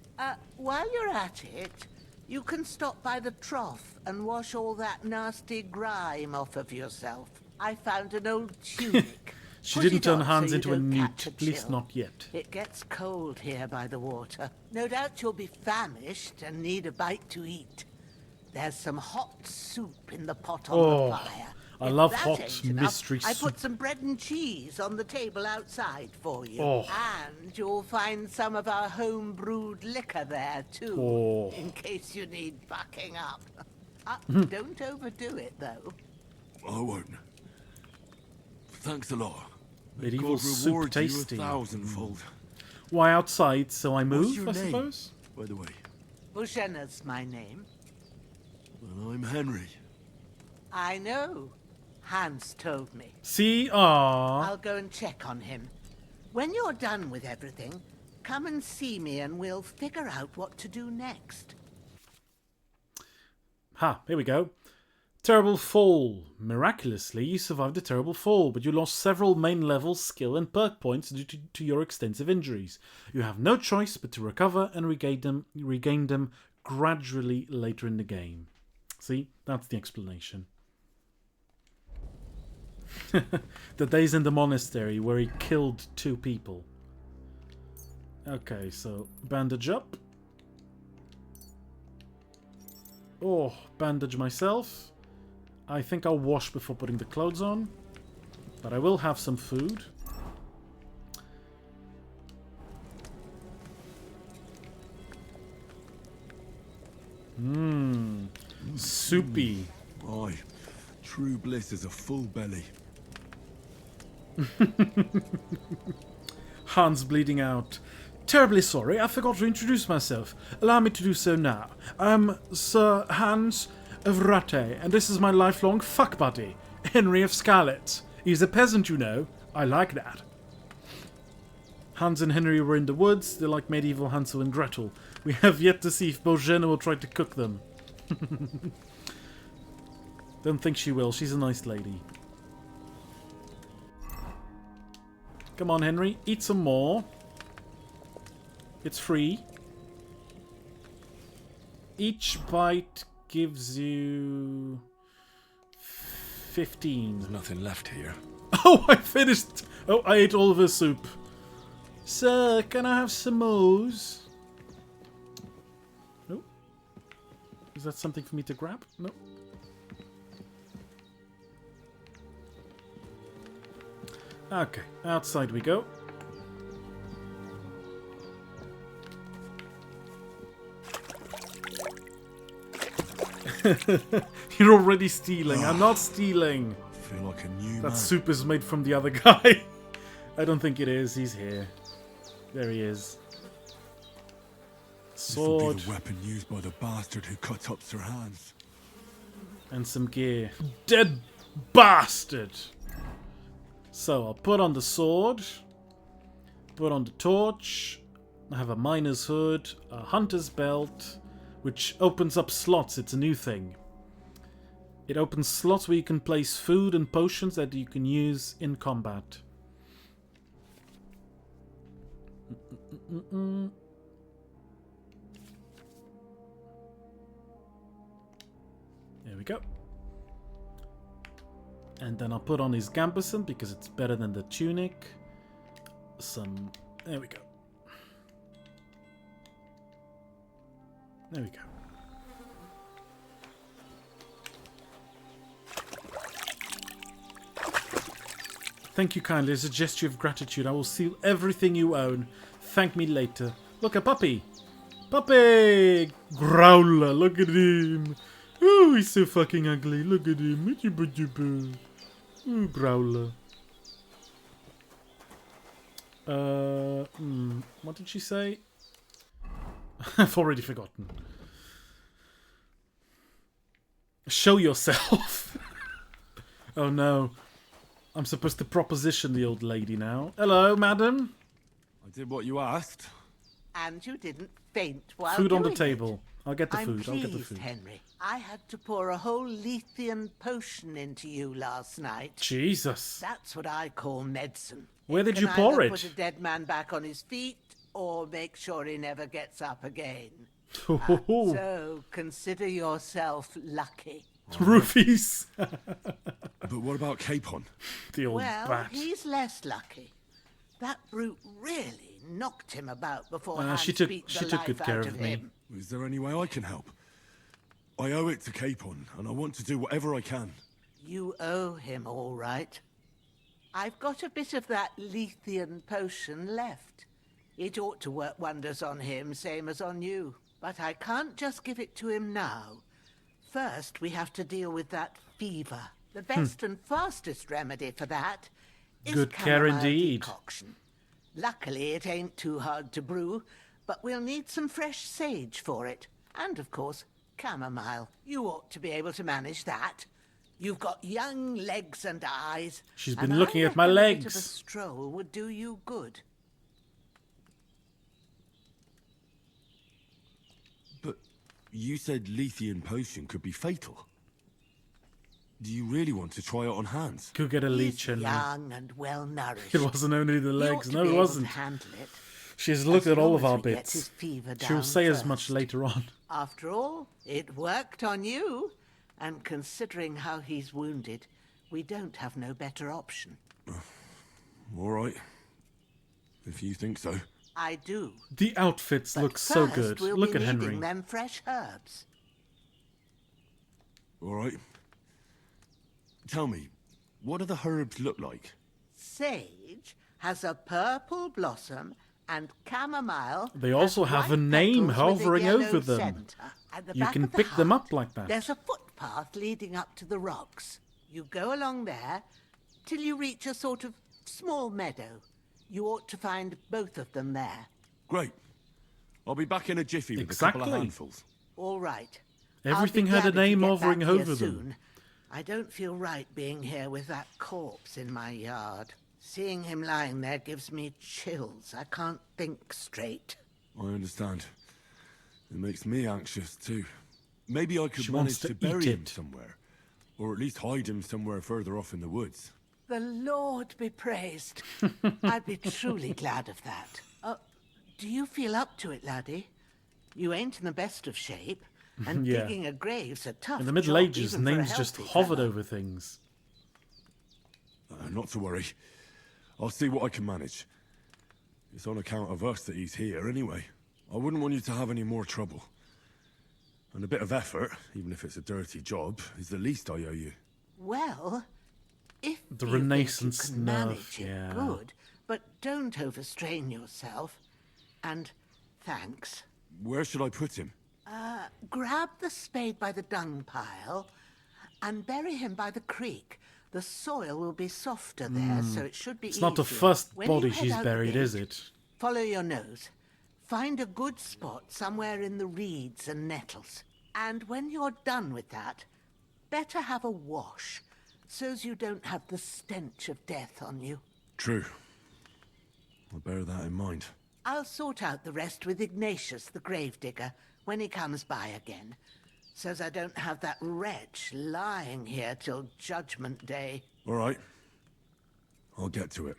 While you're at it, you can stop by the trough and wash all that nasty grime off of yourself. I found an old tunic.
She
Put
didn't
it
turn
on
Hans
so you
into a
don't
newt,
catch a
at least
chill.
not yet.
It gets cold here by the water. No doubt you'll be famished and need a bite to eat. There's some hot soup in the pot on
Oh,
the fire.
I
If
love
that
hot
ain't enough,
mystery
I
soup.
put some bread and cheese on the table outside for you.
Oh.
And you'll find some of our home-brewed liquor there, too,
Oh.
in case you need bucking up.
Hmm.
Don't overdo it, though.
I won't. Thanks a lot. May
Medieval
God
soup
reward you
tasty.
1,000-fold.
Why outside? So I
What's
move,
your
I
name,
suppose?
by the way?
Bushena's my name.
And I'm Henry.
I know. Hans told me.
See? Aww.
I'll go and check on him. When you're done with everything, come and see me and we'll figure out what to do next.
Ha, here we go. Terrible fall. Miraculously, you survived a terrible fall, but you lost several main level skill and perk points due to your extensive injuries. You have no choice but to recover and regain them gradually later in the game. See, that's the explanation. The days in the monastery where he killed 2 people. Okay, so bandage up. Oh, bandage myself. I think I'll wash before putting the clothes on. But I will have some food. Mmm. Soupy.
Aye. True bliss is a full belly.
Hans bleeding out. Terribly sorry, I forgot to introduce myself. Allow me to do so now. I'm Sir Hans of Ratte, and this is my lifelong fuck buddy, Henry of Scarlet. He's a peasant, you know. I like that. Hans and Henry were in the woods. They're like medieval Hansel and Gretel. We have yet to see if Bojena will try to cook them. Don't think she will. She's a nice lady. Come on, Henry. Eat some more. It's free. Each bite gives you 15.
There's nothing left here.
Oh, I finished. Oh, I ate all of her soup. Sir, can I have some more? No. Is that something for me to grab? No. Okay, outside we go. You're already stealing. I'm not stealing.
I feel like a new
That
man.
soup is made from the other guy. I don't think it is. He's here. There he is. Sword.
This will be the weapon used by the bastard who cut up Sir Hans.
And some gear. Dead bastard! So I'll put on the sword. Put on the torch. I have a miner's hood. A hunter's belt. Which opens up slots. It's a new thing. It opens slots where you can place food and potions that you can use in combat. There we go. And then I'll put on his gambeson because it's better than the tunic. There we go. There we go. Thank you kindly. As a gesture of gratitude, I will steal everything you own. Thank me later. Look, a puppy. Puppy! Growler, look at him. Oh, he's so fucking ugly. Look at him. Oh, Growler. What did she say? I've already forgotten. Show yourself. Oh no. I'm supposed to proposition the old lady now. Hello, madam.
I did what you asked.
And you didn't faint while
Food on the
doing
table. I'll get the
I'm
food. I'll get the
pleased,
food.
Henry. I had to pour a whole Lethean potion into you last night.
Jesus.
That's what I call medicine.
Where did
Can
you pour
either
it?
Put a dead man back on his feet, or make sure he never gets up again. So consider yourself lucky.
Roofies.
But what about Capon?
The old
Well,
bat.
he's less lucky. That brute really knocked him about before Hans
She took
beat the
good
life
care
out
of me.
him.
Is there any way I can help? I owe it to Capon, and I want to do whatever I can.
You owe him all right. I've got a bit of that Lethean potion left. It ought to work wonders on him, same as on you. But I can't just give it to him now. First, we have to deal with that fever. The best and fastest remedy for that is
Good care
chamomile
indeed.
decoction. Luckily, it ain't too hard to brew, but we'll need some fresh sage for it. And, of course, chamomile. You ought to be able to manage that. You've got young legs and eyes.
She's
and
been looking
I
at my
reckon a bit of
legs.
a stroll would do you good.
But you said Lethean potion could be fatal. Do you really want to try it on Hans?
Could get a
He's
leech in.
young and well nourished.
It wasn't only the
He
legs.
ought to
No,
be
it
able
wasn't.
to handle it.
She's looked
As
at all
long
of
as
our
we get his
bits.
fever
She'll
down
say as much
first.
later on.
After all, it worked on you, and considering how he's wounded, we don't have no better option.
All right. If you think so.
I do.
The outfits
But
look so
first
good.
We'll
Look
be
at
needing
Henry.
them fresh herbs.
All right. Tell me, what do the herbs look like?
Sage has a purple blossom, and chamomile.
They also
has
have a
white
name
petals with a
hovering
yellow
over them.
centre. At the
You
back
can
of the
pick them
hut,
up like that.
There's a footpath leading up to the rocks. You go along there till you reach a sort of small meadow. You ought to find both of them there.
Great. I'll be back in a jiffy with a couple of
Exactly.
handfuls.
All right.
Everything
I'll
had
be
a
glad if you
name
get
hovering
back here
over them.
soon. I don't feel right being here with that corpse in my yard. Seeing him lying there gives me chills. I can't think straight.
I understand. It makes me anxious too. Maybe I could
She wants
manage
to
to
eat
bury him
it.
somewhere. Or at least hide him somewhere further off in the woods.
The Lord be praised. I'd be truly glad of that. Do you feel up to it, laddie? You ain't in the best of shape, and
Yeah.
digging a grave's a tough
In the Middle
job,
Ages,
even for a
names just
healthy
hovered
fella.
over things.
Not to worry. I'll see what I can manage. It's on account of us that he's here anyway. I wouldn't want you to have any more trouble. And a bit of effort, even if it's a dirty job, is the least I owe you.
Well, if
The
you
Renaissance
think you can
nerf,
manage it,
yeah.
good, but don't overstrain yourself. And thanks.
Where should I put him?
Grab the spade by the dung pile and bury him by the creek. The soil will be softer there, so it should be
It's not the
easier.
first
When you
body
head
she's
out the
buried,
gate,
is it?
Follow your nose. Find a good spot somewhere in the reeds and nettles. And when you're done with that, better have a wash, so's you don't have the stench of death on you.
True. I'll bear that in mind.
I'll sort out the rest with Ignatius, the gravedigger, when he comes by again, so's I don't have that wretch lying here till Judgment Day.
All right. I'll get to it.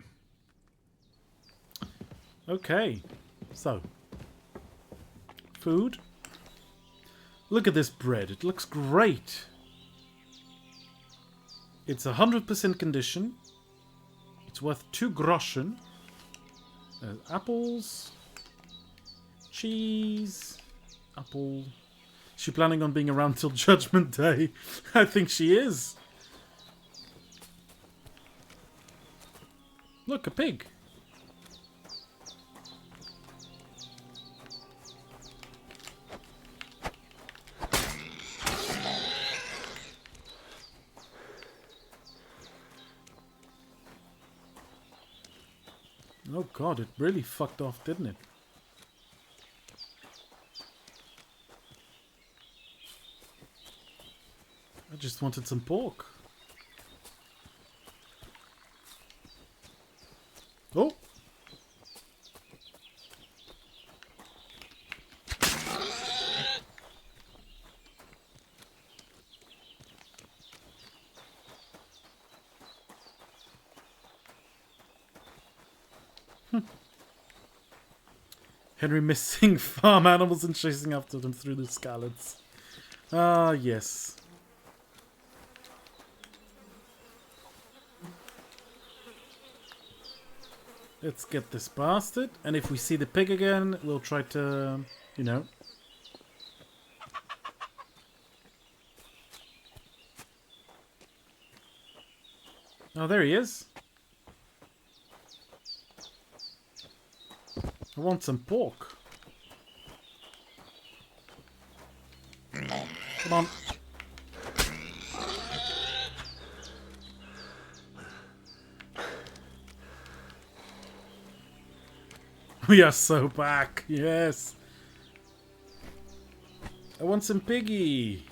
Okay, so food. Look at this bread. It looks great. It's 100% condition. It's worth 2 groschen. Apples, cheese, apple. Is she planning on being around till Judgment Day? I think she is. Look, a pig. Oh god, it really fucked off, didn't it? I just wanted some pork. Oh! Henry missing farm animals and chasing after them through the scallops. Ah, yes. Let's get this bastard. And if we see the pig again, we'll try to, you know. Oh, there he is. I want some pork. Come on. We are so back. Yes. I want some piggy.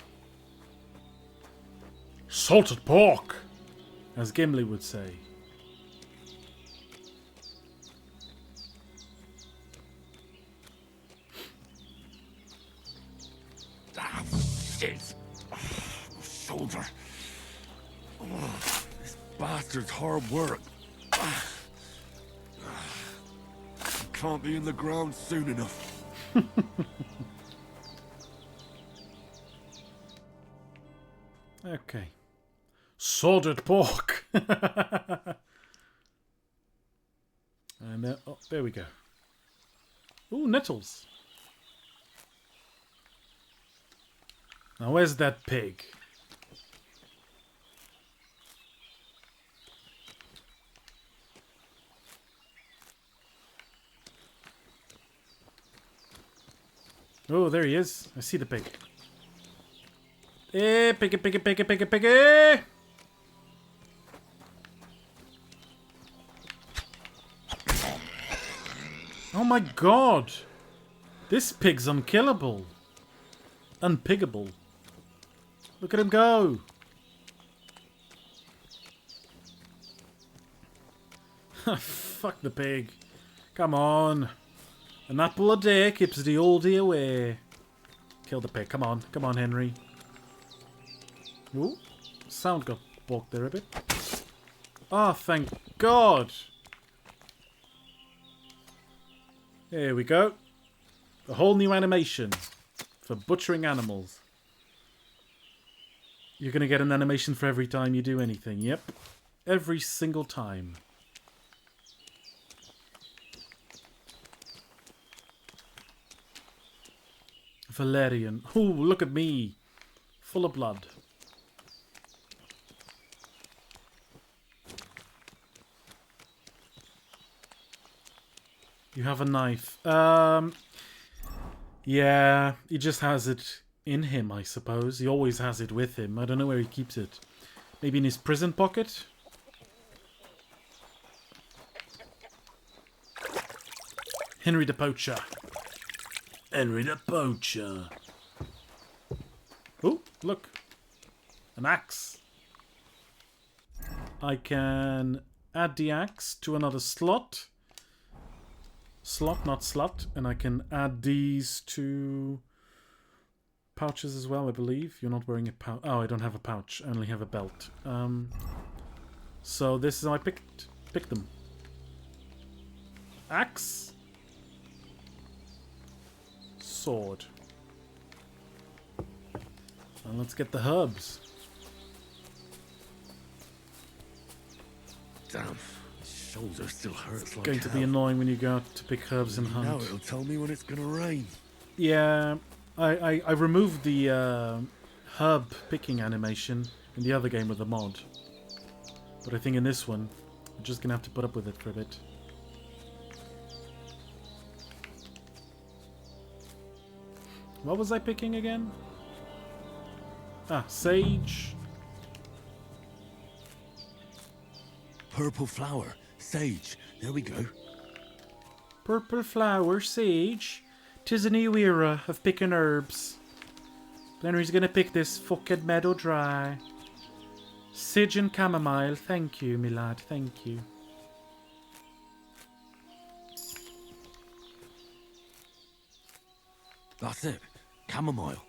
Salted pork, as Gimli would say.
Ah, shit. Shoulder. This bastard's hard work. Can't be in the ground soon enough.
Okay. Salted pork. And oh, there we go. Ooh, nettles. Now where's that pig? Oh, there he is. I see the pig. Eh, piggy, piggy, piggy, piggy, piggy! Oh my god! This pig's unkillable. Unpiggable. Look at him go! Fuck the pig. Come on. An apple a day keeps the oldie away. Kill the pig. Come on. Come on, Henry. Ooh. Sound got balked there a bit. Oh, thank God. Here we go. A whole new animation for butchering animals. You're going to get an animation for every time you do anything. Yep. Every single time. Valerian. Oh, look at me. Full of blood. You have a knife. Yeah, he just has it in him, I suppose. He always has it with him. I don't know where he keeps it. Maybe in his prison pocket? Henry the Poacher. Henry the Poacher. Oh, look. An axe. I can add the axe to another slot. Slot, not slut. And I can add these to pouches as well, I believe. You're not wearing a pouch. Oh, I don't have a pouch. I only have a belt. So this is how I picked them. Axe. Sword. And let's get the herbs.
Damn, shoulder still hurts
It's
like
going to be
hell.
annoying when you go out to pick herbs and hunt.
Now it'll tell me when it's gonna rain.
Yeah, I removed the herb picking animation in the other game with the mod. But I think in this one, I'm just gonna have to put up with it for a bit. What was I picking again? Ah, sage.
Purple flower, sage. There we go.
Purple flower, sage. 'Tis a new era of picking herbs. Henry's gonna pick this fucking meadow dry. Sage and chamomile, thank you, me lad, thank you.
That's it. Chamomile.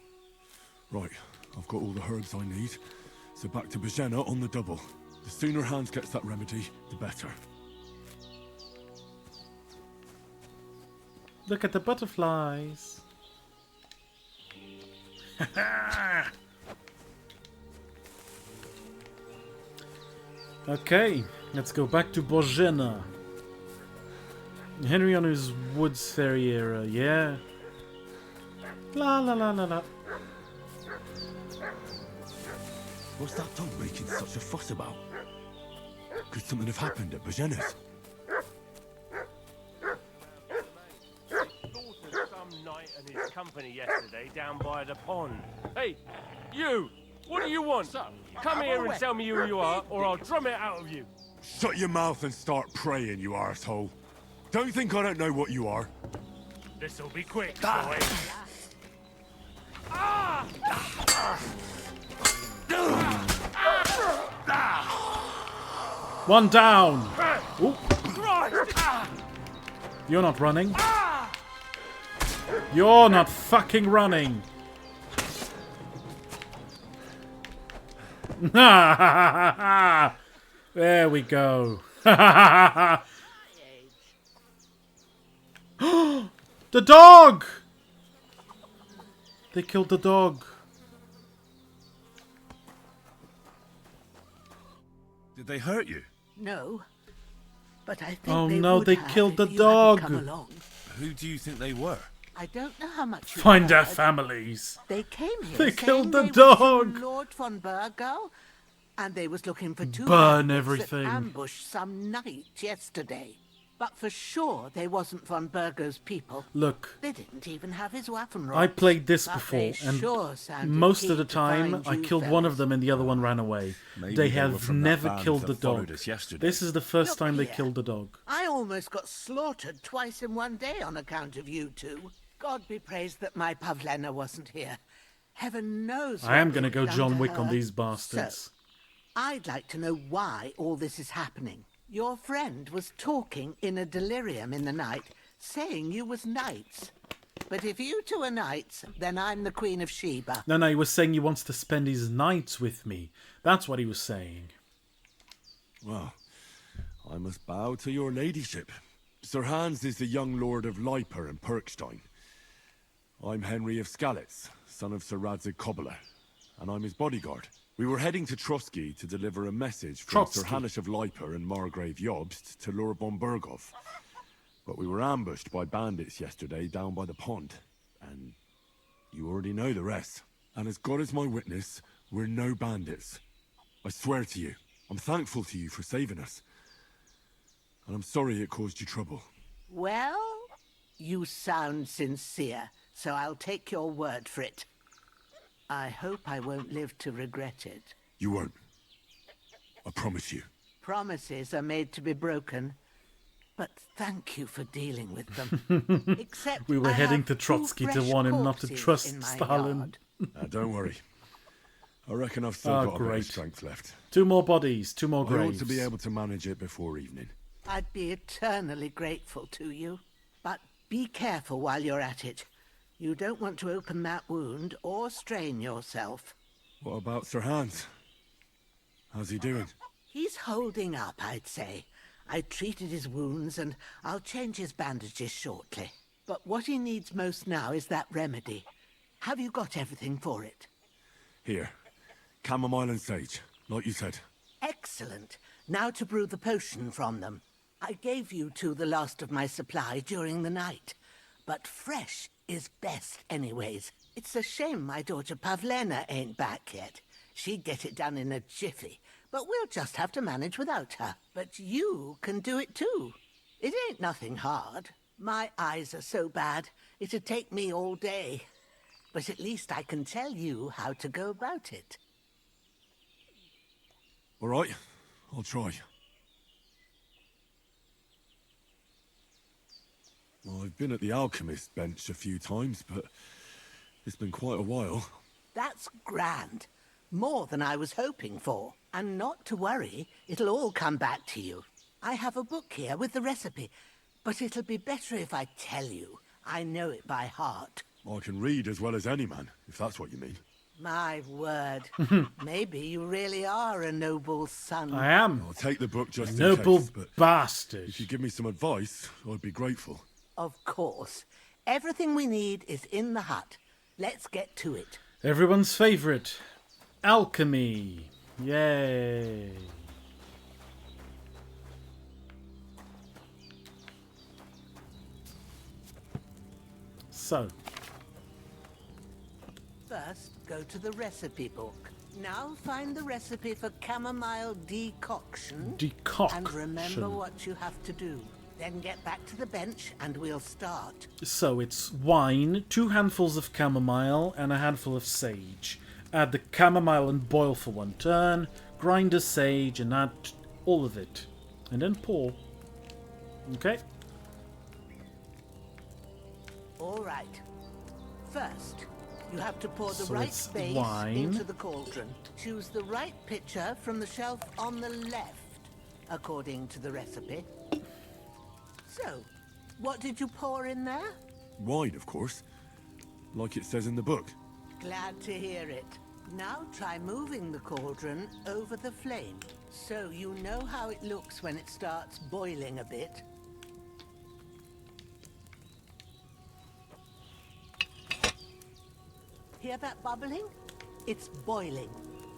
Right, I've got all the herbs I need. So back to Bajena on the double. The sooner Hans gets that remedy, the better.
Look at the butterflies. Okay, let's go back to Bojena. Henry on his Woods Fairy era, yeah. La la la la la.
What's that dog making such a fuss about? Could something have happened at Bajena's?
Some knight and his company yesterday down by the pond. Hey, you! What do you want? Come here and tell me who you are, or I'll drum it out of you.
Shut your mouth and start praying, you arsehole. Don't think I don't know what you are.
This'll be quick, boy. Ah!
One down. Ooh.
Christ!
You're not running. You're not fucking running. There we go. The dog! They killed the dog.
Did they hurt you?
No. But I think
Oh
they
no,
would
they
have
killed the
if you hadn't
dog.
come along.
Who do you think they were?
I don't know how much you
Find their
heard.
families.
They came here
They
saying
killed the
they was
dog.
from Lord von Burgo, and they was looking for two
Burn
bandits that
everything.
ambushed some knight yesterday. But for sure they wasn't von Burgo's people.
Look,
They didn't even have his Waffenrock.
I played this
But
before,
they
and
sure sounded
most of
keen
the
to
time
find
I
you
killed one of
fellas.
them and the other one ran away.
Maybe
They
they were
have
from that
never
band
killed the
that followed
dog.
us yesterday.
This is the first
Look
time they
here.
killed the dog.
I almost got slaughtered twice in one day on account of you two. God be praised that my Pavlena wasn't here. Heaven knows
I am
what
going to
they've
go
done
John
to
Wick on
her.
these bastards.
So, I'd like to know why all this is happening. Your friend was talking in a delirium in the night, saying you was knights. But if you two are knights, then I'm the Queen of Sheba.
No, he was saying he wants to spend his nights with me. That's what he was saying.
Well, I must bow to your ladyship. Sir Hans is the young lord of Leiper and Perkstein. I'm Henry of Skalitz, son of Sir Radzig Cobbler, and I'm his bodyguard. We were heading to Trotsky to deliver a message from Sir Hanish of Leiper and Margrave Jobst to Lord von Burgov. But we were ambushed by bandits yesterday down by the pond, and you already know the rest. And as God is my witness, we're no bandits. I swear to you, I'm thankful to you for saving us. And I'm sorry it caused you trouble.
Well, you sound sincere, so I'll take your word for it. I hope I won't live to regret it.
You won't. I promise you.
Promises are made to be broken, but thank you for dealing with them. Except
We were
I
heading
have
to Trotsky
two
to
fresh
warn him not to
corpses
trust
in my
Stalin.
yard.
Don't worry. I reckon I've still
Oh,
got a bit
great.
of strength left.
2 more bodies, 2 more
I
graves.
ought to be able to manage it before evening.
I'd be eternally grateful to you. But be careful while you're at it. You don't want to open that wound or strain yourself.
What about Sir Hans? How's he doing?
He's holding up, I'd say. I treated his wounds and I'll change his bandages shortly. But what he needs most now is that remedy. Have you got everything for it?
Here. Chamomile and sage, like you said.
Excellent. Now to brew the potion from them. I gave you two the last of my supply during the night. But fresh is best anyways. It's a shame my daughter Pavlena ain't back yet. She'd get it done in a jiffy. But we'll just have to manage without her. But you can do it too. It ain't nothing hard. My eyes are so bad, it'd take me all day. But at least I can tell you how to go about it.
All right, I'll try. Well, I've been at the alchemist bench a few times, but it's been quite a while.
That's grand. More than I was hoping for. And not to worry, it'll all come back to you. I have a book here with the recipe, but it'll be better if I tell you. I know it by heart.
I can read as well as any man, if that's what you mean.
My word. Maybe you really are a noble son.
I am.
I'll take the book just
A noble
in case, but
bastard.
if you give me some advice, I'd be grateful.
Of course. Everything we need is in the hut. Let's get to it.
Everyone's favourite. Alchemy. Yay. So,
First, go to the recipe book. Now find the recipe for chamomile decoction. And remember what you have to do. Then get back to the bench and we'll start.
So it's wine, 2 handfuls of chamomile, and a handful of sage. Add the chamomile and boil for 1 turn. Grind the sage and add all of it. And then pour. Okay?
All right. First, you have to pour the
So
right
it's
base
wine.
into the cauldron. Choose the right pitcher from the shelf on the left, according to the recipe. So, what did you pour in there?
Wine, of course. Like it says in the book.
Glad to hear it. Now try moving the cauldron over the flame, so you know how it looks when it starts boiling a bit. Hear that bubbling? It's boiling.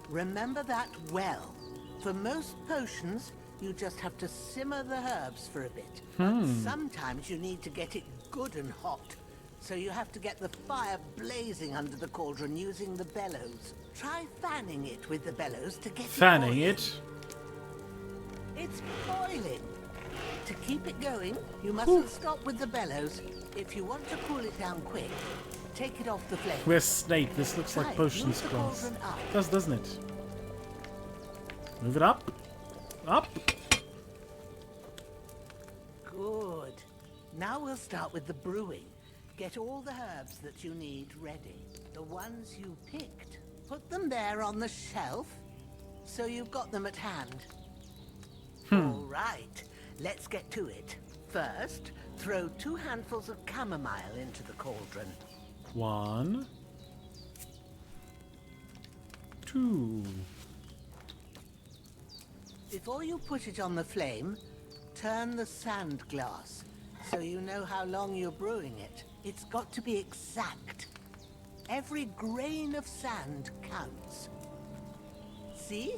Remember that well. For most potions, you just have to simmer the herbs for a bit. But sometimes you need to get it good and hot. So you have to get the fire blazing under the cauldron using the bellows. Try fanning it with the bellows to get
fanning
it boiling.
it.
It's boiling. To keep it going, you mustn't stop with the bellows. If you want to cool it down quick, take it off the flame.
Where's Snape? This looks like potions class. Doesn't it? Move it up. Up.
Good. Now we'll start with the brewing. Get all the herbs that you need ready. The ones you picked. Put them there on the shelf, so you've got them at hand. All right, let's get to it. First, throw 2 handfuls of chamomile into the cauldron.
1, 2.
Before you put it on the flame, turn the sand glass, so you know how long you're brewing it. It's got to be exact. Every grain of sand counts. See?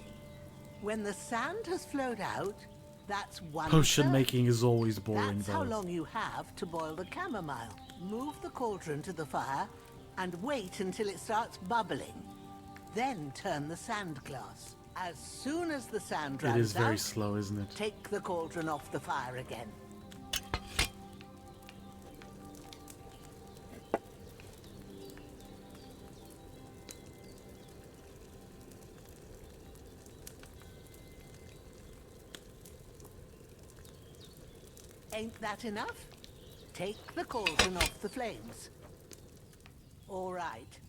When the sand has flowed out, that's 1/3.
Potion making is always boring,
That's
though.
how long you have to boil the chamomile. Move the cauldron to the fire and wait until it starts bubbling. Then turn the sand glass. As soon as the sand runs out,
It is very slow, isn't it?
take the cauldron off the fire again. Ain't that enough? Take the cauldron off the flames. All right.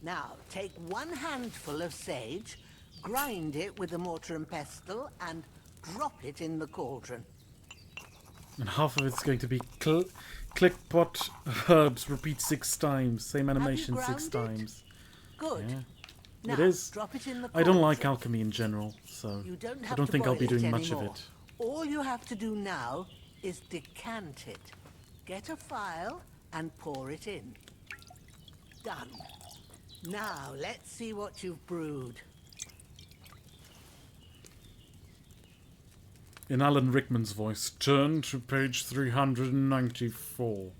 Now, take 1 handful of sage, grind it with a mortar and pestle, and drop it in the cauldron.
And half of it's going to be click pot herbs, repeat 6 times. Same animation 6 times.
Good.
Yeah.
Now,
It is.
drop it in the
I don't
cauldron.
like alchemy in general, so
You don't
I
have
don't
to
think I'll
boil
be doing
it
much of
anymore.
it.
All you have to do now is decant it. Get a phial and pour it in. Done. Now, let's see what you've brewed.
In Alan Rickman's voice, turn to page 394.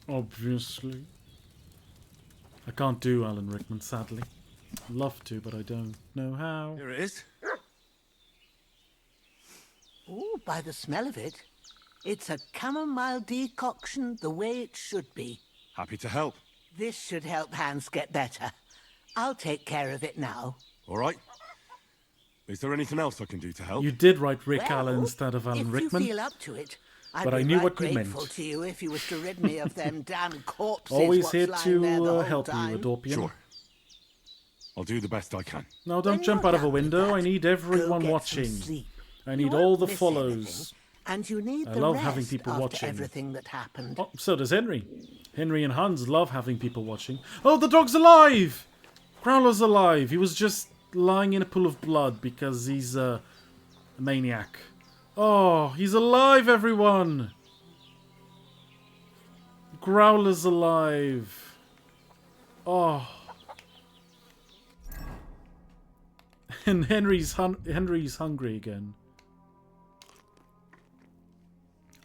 Obviously. I can't do Alan Rickman, sadly. I'd love to, but I don't know how.
Here it is.
Ooh, by the smell of it, it's a chamomile decoction the way it should be.
Happy to help.
This should help Hans get better. I'll take care of it now.
All right. Is there anything else I can do to help?
You did write Rick
Well,
Allen instead of Alan
if
Rickman.
you feel up to it, I'd
but
be
I knew
right
what you
grateful
meant.
to you if you was to rid me of them damn corpses.
Always
what's
here
lying there the
to
whole
help
time.
you, Adorpian.
Sure. I'll do the best I can.
No, don't
When
jump
you're
out of a
done with
window.
that,
I need everyone
go get
watching.
some sleep.
I
You
need
won't
all the
miss
follows.
anything, and you need
I
the
love
rest
having people
after
watching.
everything that happened.
Oh, so does Henry. Henry and Hans love having people watching. Oh, the dog's alive! Growler's alive. He was just lying in a pool of blood because he's a maniac. Oh, he's alive, everyone! Growler's alive. Oh. And Henry's hungry again.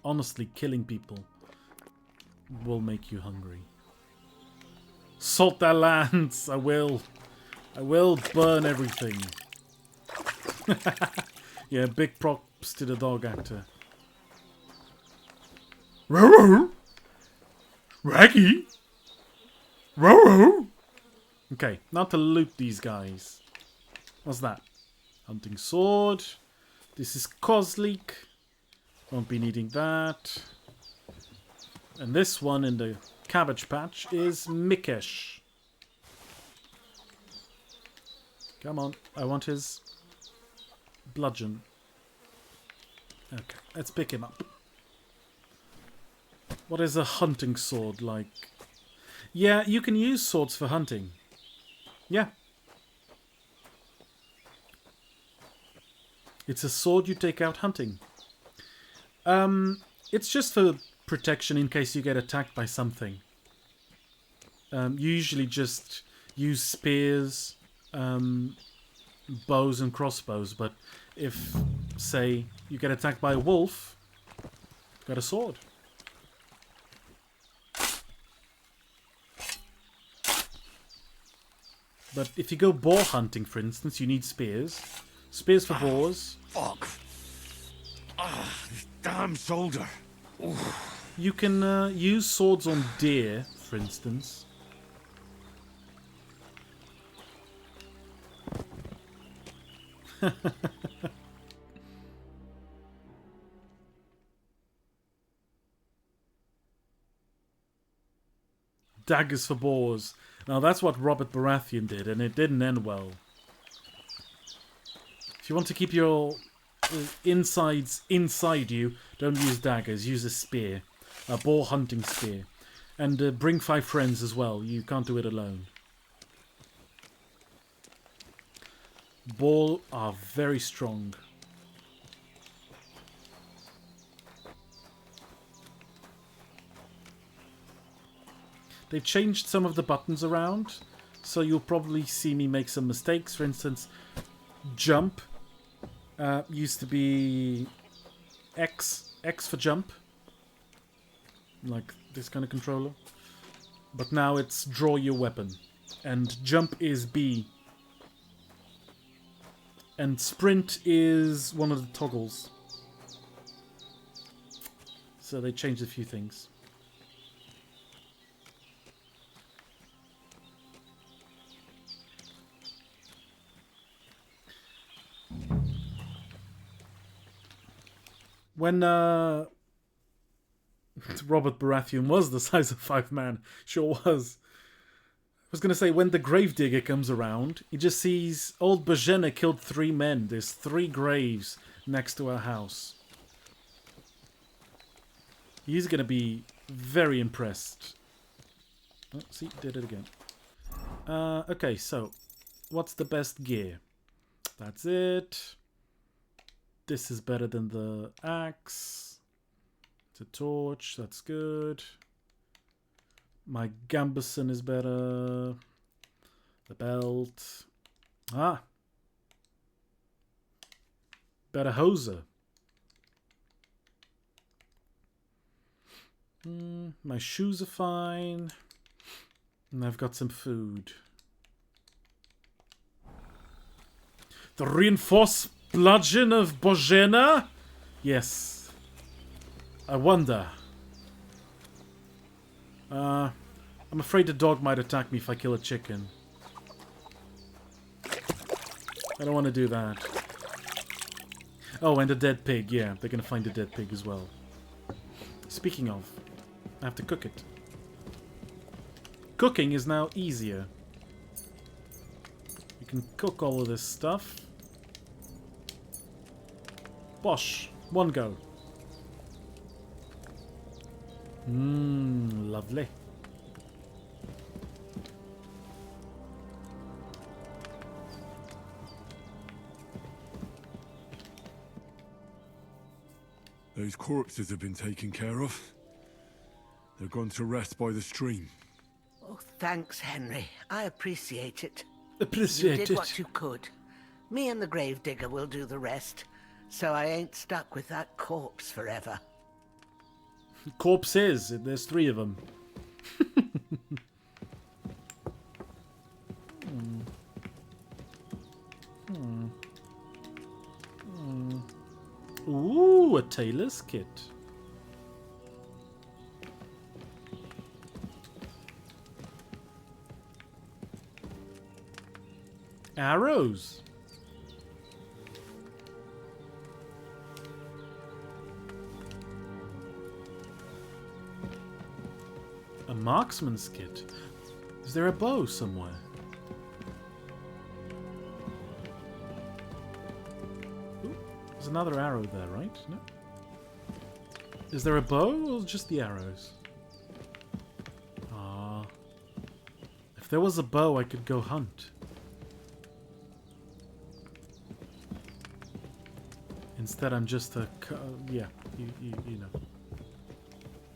Honestly, killing people will make you hungry. Salt their lands! I will. I will burn everything. Yeah, big props to the dog actor. Roro! Raggy! Roro! Okay, now to loot these guys. What's that? Hunting sword. This is Kozlik. Won't be needing that. And this one in the cabbage patch is Mikesh. Come on, I want his bludgeon. Okay, let's pick him up. What is a hunting sword like? Yeah, you can use swords for hunting. Yeah. It's a sword you take out hunting. It's just for protection in case you get attacked by something. You usually just use spears, bows and crossbows, but if, say, you get attacked by a wolf, you've got a sword. But if you go boar hunting, for instance, you need spears. Spears for boars.
Fuck.
This damn shoulder.
You can use swords on deer, for instance. Daggers for boars. Now that's what Robert Baratheon did, and it didn't end well. If you want to keep your insides inside you, don't use daggers, use a spear. A boar hunting spear. And bring 5 friends as well, you can't do it alone. Boar are very strong. They've changed some of the buttons around, so you'll probably see me make some mistakes. For instance, jump used to be X for jump, like this kind of controller. But now it's draw your weapon, and jump is B. And sprint is one of the toggles. So they changed a few things. When Robert Baratheon was the size of 5 man, sure was. I was going to say, when the gravedigger comes around, he just sees old Bajena killed 3 men. There's 3 graves next to her house. He's going to be very impressed. Oh, see, did it again. Okay, so what's the best gear? That's it. This is better than the axe. It's a torch, that's good. My gambeson is better. The belt. Ah! Better hoser. My shoes are fine. And I've got some food. The reinforced bludgeon of Bojena? Yes. I wonder. I'm afraid the dog might attack me if I kill a chicken. I don't want to do that. Oh, and a dead pig. Yeah, they're going to find a dead pig as well. Speaking of, I have to cook it. Cooking is now easier. You can cook all of this stuff. Bosh. One go. Lovely.
Those corpses have been taken care of. They're gone to rest by the stream.
Oh, thanks, Henry. I appreciate it.
Appreciate
You
it.
did what you could. Me and the gravedigger will do the rest, so I ain't stuck with that corpse forever.
Corpses. There's 3 of them. Ooh, a tailor's kit. Arrows. A marksman's kit. Is there a bow somewhere? Ooh, there's another arrow there, right? No. Is there a bow or just the arrows? Ah. If there was a bow, I could go hunt. Instead, I'm just a... yeah, you know.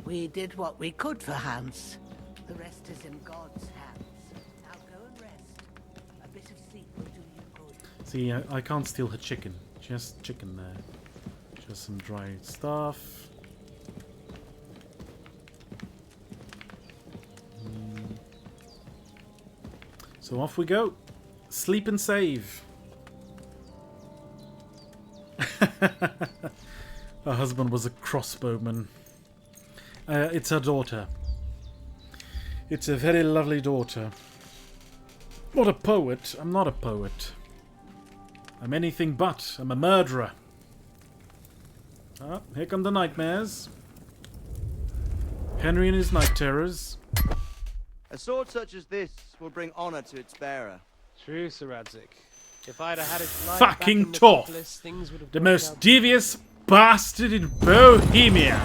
We did what we could for Hans. The rest is in God's hands. Now go and rest. A bit of sleep will do you good.
See, I can't steal her chicken. Just chicken there. Just some dried stuff. So off we go. Sleep and save. Her husband was a crossbowman. It's her daughter. It's a very lovely daughter. Not a poet. I'm not a poet. I'm anything but. I'm a murderer. Ah, here come the nightmares. Henry and his night terrors.
A sword such as this will bring honor to its bearer.
True, Sir Radzik. If I'd have had its life
Fucking
back in
Toth!
Metropolis, things would have
The
worked
most
out.
devious bastard in Bohemia!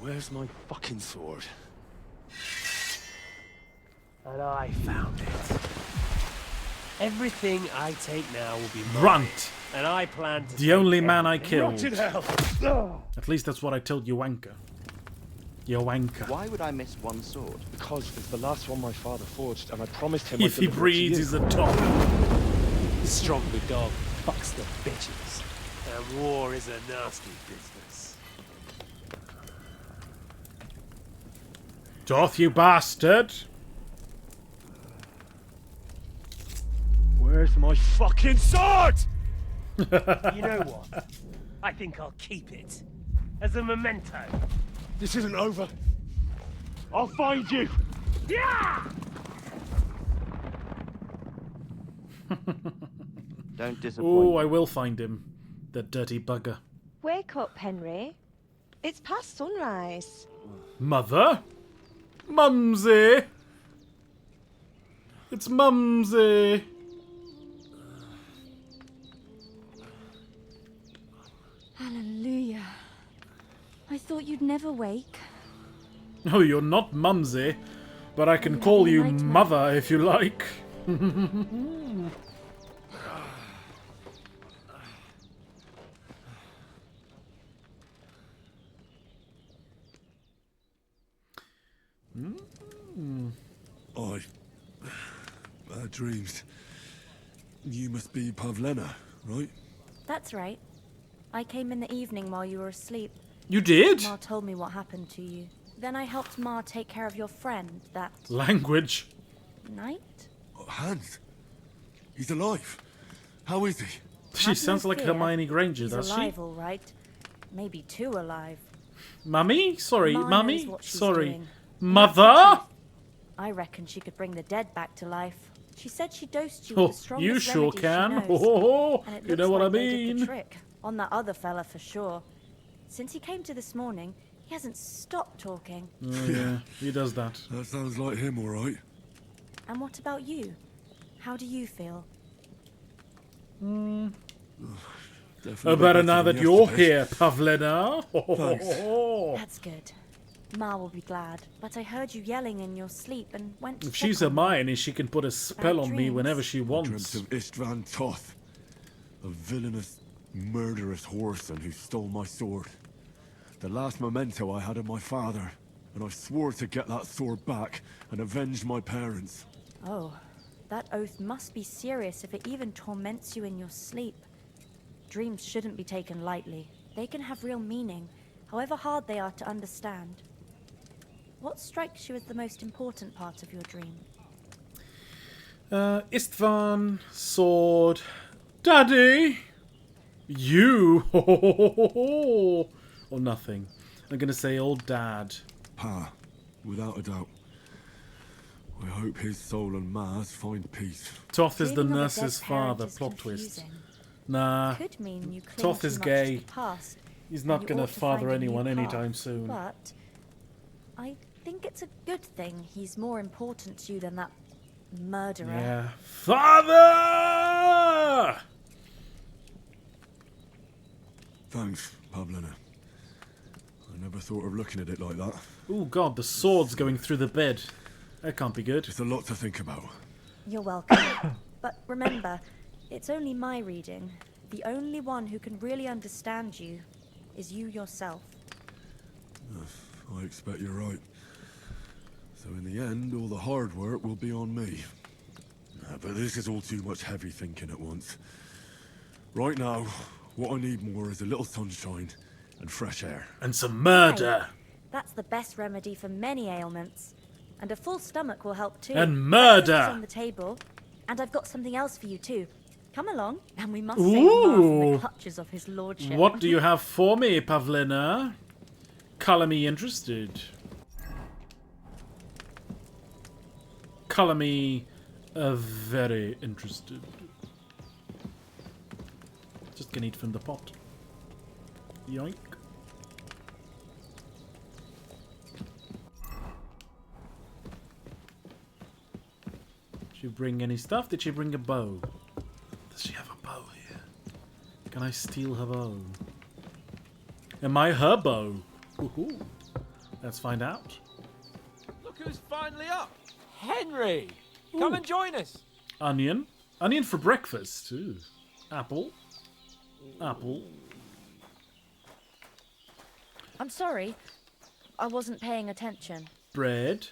Where's my fucking sword?
And I found it. Everything I take now will be mine.
Runt!
And I plan to
The
take
only man I
everything.
killed. At least that's what I told Joanka. Joanka.
Why would I miss one sword?
Because it's the last one my father forged, and I promised him
If he breeds, he's a top.
The stronger dog fucks the bitches. And war is a nasty business.
Doth, you bastard!
Where's my fucking sword?
You know what? I think I'll keep it. As a memento.
This isn't over. I'll find you.
Yeah!
Don't disappoint.
Oh, I will find him. The dirty bugger.
Wake up, Henry. It's past sunrise.
Mother? Mumsy! It's Mumsy!
Hallelujah. I thought you'd never wake.
Oh, you're not Mumsy, but I can call you Mother if you like.
Bad dreams. You must be Pavlena, right?
That's right. I came in the evening while you were asleep.
You did?
Ma told me what happened to you. Then I helped Ma take care of your friend that
Language.
night.
Oh, Hans. He's alive. How is he?
She
Have
sounds
no
like
fear.
Hermione Granger,
He's
does
alive,
she?
all right. Maybe two alive.
Mummy? Sorry,
Ma
Mummy?
knows what she's
Sorry.
doing.
Mother?
I reckon she could bring the dead back to life. She said she dosed you
Oh,
with the strongest
you sure
remedy
can.
she knows.
Oh,
And it
you know
looks
what I
like they did the
mean.
trick. On that other fella for sure. Since he came to this morning, he hasn't stopped talking.
Oh, yeah, he does that.
That sounds like him, all right.
And what about you? How do you feel?
Oh, better now that you're here, Pavlena.
That's good. Ma will be glad. But I heard you yelling in your sleep and went.
If she's Hermione, she can put a spell on me whenever she
I
wants.
dreamt of Istvan Toth, a villainous, murderous whoreson who stole my sword. The last memento I had of my father, and I swore to get that sword back and avenge my parents.
Oh, that oath must be serious if it even torments you in your sleep. Dreams shouldn't be taken lightly. They can have real meaning, however hard they are to understand. What strikes you as the most important part of your dream?
Istvan, sword, Daddy, you, or nothing. I'm gonna say old Dad.
Pa, without a doubt. I hope his soul and Ma's find peace.
Toth is the
Dreaming of a dead
nurse's
parent
father.
is
Plot twist.
confusing.
Nah.
Could mean you cling
Toth
too
is
much
gay.
to the past,
He's
and
not
you
gonna
ought to
father
find a new
anyone
path.
anytime soon.
But I think it's a good thing he's more important to you than that murderer.
Yeah. Father!
Thanks, Pavlena. I never thought of looking at it like that.
Oh god, the sword's going through the bed. That can't be good.
It's a lot to think about.
You're welcome. But remember, it's only my reading. The only one who can really understand you is you yourself.
I expect you're right. So in the end, all the hard work will be on me. But this is all too much heavy thinking at once. Right now, what I need more is a little sunshine and fresh air.
And some murder.
That's the best remedy for many ailments. And a full stomach will help too.
And murder.
Breakfast is on the table. And I've got something else for you too. Come along, and we must save Mar from
Ooh.
the clutches of his lordship.
What do you have for me, Pavlina? Color me interested. Color me very interested. Just gonna eat from the pot. Yoink. Did she bring any stuff? Did she bring a bow? Does she have a bow here? Can I steal her bow? Am I her bow? Ooh. Let's find out.
Look who's finally up. Henry! Come and join us.
Onion. Onion for breakfast, too. Apple. Apple.
I'm sorry. I wasn't paying attention.
Bread.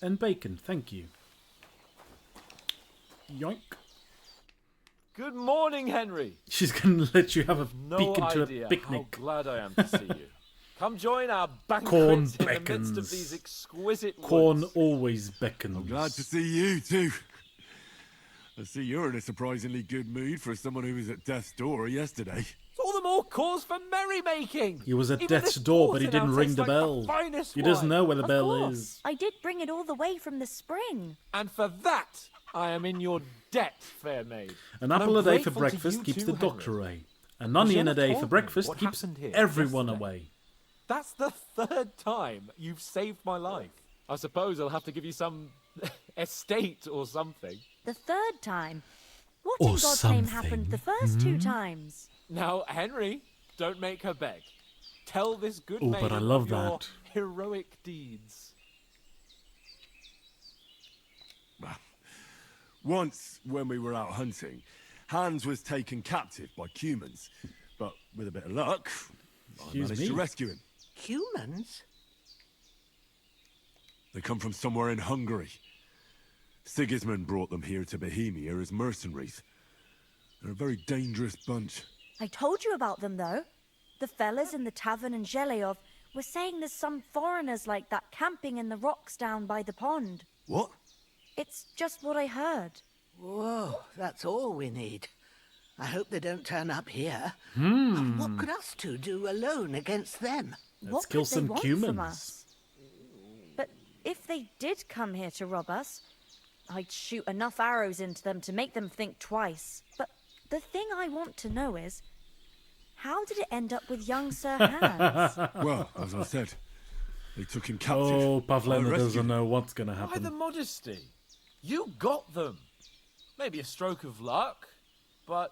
And bacon, thank you. Yoink.
Good morning, Henry.
She's gonna let you have a
No
peek into
idea
a picnic.
how glad I am to see you. Come join our banquet
Corn
in the midst
beckons.
of these exquisite
Corn
woods.
always beckons.
I'm glad to see you too. I see you're in a surprisingly good mood for someone who was at death's door yesterday.
It's all the more cause for merrymaking.
He was at
Even
death's
this
door, but he
water now
didn't ring
tastes
the
like
bell.
finest
He doesn't
wine.
know where the
Of
bell
course.
is.
I did bring it all the way from the spring.
And for that, I am in your debt, fair maid.
An
And
apple
I'm
a day for
grateful to
breakfast
you
keeps
too,
the
Henry.
doctor away. An onion a
Jenna
day
told
for
me
breakfast
what
keeps
happened here
everyone
yesterday.
away.
That's the third time you've saved my life. I suppose I'll have to give you some estate or something.
The third time. What
Or
in God's name
something.
happened the first two times?
Now, Henry, don't make her beg. Tell this good
Oh,
maiden
but I love
of your
that.
heroic deeds.
Once, when we were out hunting, Hans was taken captive by humans. But with a bit of luck, I
Excuse
managed
me?
to rescue him.
Humans?
They come from somewhere in Hungary. Sigismund brought them here to Bohemia as mercenaries. They're a very dangerous bunch.
I told you about them, though. The fellas in the tavern in Zheleov were saying there's some foreigners like that camping in the rocks down by the pond.
What?
It's just what I heard.
Whoa, that's all we need. I hope they don't turn up here. What could us two do alone against them?
Let's
What
kill
could they
some
want
humans.
from us? But if they did come here to rob us, I'd shoot enough arrows into them to make them think twice. But the thing I want to know is, how did it end up with young Sir Hans?
Well, as I said, they took him captive.
Oh,
I
Pavlena
rescued
doesn't
him.
know what's gonna
Why the
happen.
modesty? You got them. Maybe a stroke of luck, but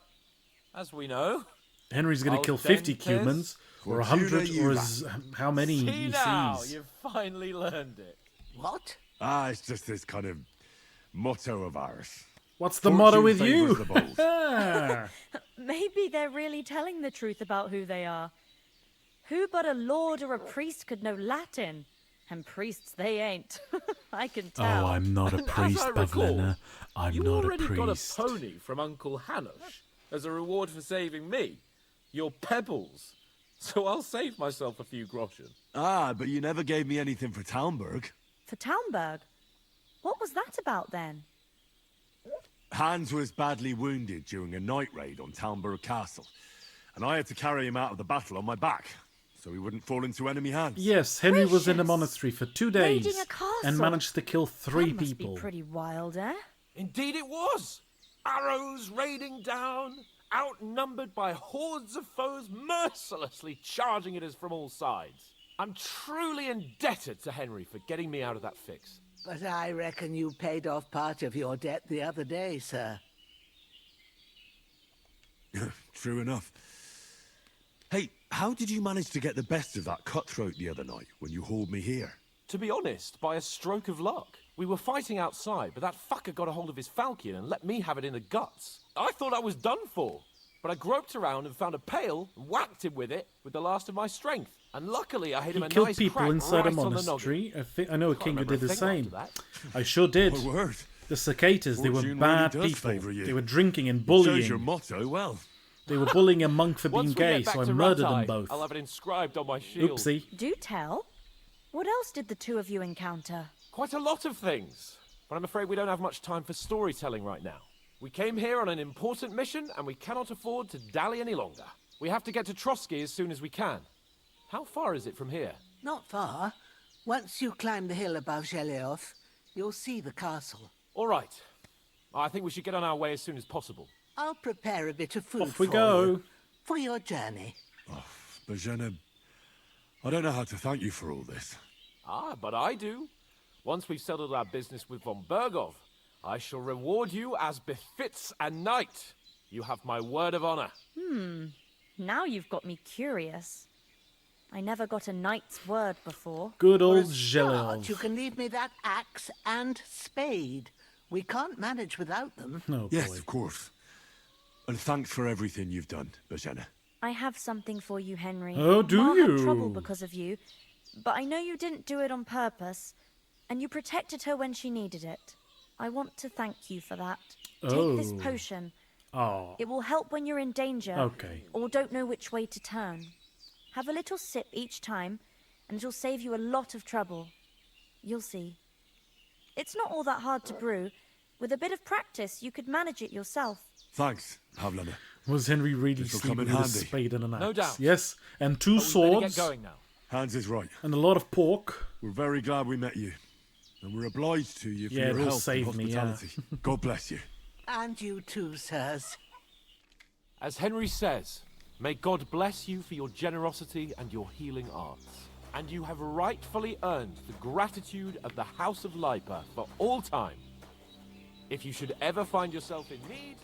as we know...
Henry's gonna
Al
kill 50
dentes.
humans, or
Fortuna
100, or
iura.
as, how many
See
he
now,
sees.
you've finally learned it.
What?
It's just this kind of motto of ours.
What's the
Fortune
motto with
favours
you?
the bold.
Ah.
Maybe they're really telling the truth about who they are. Who but a lord or a priest could know Latin? And priests they ain't. I can tell.
Oh, I'm not a
And
priest,
as I recall,
Pavlena. I'm
you
not a
already got a
priest.
pony from Uncle Hanosh as a reward for saving me. Your pebbles. So I'll save myself a few groschen.
But you never gave me anything for Talmberg.
For Talmberg? What was that about then?
Hans was badly wounded during a night raid on Talmberg Castle, and I had to carry him out of the battle on my back, so he wouldn't fall into enemy hands.
Yes, Henry was in a
Gracious.
monastery for 2 days
Raiding a castle?
and managed to kill 3
That must
people.
be pretty wild, eh?
Indeed it was. Arrows raining down, outnumbered by hordes of foes mercilessly charging at us from all sides. I'm truly indebted to Henry for getting me out of that fix.
But I reckon you paid off part of your debt the other day, sir.
True enough. Hey, how did you manage to get the best of that cutthroat the other night when you hauled me here?
To be honest, by a stroke of luck. We were fighting outside, but that fucker got a hold of his falchion and let me have it in the guts. I thought I was done for, but I groped around and found a pail and whacked him with it with the last of my strength. And luckily I hit
He
him a
killed
nice
people
crack
inside
right
a
on the noggin.
monastery. I know a
Can't
king who
remember
did
a
the
thing
same.
after
I sure did.
My word.
The cicadas, they were
Fortune
bad
really does
people.
favour you.
They were drinking and
It shows
bullying.
your motto well.
They were bullying a monk for being
Once we
gay,
get back
so I
to
murdered
Rattay,
them both.
I'll have it inscribed on my shield.
Oopsie.
Do tell. What else did the two of you encounter?
Quite a lot of things, but I'm afraid we don't have much time for storytelling right now.
We came here on an important mission, and we cannot afford to dally any longer. We have to get to Trotsky as soon as we can. How far is it from here?
Not far. Once you climb the hill above Zhelioth, you'll see the castle.
All right. I think we should get on our way as soon as possible.
I'll prepare a bit of food
Off we
for
go.
you for your journey.
Bozhena, I don't know how to thank you for all this.
Ah, but I do. Once we've settled our business with von Bergov, I shall reward you as befits a knight. You have my word of honor.
Now you've got me curious. I never got a knight's word before.
Good
For a
old
start,
Zhelioth.
you can leave me that axe and spade. We can't manage without them.
Oh,
Yes,
boy.
of course. And thanks for everything you've done, Bozhena.
I have something for you, Henry.
Oh, do
Ma
you?
had trouble because of you, but I know you didn't do it on purpose, and you protected her when she needed it. I want to thank you for that. Take this
Oh.
potion.
Oh.
It will help when you're in danger
Okay.
or don't know which way to turn. Have a little sip each time, and it'll save you a lot of trouble. You'll see. It's not all that hard to brew. With a bit of practice, you could manage it yourself.
Thanks, Pavlana.
Was Henry really
This'll
sleeping
come
with
in
a
handy.
spade and an axe?
No doubt.
Yes, and two
But we better
swords
get going now.
Hans is right.
and a lot of pork.
We're very glad we met you. And we're obliged to you for
Yeah,
your
it'll
help
save
and
me, yeah.
hospitality. God bless you.
And you too, sirs.
As Henry says, may God bless you for your generosity and your healing arts. And you have rightfully earned the gratitude of the House of Lipa for all time. If you should ever find yourself in need,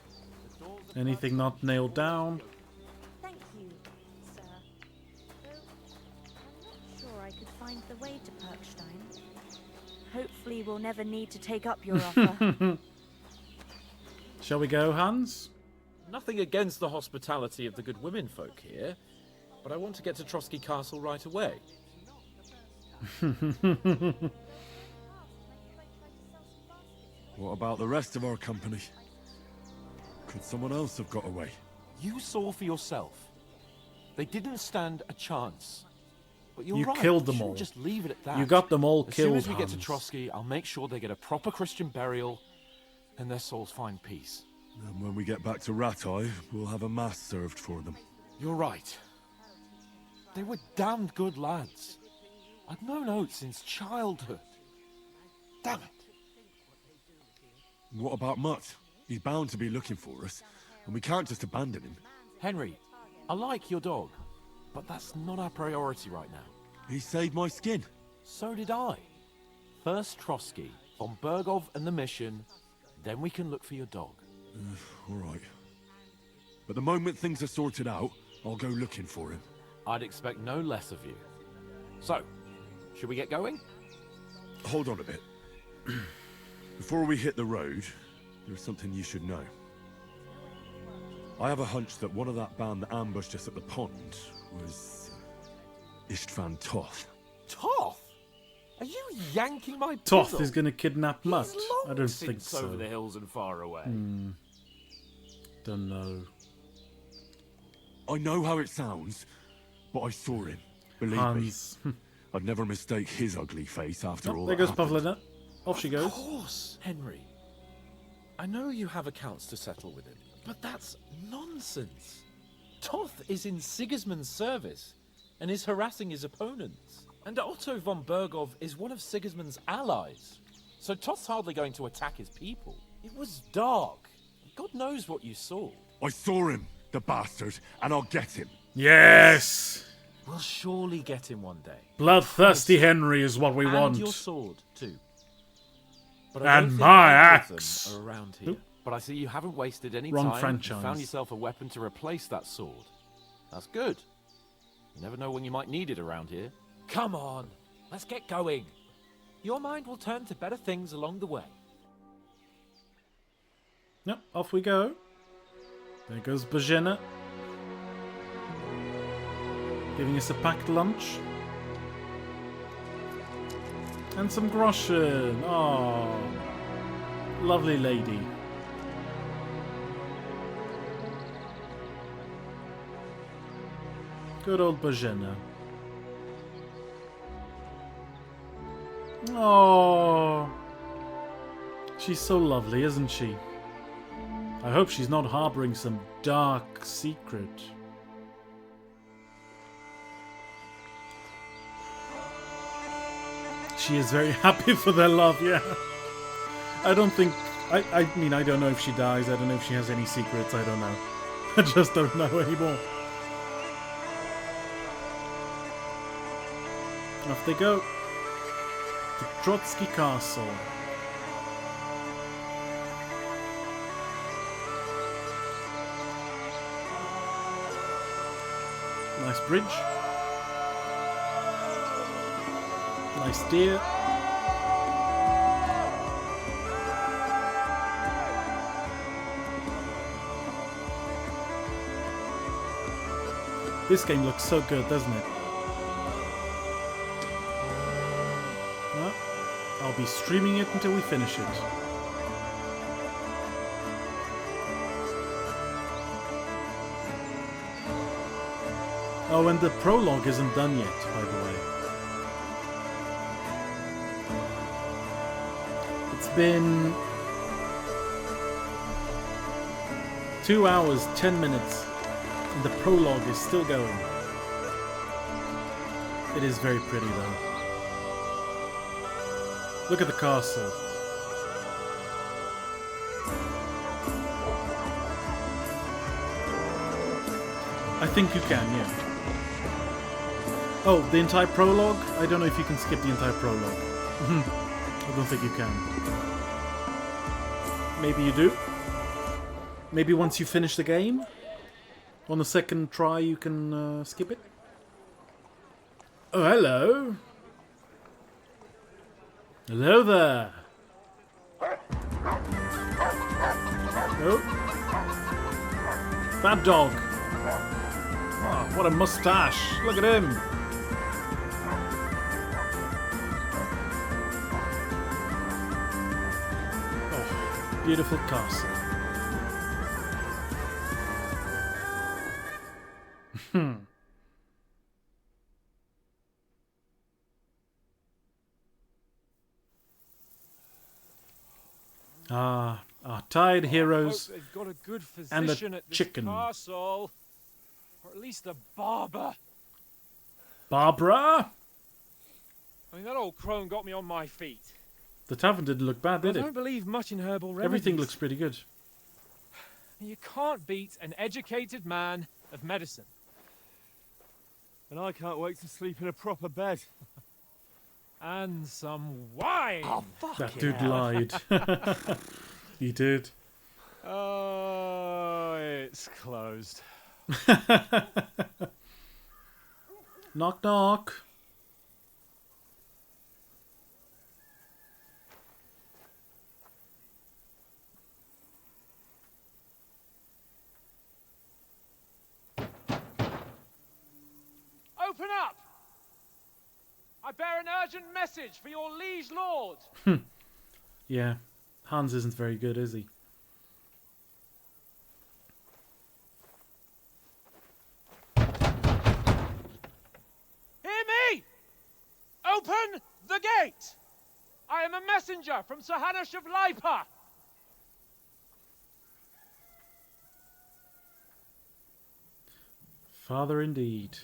the doors of
Anything not nailed down?
Thank you, sir. Though I'm not sure I could find the way to Perkstein. Hopefully we'll never need to take up your offer.
Shall we go, Hans?
Nothing against the hospitality of the good women folk here, but I want to get to Trotsky Castle right away.
What about the rest of our company? Could someone else have got away?
You saw for yourself. They didn't stand a chance. But you're
You
right.
killed them
shouldn't
all.
Just leave it at that.
You got them all
As
killed,
soon as we get to
Hans.
Trotsky, I'll make sure they get a proper Christian burial, and their souls find peace.
And when we get back to Ratai, we'll have a mass served for them.
You're right. They were damned good lads. I'd known Oates since childhood. Damn it.
What about Mutt? He's bound to be looking for us, and we can't just abandon him.
Henry, I like your dog, but that's not our priority right now.
He saved my skin.
So did I. First Trotsky, von Bergov and the mission, then we can look for your dog.
All right. But the moment things are sorted out, I'll go looking for him.
I'd expect no less of you. So, should we get going?
Hold on a bit. Before we hit the road, there's something you should know. I have a hunch that one of that band that ambushed us at the pond was Istvan Toth.
Toth? Are you yanking my
Toth
pizzle?
is going to kidnap Mutt.
He's
I
long
don't
since
think so.
over the hills and far away.
Don't know.
I know how it sounds, but I saw him. Believe
Hans.
me. I'd never mistake his ugly face after all
Oh, there
that
goes
happened.
Pavlina. Off she goes.
Of course, Henry. I know you have accounts to settle with him, but that's nonsense. Toth is in Sigismund's service and is harassing his opponents. And Otto von Bergov is one of Sigismund's allies. So Toth's hardly going to attack his people. It was dark. God knows what you saw.
I saw him, the bastard, and I'll get him.
Yes!
We'll surely get him one day.
Bloodthirsty Henry is what we
and
want.
your sword, too. But I don't
And
think
my
either of them
axe.
are around here.
Oop.
But I see you haven't wasted any
Wrong
time.
franchise.
You found yourself a weapon to replace that sword. That's good. You never know when you might need it around here. Come on, let's get going. Your mind will turn to better things along the way.
Yep, off we go. There goes Bozhena. Giving us a packed lunch. And some groschen. Oh, lovely lady. Good old Bozhena. Oh, she's so lovely, isn't she? I hope she's not harboring some dark secret. She is very happy for their love, yeah. I don't think... I mean, I don't know if she dies. I don't know if she has any secrets. I don't know. I just don't know anymore. Off they go. To Trotsky Castle. Nice bridge. Nice deer. This game looks so good, doesn't it? Well, I'll be streaming it until we finish it. Oh, and the prologue isn't done yet, by the way. It's been 2 hours, 10 minutes, and the prologue is still going. It is very pretty, though. Look at the castle. I think you can, yeah. Oh, the entire prologue? I don't know if you can skip the entire prologue. I don't think you can. Maybe you do? Maybe once you finish the game? On the second try you can skip it? Oh, hello! Hello there! Oh. That dog! Oh, what a mustache! Look at him! Beautiful castle. Our tired heroes
I hope they've got a good
and a
physician at this
chicken.
castle. Or at least a barber.
Barbara?
I mean, that old crone got me on my feet.
The tavern didn't look bad, did
I
it?
don't believe much in herbal remedies.
Everything looks pretty good.
You can't beat an educated man of medicine.
And I can't wait to sleep in a proper bed.
And some wine!
Oh, fuck
That dude lied. He did.
Oh, it's closed.
Knock knock.
Open up! I bear an urgent message for your liege lord.
Yeah, Hans isn't very good, is he?
Hear me! Open the gate! I am a messenger from Sir Hanush of Lipa.
Father indeed.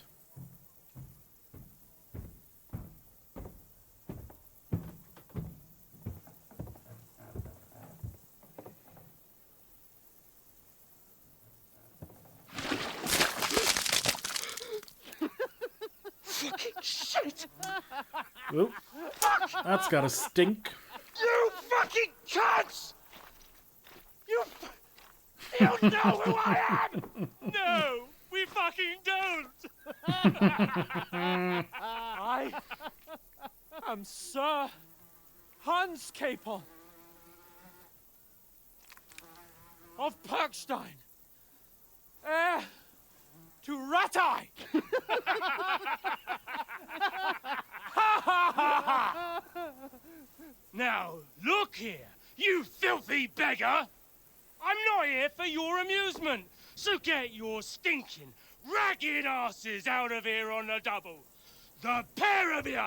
Fucking shit!
Oh, that's gotta stink.
You fucking cunts! You know who I am! No, we fucking don't!
I am Sir Hans Capon of Perkstein, heir to Ratai.
Now, look here, you filthy beggar! I'm not here for your amusement, so get your stinking, ragged asses out of here on the double. The pair of you!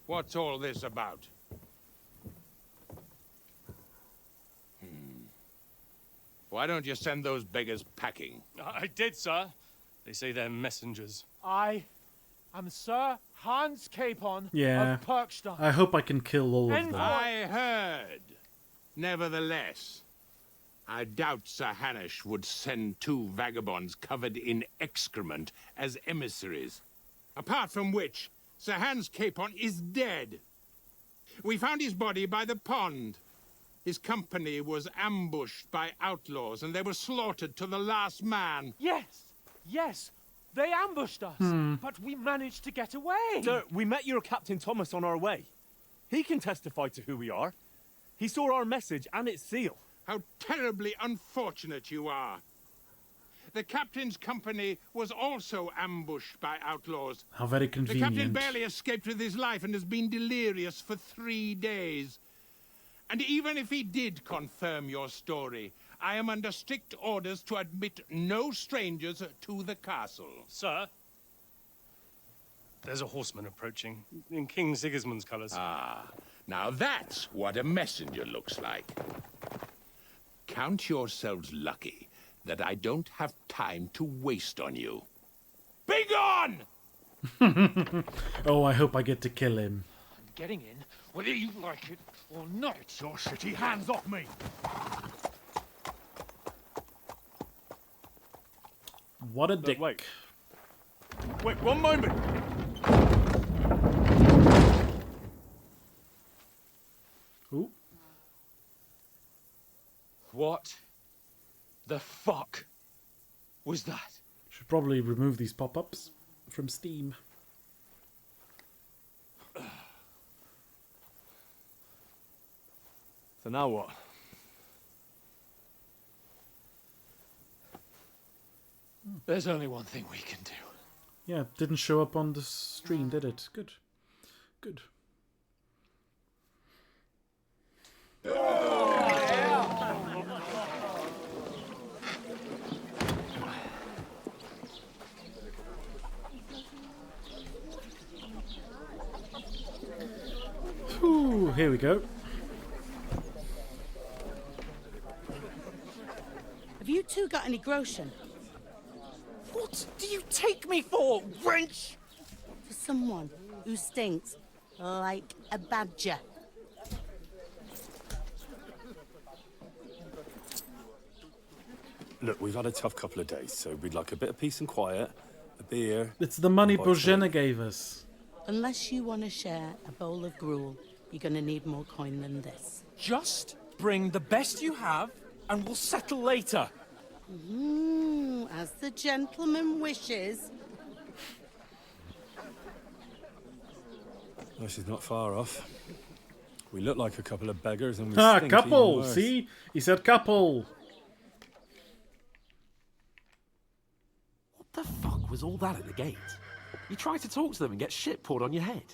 What's all this about? Why don't you send those beggars packing?
I did, sir. They say they're messengers.
I am Sir Hans Capon
Yeah.
of Perkstein.
I hope I can kill all of them.
I heard. Nevertheless, I doubt Sir Hanush would send 2 vagabonds covered in excrement as emissaries. Apart from which, Sir Hans Capon is dead. We found his body by the pond. His company was ambushed by outlaws, and they were slaughtered to the last man.
Yes, they ambushed us, but we managed to get away.
Sir, we met your Captain Thomas on our way. He can testify to who we are. He saw our message and its seal.
How terribly unfortunate you are. The captain's company was also ambushed by outlaws.
How very
The captain
convenient.
barely escaped with his life and has been delirious for 3 days. And even if he did confirm your story, I am under strict orders to admit no strangers to the castle.
Sir, there's a horseman approaching in King Sigismund's colours.
Ah, now that's what a messenger looks like. Count yourselves lucky that I don't have time to waste on you. Be gone!
Oh, I hope I get to kill him.
I'm getting in, whether you like it or not.
Get your shitty hands off me!
What a dick.
Wait, one moment!
Ooh.
What the fuck was that?
Should probably remove these pop-ups from Steam.
So now what?
There's only one thing we can do.
Yeah, it didn't show up on the stream, did it? Good. Good. Ooh, here we go.
Have you two got any groschen?
What do you take me for, wench?
For someone who stinks like a badger.
Look, we've had a tough couple of days, so we'd like a bit of peace and quiet, a beer.
It's the money
and
Bozhena gave us.
Unless you want to share a bowl of gruel, you're going to need more coin than this.
Just bring the best you have, and we'll settle later.
As the gentleman wishes.
Well, she's not far off. We look like a couple of beggars, and we
Ah,
stink even
couple!
worse.
See? He said couple!
What the fuck was all that at the gate? You try to talk to them and get shit poured on your head.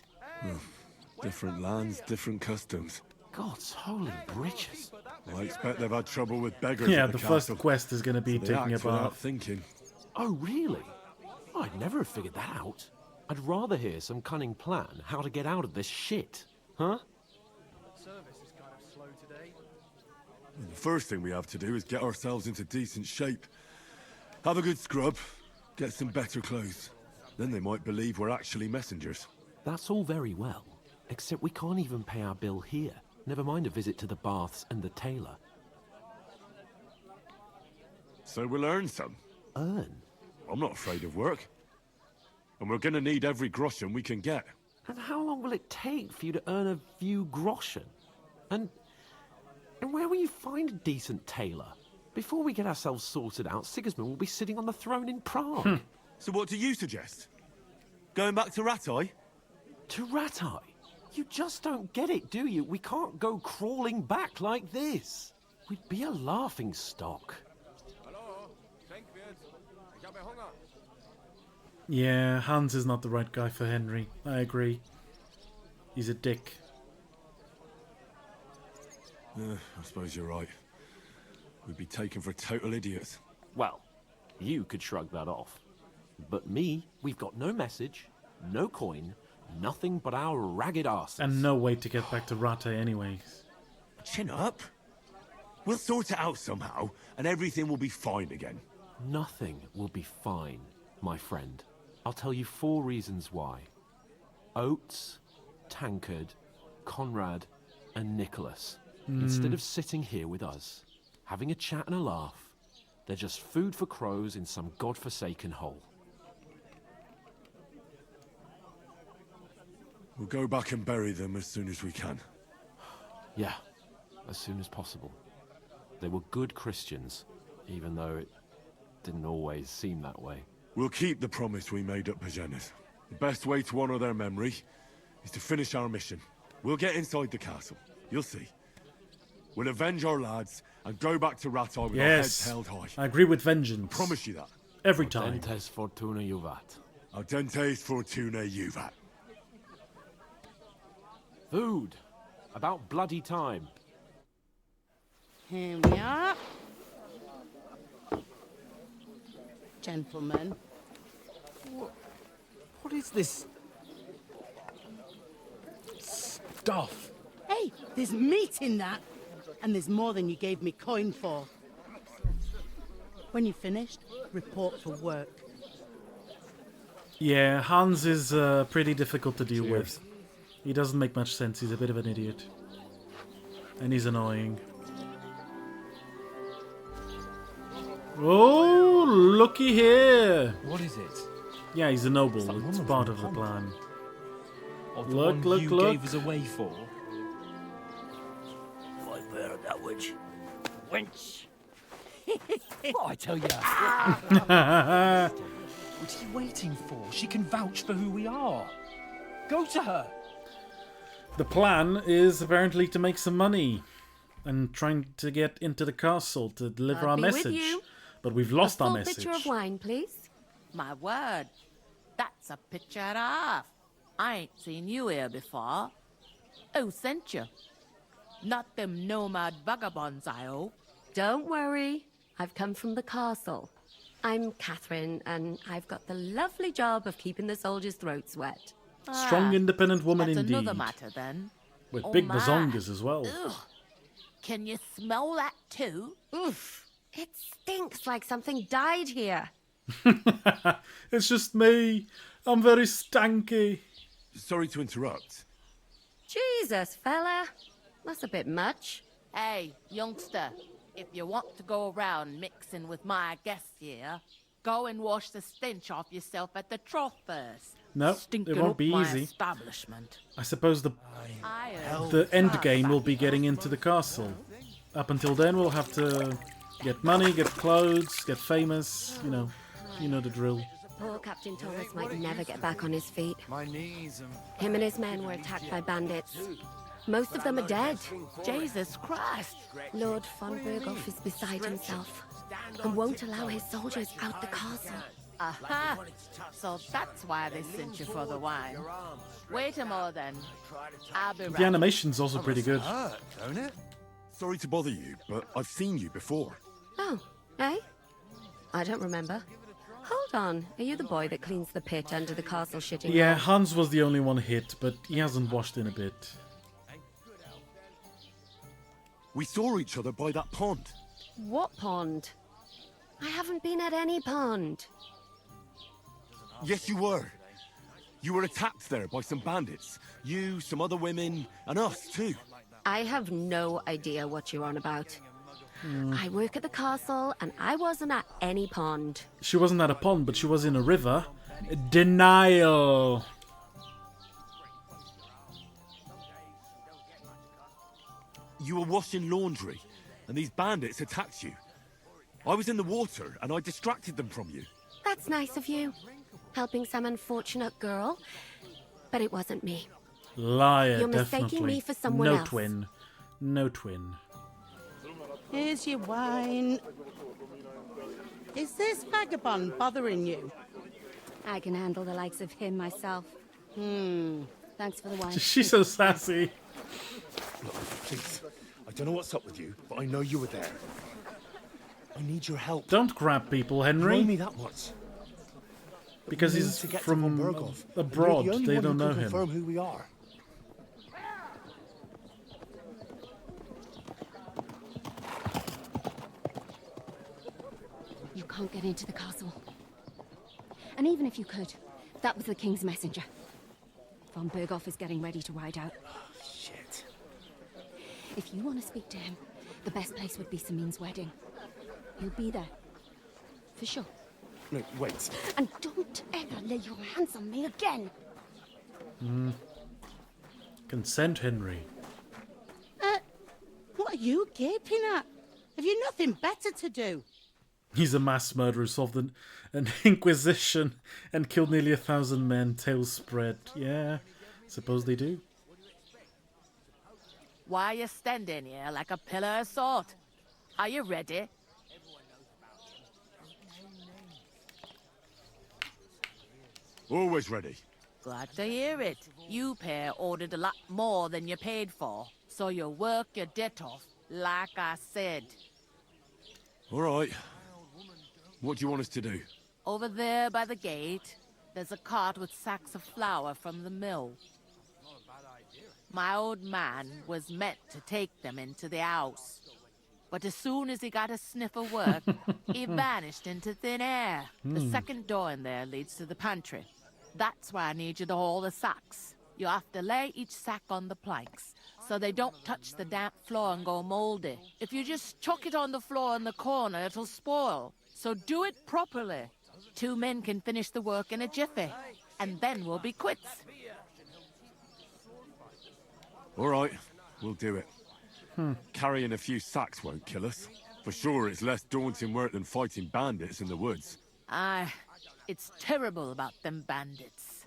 Different lands, different customs.
God's holy britches.
I expect they've had trouble with beggars
Yeah,
at
the
castle.
first quest is going to be
So they
taking a
act without
bath.
thinking.
Oh, really? I'd never have figured that out. I'd rather hear some cunning plan how to get out of this shit. Huh?
The first thing we have to do is get ourselves into decent shape. Have a good scrub, get some better clothes. Then they might believe we're actually messengers.
That's all very well, except we can't even pay our bill here. Never mind a visit to the baths and the tailor.
So we'll earn some.
Earn?
I'm not afraid of work. And we're gonna need every groschen we can get.
And how long will it take for you to earn a few groschen? And where will you find a decent tailor? Before we get ourselves sorted out, Sigismund will be sitting on the throne in Prague.
So what do you suggest? Going back to Ratai?
To Ratai? You just don't get it, do you? We can't go crawling back like this. We'd be a laughing stock.
Yeah, Hans is not the right guy for Henry. I agree. He's a dick.
I suppose you're right. We'd be taken for total idiots.
Well, you could shrug that off. But me, we've got no message, no coin, nothing but our ragged asses.
And no way to get back to Rate anyways.
Chin up.
We'll sort it out somehow, and everything will be fine again.
Nothing will be fine, my friend. I'll tell you 4 reasons why. Oates, Tankard, Conrad, and Nicholas. Instead of sitting here with us, having a chat and a laugh, they're just food for crows in some godforsaken hole.
We'll go back and bury them as soon as we can.
Yeah, as soon as possible. They were good Christians, even though it didn't always seem that way.
We'll keep the promise we made at Pagenes. The best way to honor their memory is to finish our mission. We'll get inside the castle. You'll see. We'll avenge our lads and go back to Rattay with our heads held high.
I agree with vengeance.
I promise you that.
Every time.
Audentes fortuna juvat.
Audentes fortuna juvat.
Food. About bloody time.
Here we are. Gentlemen.
What is this stuff?
Hey, there's meat in that. And there's more than you gave me coin for. When you're finished, report for work.
Yeah, Hans is pretty difficult to deal with. He doesn't make much sense. He's a bit of an idiot. And he's annoying. Oh, looky here!
What is it?
Yeah, he's a noble. It's part of the plan.
Look, you gave us away for.
I've heard that witch. Wench.
What I tell you? What are you waiting for? She can vouch for who we are. Go to her.
The plan is apparently to make some money and trying to get into the castle to deliver our
I'll be with
message.
you.
But we've lost our
full
message.
Picture of wine, please.
My word, that's a picture and a half. I ain't seen you here before. Who sent you? Not them nomad vagabonds, I hope.
Don't worry. I've come from the castle. I'm Catherine, and I've got the lovely job of keeping the soldiers' throats wet.
Strong, independent woman
That's
indeed.
another matter then.
With
Oh
big
my.
bazongas as well.
Ugh. Can you smell that too?
Oof. It stinks like something died here.
It's just me. I'm very stanky.
Sorry to interrupt.
Jesus, fella. That's a bit much.
Hey, youngster, if you want to go around mixing with my guests here, go and wash the stench off yourself at the trough first.
No,
Stinking
it won't
up
be
my
easy.
establishment.
I suppose the
The
end game will be getting into the castle. Up until then, we'll have to get money, get clothes, get famous. You know the drill.
Poor Captain Thomas might never get back on his feet.
My knees and...
Him and his men were attacked by bandits. Most of them are dead.
Jesus Christ!
Lord von Berghoff is beside himself and won't allow his soldiers out the castle.
Aha! So that's why they sent you for the wine. Wait a more then. I'll be right.
The animation's also pretty good.
Don't it? Sorry to bother you, but I've seen you before.
Oh, eh? I don't remember. Hold on. Are you the boy that cleans the pit under the castle shitting?
Yeah, Hans was the only one hit, but he hasn't washed in a bit.
We saw each other by that pond.
What pond? I haven't been at any pond.
Yes, you were. You were attacked there by some bandits. You, some other women, and us too.
I have no idea what you're on about. I work at the castle, and I wasn't at any pond.
She wasn't at a pond, but she was in a river. Denial.
You were washing laundry, and these bandits attacked you. I was in the water, and I distracted them from you.
That's nice of you. Helping some unfortunate girl. But it wasn't me.
Liar,
You're
definitely.
mistaking me for someone
no
else.
twin. No twin.
Here's your wine. Is this vagabond bothering you?
I can handle the likes of him myself. Thanks for the wine.
She's so sassy.
Look, please. I don't know what's up with you, but I know you were there. I need your help.
Don't grab people, Henry.
You owe me that much.
Because
We
he's
need to get to
from
von Berghoff.
abroad.
You're the only
They
one
don't
who
know
can
him.
confirm who we are.
can't get into the castle. And even if you could, that was the King's messenger. Von Berghoff is getting ready to ride out.
Shit.
If you want to speak to him, the best place would be Samin's wedding. He'll be there. For sure.
No, wait.
And don't ever lay your hands on me again!
Consent, Henry.
What are you gaping at? Have you nothing better to do?
He's a mass murderer who solved an inquisition and killed nearly 1,000 men, tales spread. Yeah, suppose they do.
Why are you standing here like a pillar of salt? Are you ready?
Always ready.
Glad to hear it. You pair ordered a lot more than you paid for, so you work your debt off, like I said.
All right. What do you want us to do?
Over there by the gate, there's a cart with sacks of flour from the mill. My old man was meant to take them into the house. But as soon as he got a sniff of work, he vanished into thin air. The second door in there leads to the pantry. That's why I need you to haul the sacks. You have to lay each sack on the planks, so they don't touch the damp floor and go moldy. If you just chuck it on the floor in the corner, it'll spoil. So do it properly. 2 men can finish the work in a jiffy, and then we'll be quits.
All right, we'll do it. Carrying a few sacks won't kill us. For sure, it's less daunting work than fighting bandits in the woods.
Aye, it's terrible about them bandits.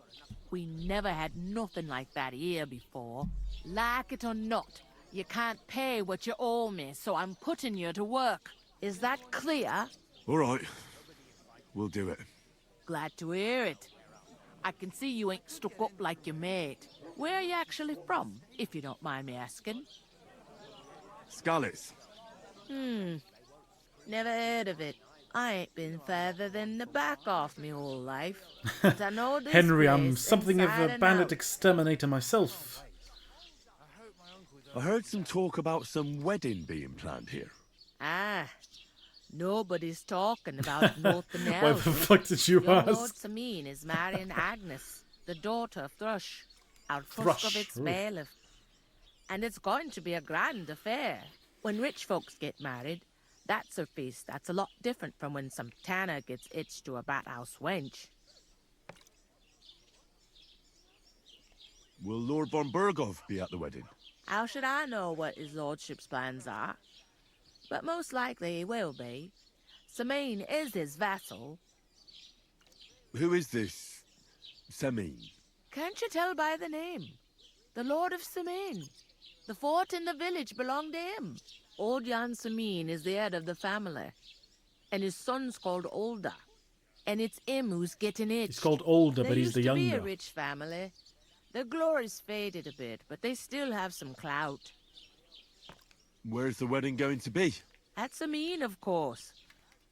We never had nothing like that here before. Like it or not, you can't pay what you owe me, so I'm putting you to work. Is that clear?
All right, we'll do it.
Glad to hear it. I can see you ain't stuck up like your mate. Where are you actually from, if you don't mind me asking?
Scallis.
Never heard of it. I ain't been further than the back off me whole life. But I know this
Henry, I'm
place
something of
inside
a
and
bandit
out.
exterminator myself.
I heard some talk about some wedding being planned here.
Ah, nobody's talking about nothing else.
Why the fuck did you
Young
ask?
Lord Samin is marrying Agnes, the daughter of Thrush, our
Thrush,
Truscovitz
ooh.
bailiff. And it's going to be a grand affair. When rich folks get married, that's a feast that's a lot different from when some tanner gets hitched to a bat-house wench.
Will Lord von Berghoff be at the wedding?
How should I know what his lordship's plans are? But most likely he will be. Samin is his vassal.
Who is this Samin?
Can't you tell by the name? The Lord of Samin. The fort in the village belonged to him. Old Jan Samin is the head of the family. And his son's called Olda. And it's him who's getting it.
He's called older,
They
but he's the
used to be
younger.
a rich family. Their glory's faded a bit, but they still have some clout.
Where's the wedding going to be?
At Samin, of course.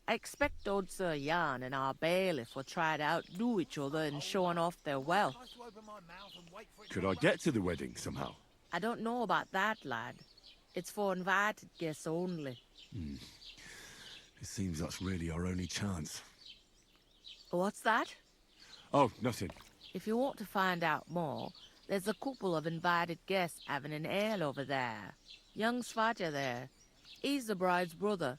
I expect old Sir Jan and our bailiff will try to outdo each other in showing off their wealth.
Could I get to the wedding somehow?
I don't know about that, lad. It's for invited guests only.
It seems that's really our only chance.
What's that?
Oh, nothing.
If you want to find out more, there's a couple of invited guests having an ale over there. Young Svatja there. He's the bride's brother.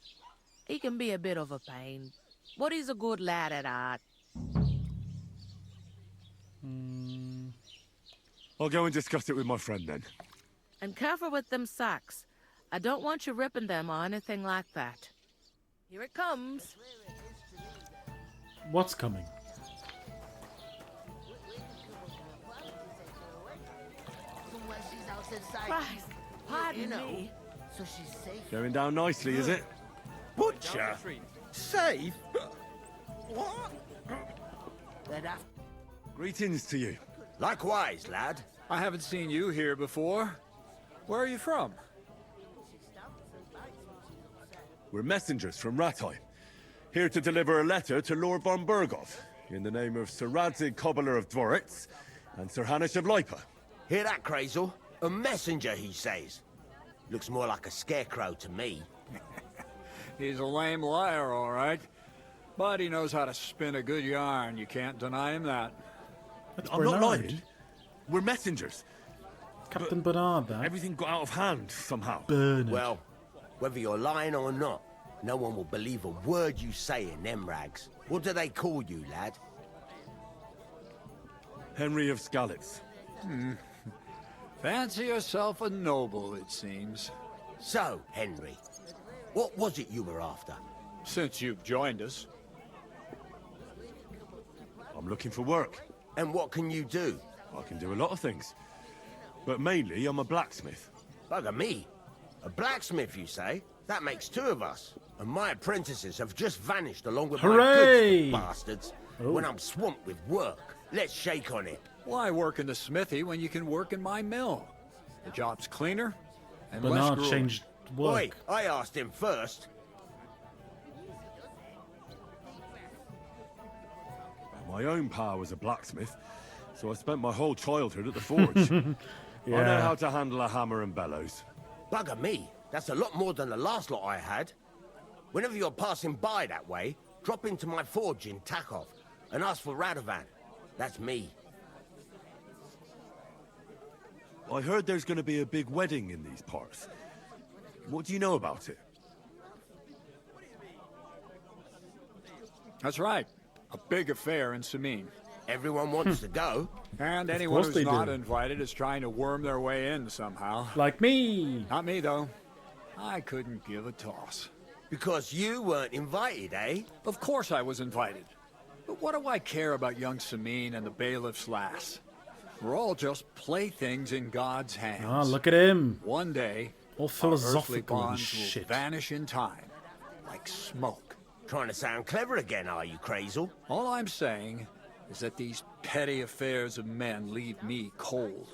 He can be a bit of a pain, but he's a good lad at heart.
I'll go and discuss it with my friend then.
And careful with them sacks. I don't want you ripping them or anything like that. Here it comes.
What's coming?
Christ, pardon me.
So she's safe.
Going down nicely, is it?
Butcher? Safe? What?
Greetings to you.
Likewise, lad.
I haven't seen you here before. Where are you from?
We're messengers from Ratai, here to deliver a letter to Lord von Berghoff, in the name of Sir Radzig Cobbler of Dworitz and Sir Hanish of Lipa.
Hear that, Crazel? A messenger, he says. Looks more like a scarecrow to me.
He's a lame liar, all right.
But he knows how to spin a good yarn. You can't deny him that.
I'm not lying. We're messengers.
Captain Bernard, that.
Everything got out of hand somehow.
Bernard.
Well, whether you're lying or not, no one will believe a word you say in them rags. What do they call you, lad?
Henry of Skalitz.
Fancy yourself a noble, it seems.
So, Henry, what was it you were after?
Since you've joined us.
I'm looking for work.
And what can you do?
I can do a lot of things. But mainly, I'm a blacksmith.
Bugger me. A blacksmith, you say? That makes two of us. And my apprentices have just vanished along with my goods, the bastards. When I'm swamped with work. Let's shake on it.
Why work in the smithy when you can work in my mill? The job's cleaner and less
Bernard
grueling.
changed work.
Oi, I asked him first.
My own pa was a blacksmith, so I spent my whole childhood at the forge. I know how to handle a hammer and bellows.
Bugger me. That's a lot more than the last lot I had. Whenever you're passing by that way, drop into my forge in Takov and ask for Radovan. That's me.
I heard there's going to be a big wedding in these parts. What do you know about it?
That's right. A big affair in Sameen.
Everyone wants to go.
And anyone who's not invited is trying to worm their way in somehow.
Like me.
Not me, though. I couldn't give a toss.
Because you weren't invited, eh?
Of course I was invited. But what do I care about young Sameen and the bailiff's lass? We're all just playthings in God's hands.
Ah, look at him.
One day,
all
our
philosophical
earthly
and
bonds
shit.
will vanish in time, like smoke.
Trying to sound clever again, are you, Crazel?
All I'm saying is that these petty affairs of men leave me cold.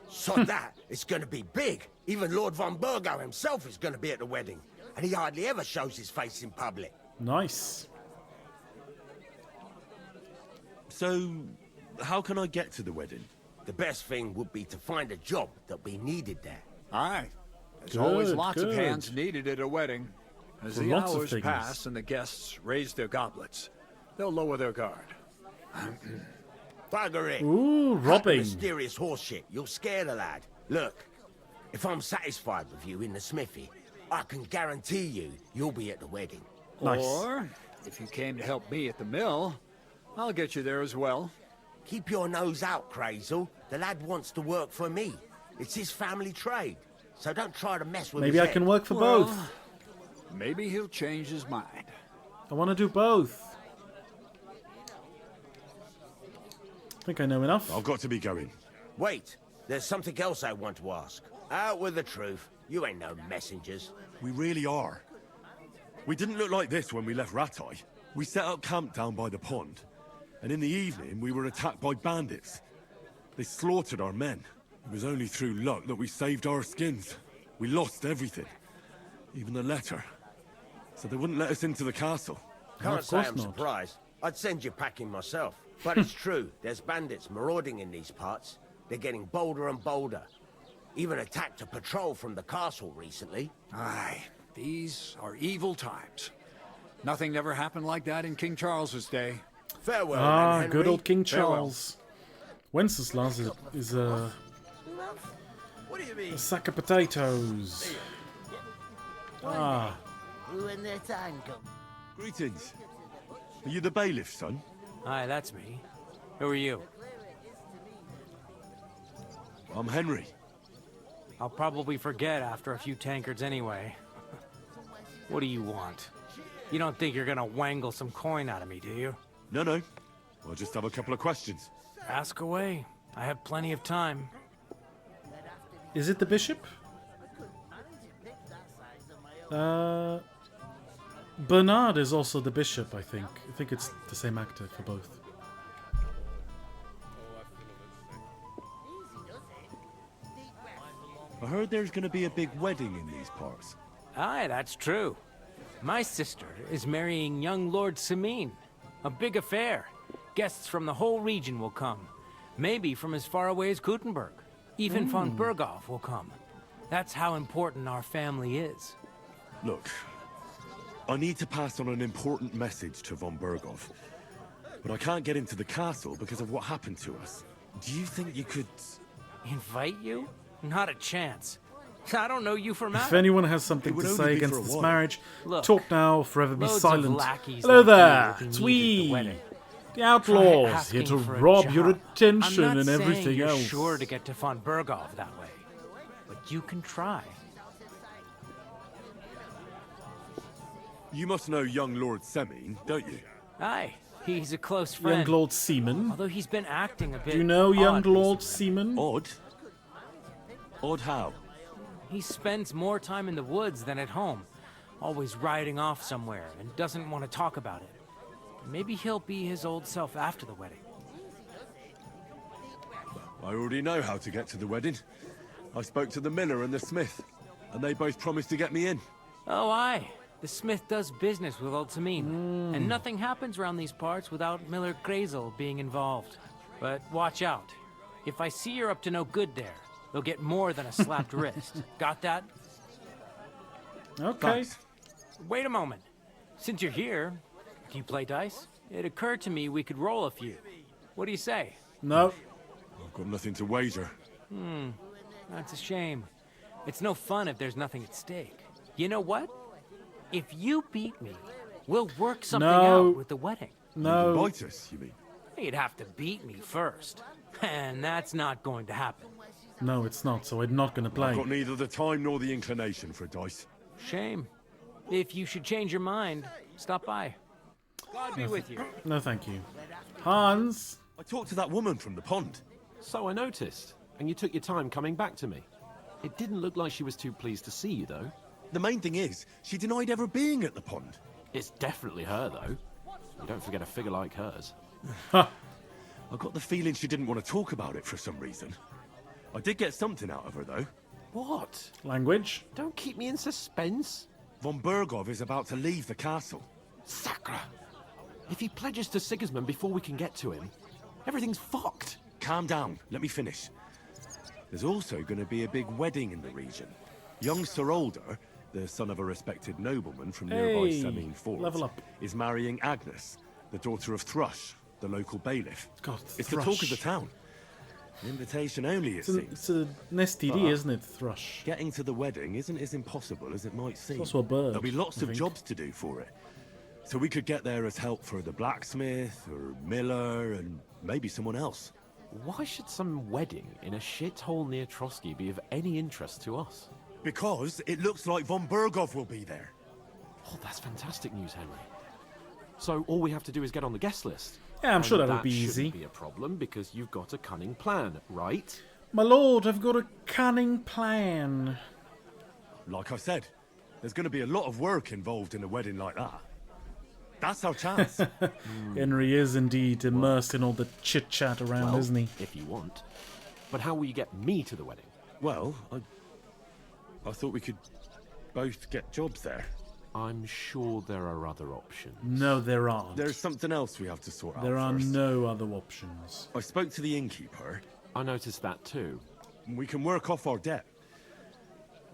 So that, it's going to be big. Even Lord von Burgo himself is going to be at the wedding. And he hardly ever shows his face in public.
Nice.
So, how can I get to the wedding?
The best thing would be to find a job that we needed there.
Aye. There's always lots of hands needed at a wedding. As
For
the
lots of
hours
things.
pass and the guests raise their goblets, they'll lower their guard.
Bugger it.
Ooh,
Cut the
robbing.
mysterious horseshit. You'll scare the lad. Look, if I'm satisfied with you in the smithy, I can guarantee you'll be at the wedding.
Nice.
Or, if you came to help me at the mill, I'll get you there as well.
Keep your nose out, Crazel. The lad wants to work for me. It's his family trade. So don't try to mess with
Maybe
his
I can
head.
work for both.
Maybe he'll change his mind.
I want to do both. I think I know enough.
I've got to be going.
Wait, there's something else I want to ask. Out with the truth. You ain't no messengers.
We really are. We didn't look like this when we left Ratai. We set up camp down by the pond. And in the evening, we were attacked by bandits. They slaughtered our men. It was only through luck that we saved our skins. We lost everything. Even the letter. So they wouldn't let us into the castle.
Can't say I'm surprised. I'd send you packing myself. But it's true, there's bandits marauding in these parts. They're getting bolder and bolder. Even attacked a patrol from the castle recently.
Aye, these are evil times. Nothing ever happened like that in King Charles's day.
Farewell,
Ah,
then,
good
Henry.
old King
Farewell.
Charles. Wenceslas is a sack of potatoes. Ah,
When their time comes.
Greetings. Are you the bailiff, son?
Hi, that's me. Who are you?
I'm Henry.
I'll probably forget after a few tankards anyway. What do you want? You don't think you're gonna wangle some coin out of me, do you?
No. I'll just have a couple of questions.
Ask away. I have plenty of time.
is it the bishop? Bernard is also the bishop, I think. I think it's the same actor for both.
I heard there's going to be a big wedding in these parts.
Aye, that's true. My sister is marrying young Lord Sameen. A big affair. Guests from the whole region will come. Maybe from as far away as Gutenberg. Even von Berghoff will come. That's how important our family is.
Look, I need to pass on an important message to von Berghoff. But I can't get into the castle because of what happened to us. Do you think you could...
Invite you? Not a chance. I don't know you from
If
Adam.
anyone has something to say against this marriage,
Look,
talk now, forever be
loads of
silent.
lackeys
Hello
like
there,
you will
it's
be needed at the
we,
wedding.
the outlaws,
Try
here to
asking for a
rob your
job.
attention
I'm not
and everything
saying you're
else.
sure to get to von Berghoff that way, but you can try.
You must know young Lord Semine, don't you?
Aye, he's a close friend.
Young Lord Seaman.
Although he's been acting a bit.
Do you know young
odd
Lord
recently.
Seaman?
Odd? Odd how?
He spends more time in the woods than at home, always riding off somewhere and doesn't want to talk about it. Maybe he'll be his old self after the wedding.
I already know how to get to the wedding. I spoke to the miller and the smith, and they both promised to get me in.
Oh, aye. The smith does business with old Semine, and nothing happens around these parts without Miller Grazel being involved. But watch out. If I see you're up to no good there, you'll get more than a slapped wrist. Got that?
Okay.
Thanks.
Wait a moment. Since you're here, do you play dice? It occurred to me we could roll a few. What do you say?
No.
I've got nothing to wager.
That's a shame. It's no fun if there's nothing at stake. You know what? If you beat me, we'll work something out with the wedding.
No.
You bite us, you mean?
You'd have to beat me first. And that's not going to happen.
No, it's not, so I'm not going to play.
I've got neither the time nor the inclination for dice.
Shame. If you should change your mind, stop by. God be with you.
No, thank you. Hans?
I talked to that woman from the pond.
So I noticed. And you took your time coming back to me. It didn't look like she was too pleased to see you, though.
The main thing is, she denied ever being at the pond.
It's definitely her, though. You don't forget a figure like hers.
I got the feeling she didn't want to talk about it for some reason. I did get something out of her, though.
What?
Language?
Don't keep me in suspense.
Von Berghoff is about to leave the castle.
Sacra! If he pledges to Sigismund before we can get to him, everything's fucked.
Calm down, let me finish. There's also going to be a big wedding in the region. Young Sir Alder, the son of a respected nobleman from nearby Semine Fords,
level up.
is marrying Agnes, the daughter of Thrush, the local bailiff.
God,
it's
Thrush.
the talk of the town. An invitation only, it seems.
It's an STD, isn't it, Thrush?
Getting to the wedding isn't as impossible as it might seem.
also a bird,
There'll be lots
I
of
think.
jobs to do for it. So we could get there as help for the blacksmith, or miller, and maybe someone else.
Why should some wedding in a shithole near Trotsky be of any interest to us?
Because it looks like von Berghoff will be there.
Oh, that's fantastic news, Henry. So all we have to do is get on the guest list.
Yeah, I'm sure
And
that'll be
that
easy.
shouldn't be a problem because you've got a cunning plan, right?
My lord, I've got a cunning plan.
Like I said, there's going to be a lot of work involved in a wedding like that. That's our chance.
Henry is indeed immersed in all the chit-chat around,
Well,
isn't he?
if you want. But how will you get me to the wedding?
Well, I thought we could both get jobs there.
I'm sure there are other options.
No, there aren't.
There's something else we have to sort out
There are
first.
no other options.
I spoke to the innkeeper.
I noticed that too.
We can work off our debt.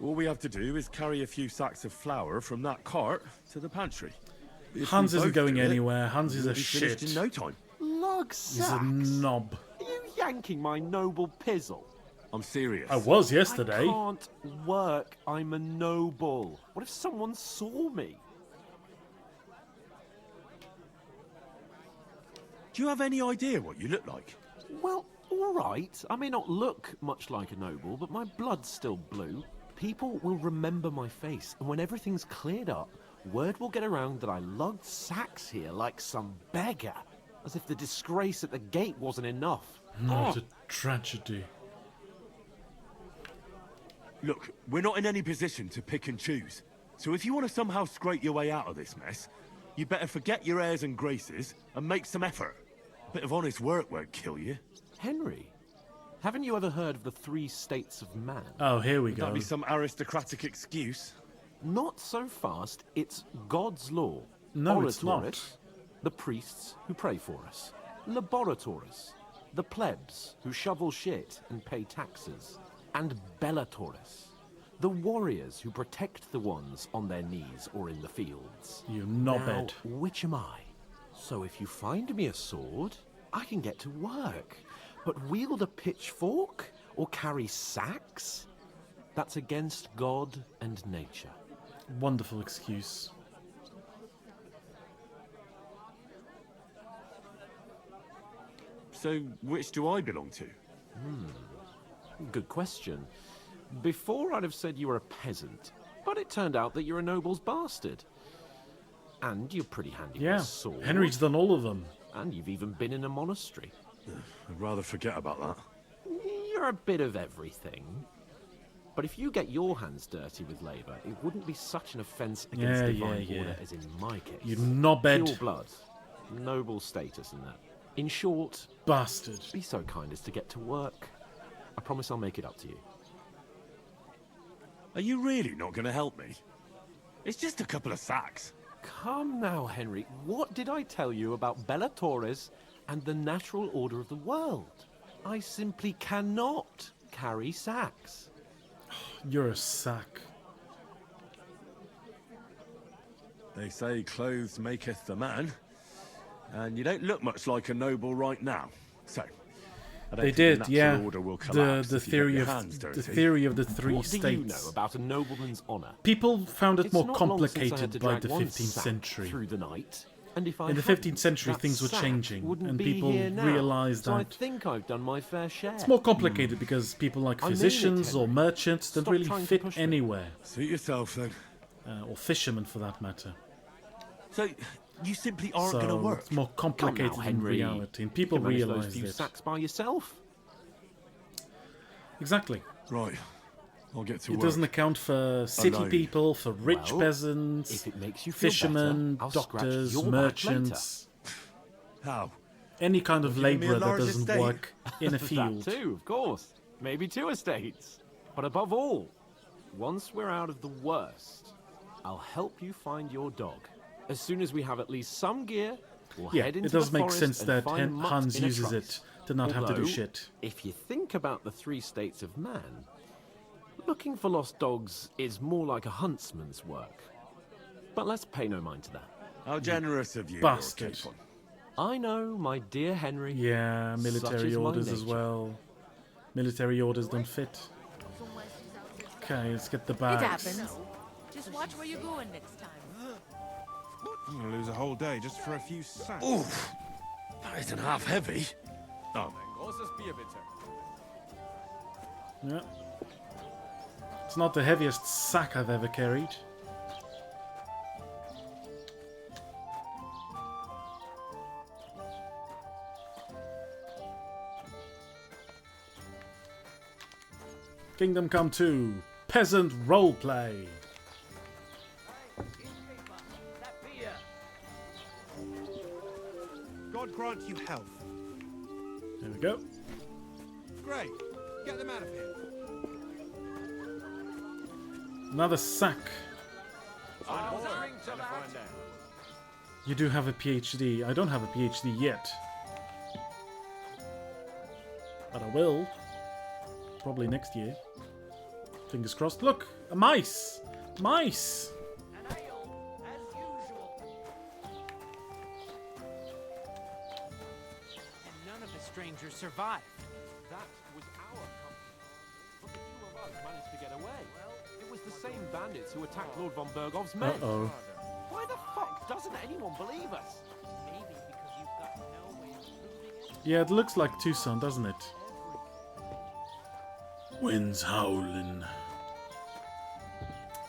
All we have to do is carry a few sacks of flour from that cart to the pantry. If
Hans
we
isn't
both
going
do it,
anywhere. Hans is
we'll
a
be finished
shit.
in no time.
Log
He's a
sacks?
knob.
Are you yanking my noble pizzle?
I'm serious.
I was yesterday.
I can't work. I'm a noble. What if someone saw me?
Do you have any idea what you look like?
Well, all right. I may not look much like a noble, but my blood's still blue. People will remember my face, and when everything's cleared up, word will get around that I lugged sacks here like some beggar. As if the disgrace at the gate wasn't enough.
What a tragedy.
Look, we're not in any position to pick and choose. So if you want to somehow scrape your way out of this mess, you better forget your airs and graces and make some effort. A bit of honest work won't kill you.
Henry, haven't you ever heard of the 3 states of man?
Oh, here we
Would
go.
that be some aristocratic excuse?
Not so fast. It's God's law.
No, it's not.
Oratoris, the priests who pray for us. Laboratoris, the plebs who shovel shit and pay taxes. And Bellatoris, The warriors who protect the ones on their knees or in the fields.
You
Now,
knobhead.
which am I? So if you find me a sword, I can get to work. But wield a pitchfork or carry sacks? That's against God and nature.
Wonderful excuse.
So, which do I belong to?
Good question. Before I'd have said you were a peasant, but it turned out that you're a noble's bastard. And you're pretty handy with
Yeah,
a sword.
Henry's done all of them.
And you've even been in a monastery.
I'd rather forget about that.
You're a bit of everything. But if you get your hands dirty with labour, it wouldn't be such an offence against divine order as in my case.
You knobhead.
Pure blood, noble status and that. In short,
bastard.
Be so kind as to get to work. I promise I'll make it up to you.
Are you really not going to help me? It's just a couple of sacks.
Come now, Henry. What did I tell you about Bella Torres and the natural order of the world? I simply cannot carry sacks.
You're a sack.
They say clothes maketh the man, and you don't look much like a noble right now. So, I don't
They
think
did,
the
yeah.
natural order will collapse
The
if you get
theory
your
of
hands dirty.
the theory of the three
What
states.
do you know about a nobleman's honour?
People found it
It's
more
not long since I had
complicated
to
by
drag
the
one
15th
sack
century.
through the night, and if I
In the
hadn't,
15th century,
that
things were
sack
changing,
wouldn't
and
be
people
here now.
realised
So I
that
think I've done my fair share.
it's more complicated because people like
I mean it,
physicians or
Henry.
merchants don't
Stop
really
trying to
fit
push me.
anywhere.
Suit yourself, then.
Or fishermen, for that matter.
So, you simply aren't
So
going to work?
it's more complicated
Come now,
in
Henry.
reality, and people
You can manage
realise
those few
it.
sacks by yourself.
Exactly.
Right. I'll get to
It
work.
doesn't account for city
Alone.
people, for rich
Well,
peasants,
if it makes you feel
fishermen,
better, I'll scratch
doctors,
your back
merchants.
How?
Any kind of
Will you give me a
labourer that
large
doesn't
estate?
work in a field.
That too, of course. Maybe 2 estates. But above all, once we're out of the worst, I'll help you find your dog. As soon as we have at least some gear, we'll
Yeah,
head into
it does
the
make
forest
sense
and
that
find Mutt
Hans
in a
uses
trance.
it to not have to do
Although,
shit.
If you think about the 3 states of man, looking for lost dogs is more like a huntsman's work. But let's pay no mind to that.
How generous of you,
Bastard.
Lord Capon.
I know, my dear Henry.
Yeah,
Such
military
is my
orders as
nature.
well. Military orders don't fit. Okay, let's get the
It
bags.
happens. Just watch where you're going next time.
I'm gonna lose a whole day just for a few sacks.
Oof. That isn't half heavy. Oh.
Yeah. It's not the heaviest sack I've ever carried. Kingdom Come 2 Peasant Roleplay.
God grant you health.
There we go.
Great. Get them out of here.
Another sack. You do have a PhD. I don't have a PhD yet. But I will. Probably next year. Fingers crossed. Look! A mice! Mice!
And none of the strangers survived.
That was our company, but the 2 of us managed to get away. It was the same bandits who attacked Lord von Bergov's men.
Uh-oh.
Why the fuck doesn't anyone believe us?
Maybe because you've got no way of proving it.
Yeah, it looks like Tucson, doesn't it? Winds howling.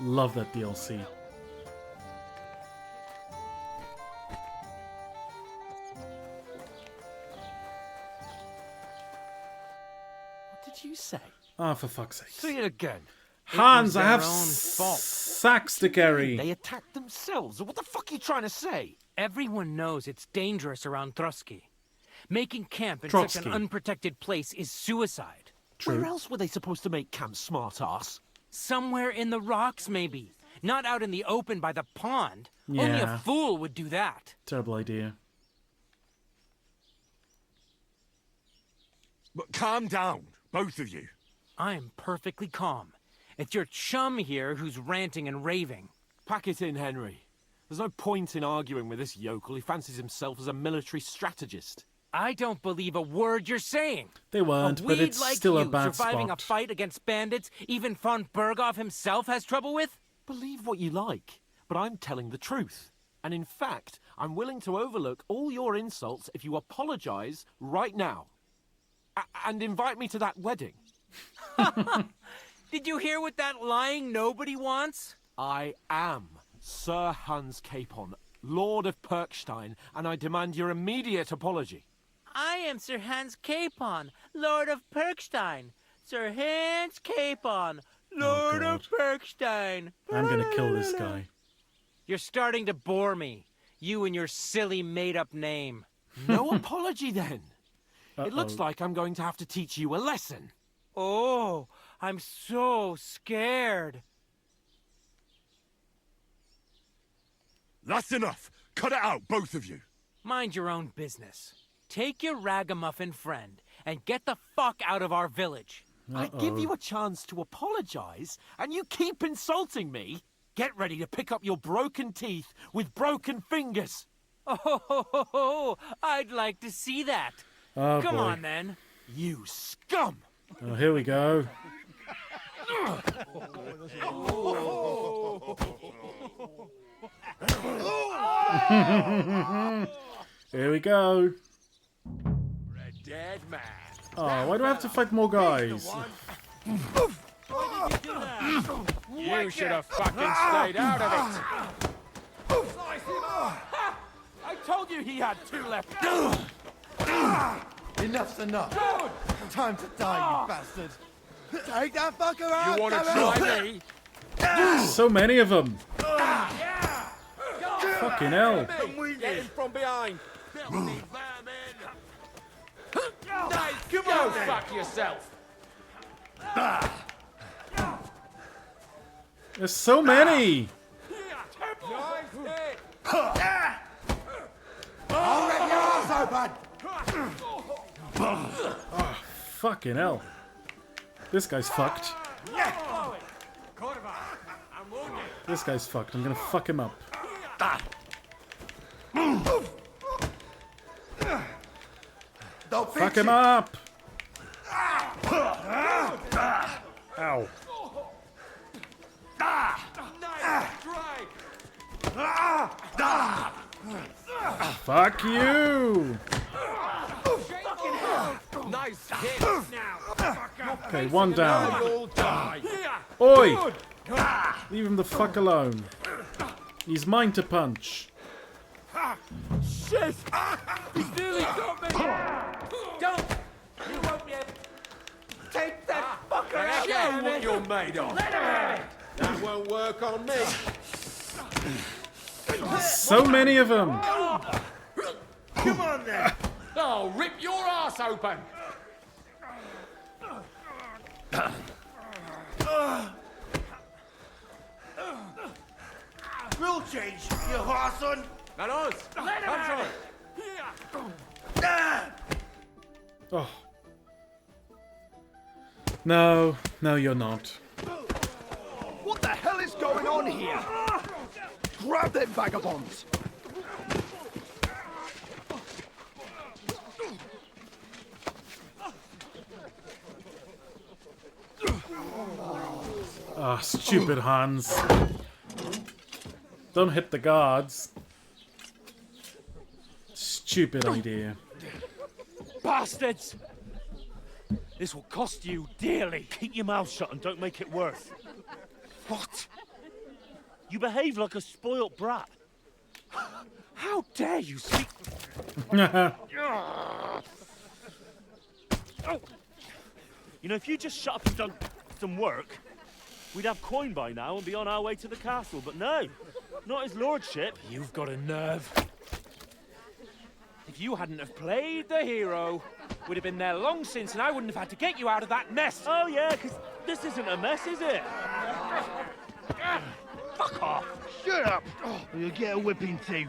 Love that DLC.
What did you say?
Ah, for fuck's sake.
Say it again.
Hans,
It was
I have
their own fault.
sacks to carry.
They attacked themselves. What the fuck are you trying to say?
Everyone knows it's dangerous around Trotsky. Making camp in
Trotsky.
such an unprotected place is suicide.
True.
Where else were they supposed to make camp, smart-ass?
Somewhere in the rocks, maybe. Not out in the open by the pond. Only
Yeah.
a fool would do that.
Terrible idea.
But calm down, both of you.
I am perfectly calm. It's your chum here who's ranting and raving.
Pack it in, Henry. There's no point in arguing with this yokel. He fancies himself as a military strategist.
I don't believe a word you're saying.
They weren't,
a
but it's
like
still
you,
a bad
surviving
spot.
a fight against bandits, even von Berghoff himself has trouble with?
Believe what you like, but I'm telling the truth. And in fact, I'm willing to overlook all your insults if you apologize right now. And invite me to that wedding.
Did you hear what that lying nobody wants?
I am Sir Hans Capon, Lord of Perkstein, and I demand your immediate apology.
I am Sir Hans Capon, Lord of Perkstein. Sir Hans Capon, Lord of Perkstein.
I'm gonna kill this guy.
You're starting to bore me. You and your silly made-up name.
No apology, then. It looks like I'm going to have to teach you a lesson.
Oh, I'm so scared.
That's enough. Cut it out, both of you.
Mind your own business. Take your ragamuffin friend and get the fuck out of our village.
I give you a chance to apologize, and you keep insulting me. Get ready to pick up your broken teeth with broken fingers.
Oh, I'd like to see that.
Oh,
Come
boy.
on, then.
You scum!
Oh, here we go. Here we go.
A dead man.
Oh, why do I have to fight more guys?
You should have fucking stayed out of it.
I told you he had two left.
Enough's enough. Time to die, you bastard. Take that fucker out.
You want to try me?
So many of them. Fucking hell.
Get him from behind. Nice, come on, fuck yourself.
There's so many.
I'll rip your ass open.
Oh, fucking hell. This guy's fucked. This guy's fucked. I'm gonna fuck him up. Fuck him up! Ow. Fuck you!
Nice hit.
Okay, one down. Oi! Leave him the fuck alone. He's mine to punch.
Shit! He's nearly got me! Don't! You won't be able to take that fucker out! Show what you're made of! That won't work on me!
So many of them!
Come on then! I'll rip your ass open!
Rule change, you horson.
Not us! Let him have it!
Oh. No, no, you're not.
What the hell is going on here? Grab them vagabonds!
Ah, stupid Hans. Don't hit the guards. Stupid idea.
Bastards! This will cost you dearly.
Keep your mouth shut and don't make it worse.
What?
You behave like a spoilt brat.
How dare you speak?
You know, if you just shut up and done some work, we'd have coin by now and be on our way to the castle. But no, not his lordship.
You've got a nerve. If you hadn't have played the hero, we'd have been there long since, and I wouldn't have had to get you out of that mess.
Oh yeah, because this isn't a mess, is it?
Fuck off!
Shut up, or you'll get a whipping too.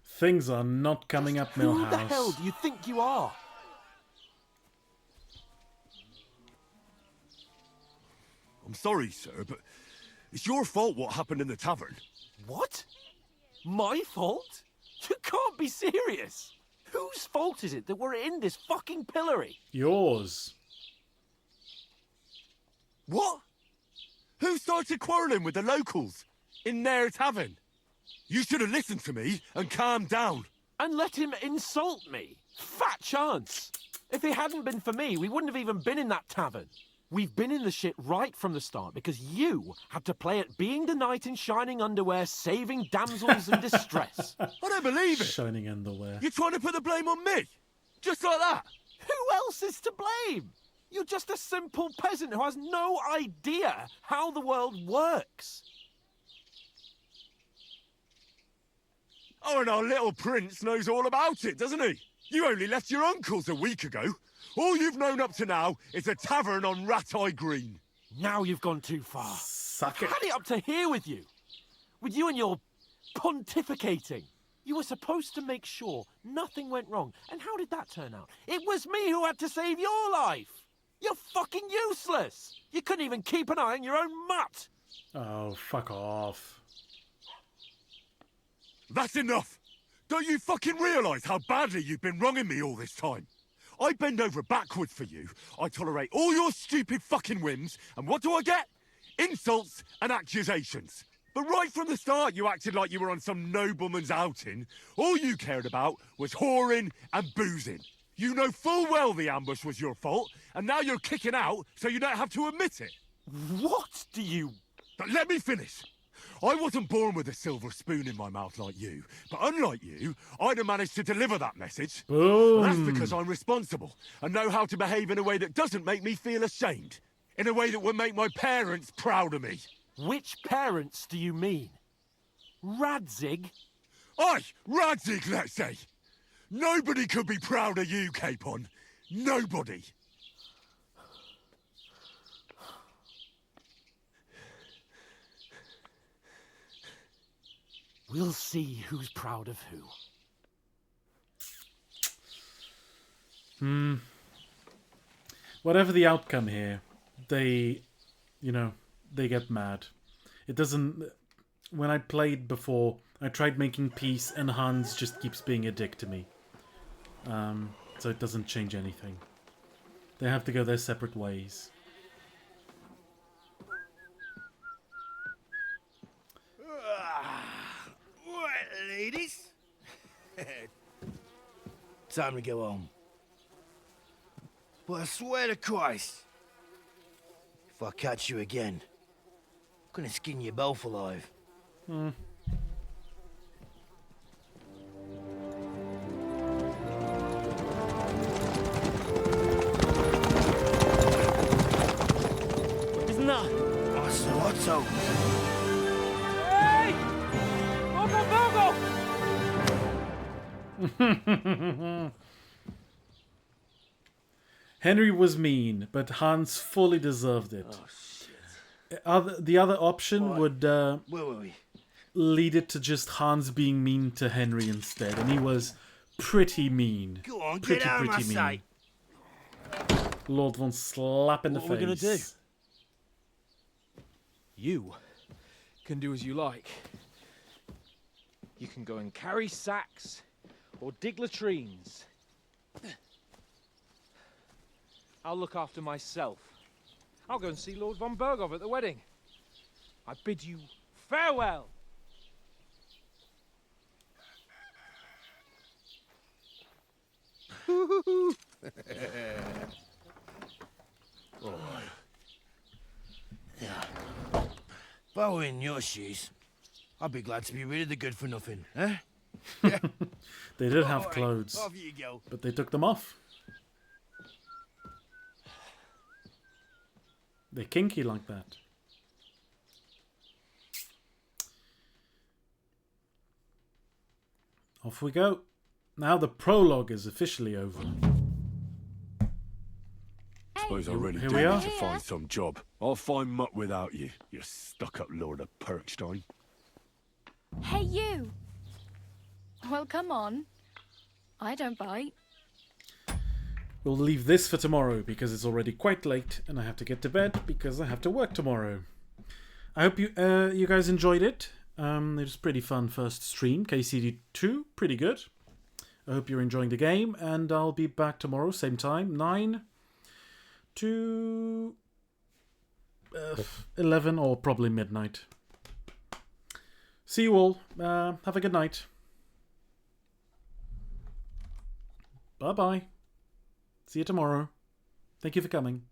Things are not coming up,
Who the
Millhouse.
hell do you think you are?
I'm sorry, sir, but it's your fault what happened in the tavern.
What? My fault? You can't be serious. Whose fault is it that we're in this fucking pillory?
Yours.
What? Who started quarrelling with the locals in their tavern? You should have listened to me and calmed down.
And let him insult me? Fat chance. If it hadn't been for me, we wouldn't have even been in that tavern. We've been in the shit right from the start because you had to play at being the knight in shining underwear, saving damsels in distress.
I don't believe it.
Shining underwear.
You're trying to put the blame on me? Just like that?
Who else is to blame? You're just a simple peasant who has no idea how the world works.
Oh, and our little prince knows all about it, doesn't he? You only left your uncle's a week ago. All you've known up to now is a tavern on Rat-Eye Green.
Now you've gone too far.
Suck it.
I've had it up to here with you. With you and your pontificating. You were supposed to make sure nothing went wrong. And how did that turn out? It was me who had to save your life. You're fucking useless. You couldn't even keep an eye on your own mutt.
Oh, fuck off.
That's enough. Don't you fucking realise how badly you've been wronging me all this time? I bend over backwards for you. I tolerate all your stupid fucking whims. And what do I get? Insults and accusations. But right from the start, you acted like you were on some nobleman's outing. All you cared about was whoring and boozing. You know full well the ambush was your fault, and now you're kicking out so you don't have to admit it.
What do you...
But let me finish. I wasn't born with a silver spoon in my mouth like you, but unlike you, I'd have managed to deliver that message.
Boom.
And that's because I'm responsible and know how to behave in a way that doesn't make me feel ashamed. In a way that would make my parents proud of me.
Which parents do you mean? Radzig?
Aye, Radzig, let's say. Nobody could be proud of you, Capon. Nobody.
We'll see who's proud of who.
Whatever the outcome here, they get mad. It doesn't... When I played before, I tried making peace and Hans just keeps being a dick to me. So it doesn't change anything. They have to go their separate ways.
Right, ladies. Time to go home. But I swear to Christ, if I catch you again, I'm gonna skin you both alive.
Isn't that?
Otto.
Hey!
Henry was mean, but Hans fully deserved it.
Oh, shit.
The other option would
Where were we?
lead it to just Hans being mean to Henry instead, and he was pretty mean.
Go on,
pretty,
get out of my
pretty mean.
sight.
Lord von slap in the
What
face.
are we gonna do? You can do as you like. You can go and carry sacks or dig latrines. I'll look after myself. I'll go and see Lord von Bergov at the wedding. I bid you farewell.
If I were in your shoes, I'd be glad to be rid of the good for nothing, eh?
They did have
All right,
clothes,
off you go.
but they took them off. They're kinky like that. Off we go. Now the prologue is officially over.
Suppose I really
Here
do
we
need
are.
to find some job. I'll find mutt without you, you stuck-up Lord of Perkstein.
Hey, you! Well, come on. I don't bite.
we'll leave this for tomorrow because it's already quite late and I have to get to bed because I have to work tomorrow. I hope you guys enjoyed it. It was pretty fun first stream. KCD2, pretty good. I hope you're enjoying the game, and I'll be back tomorrow, same time, 9 to 11 or probably midnight. See you all. Have a good night. Bye-bye. See you tomorrow. Thank you for coming.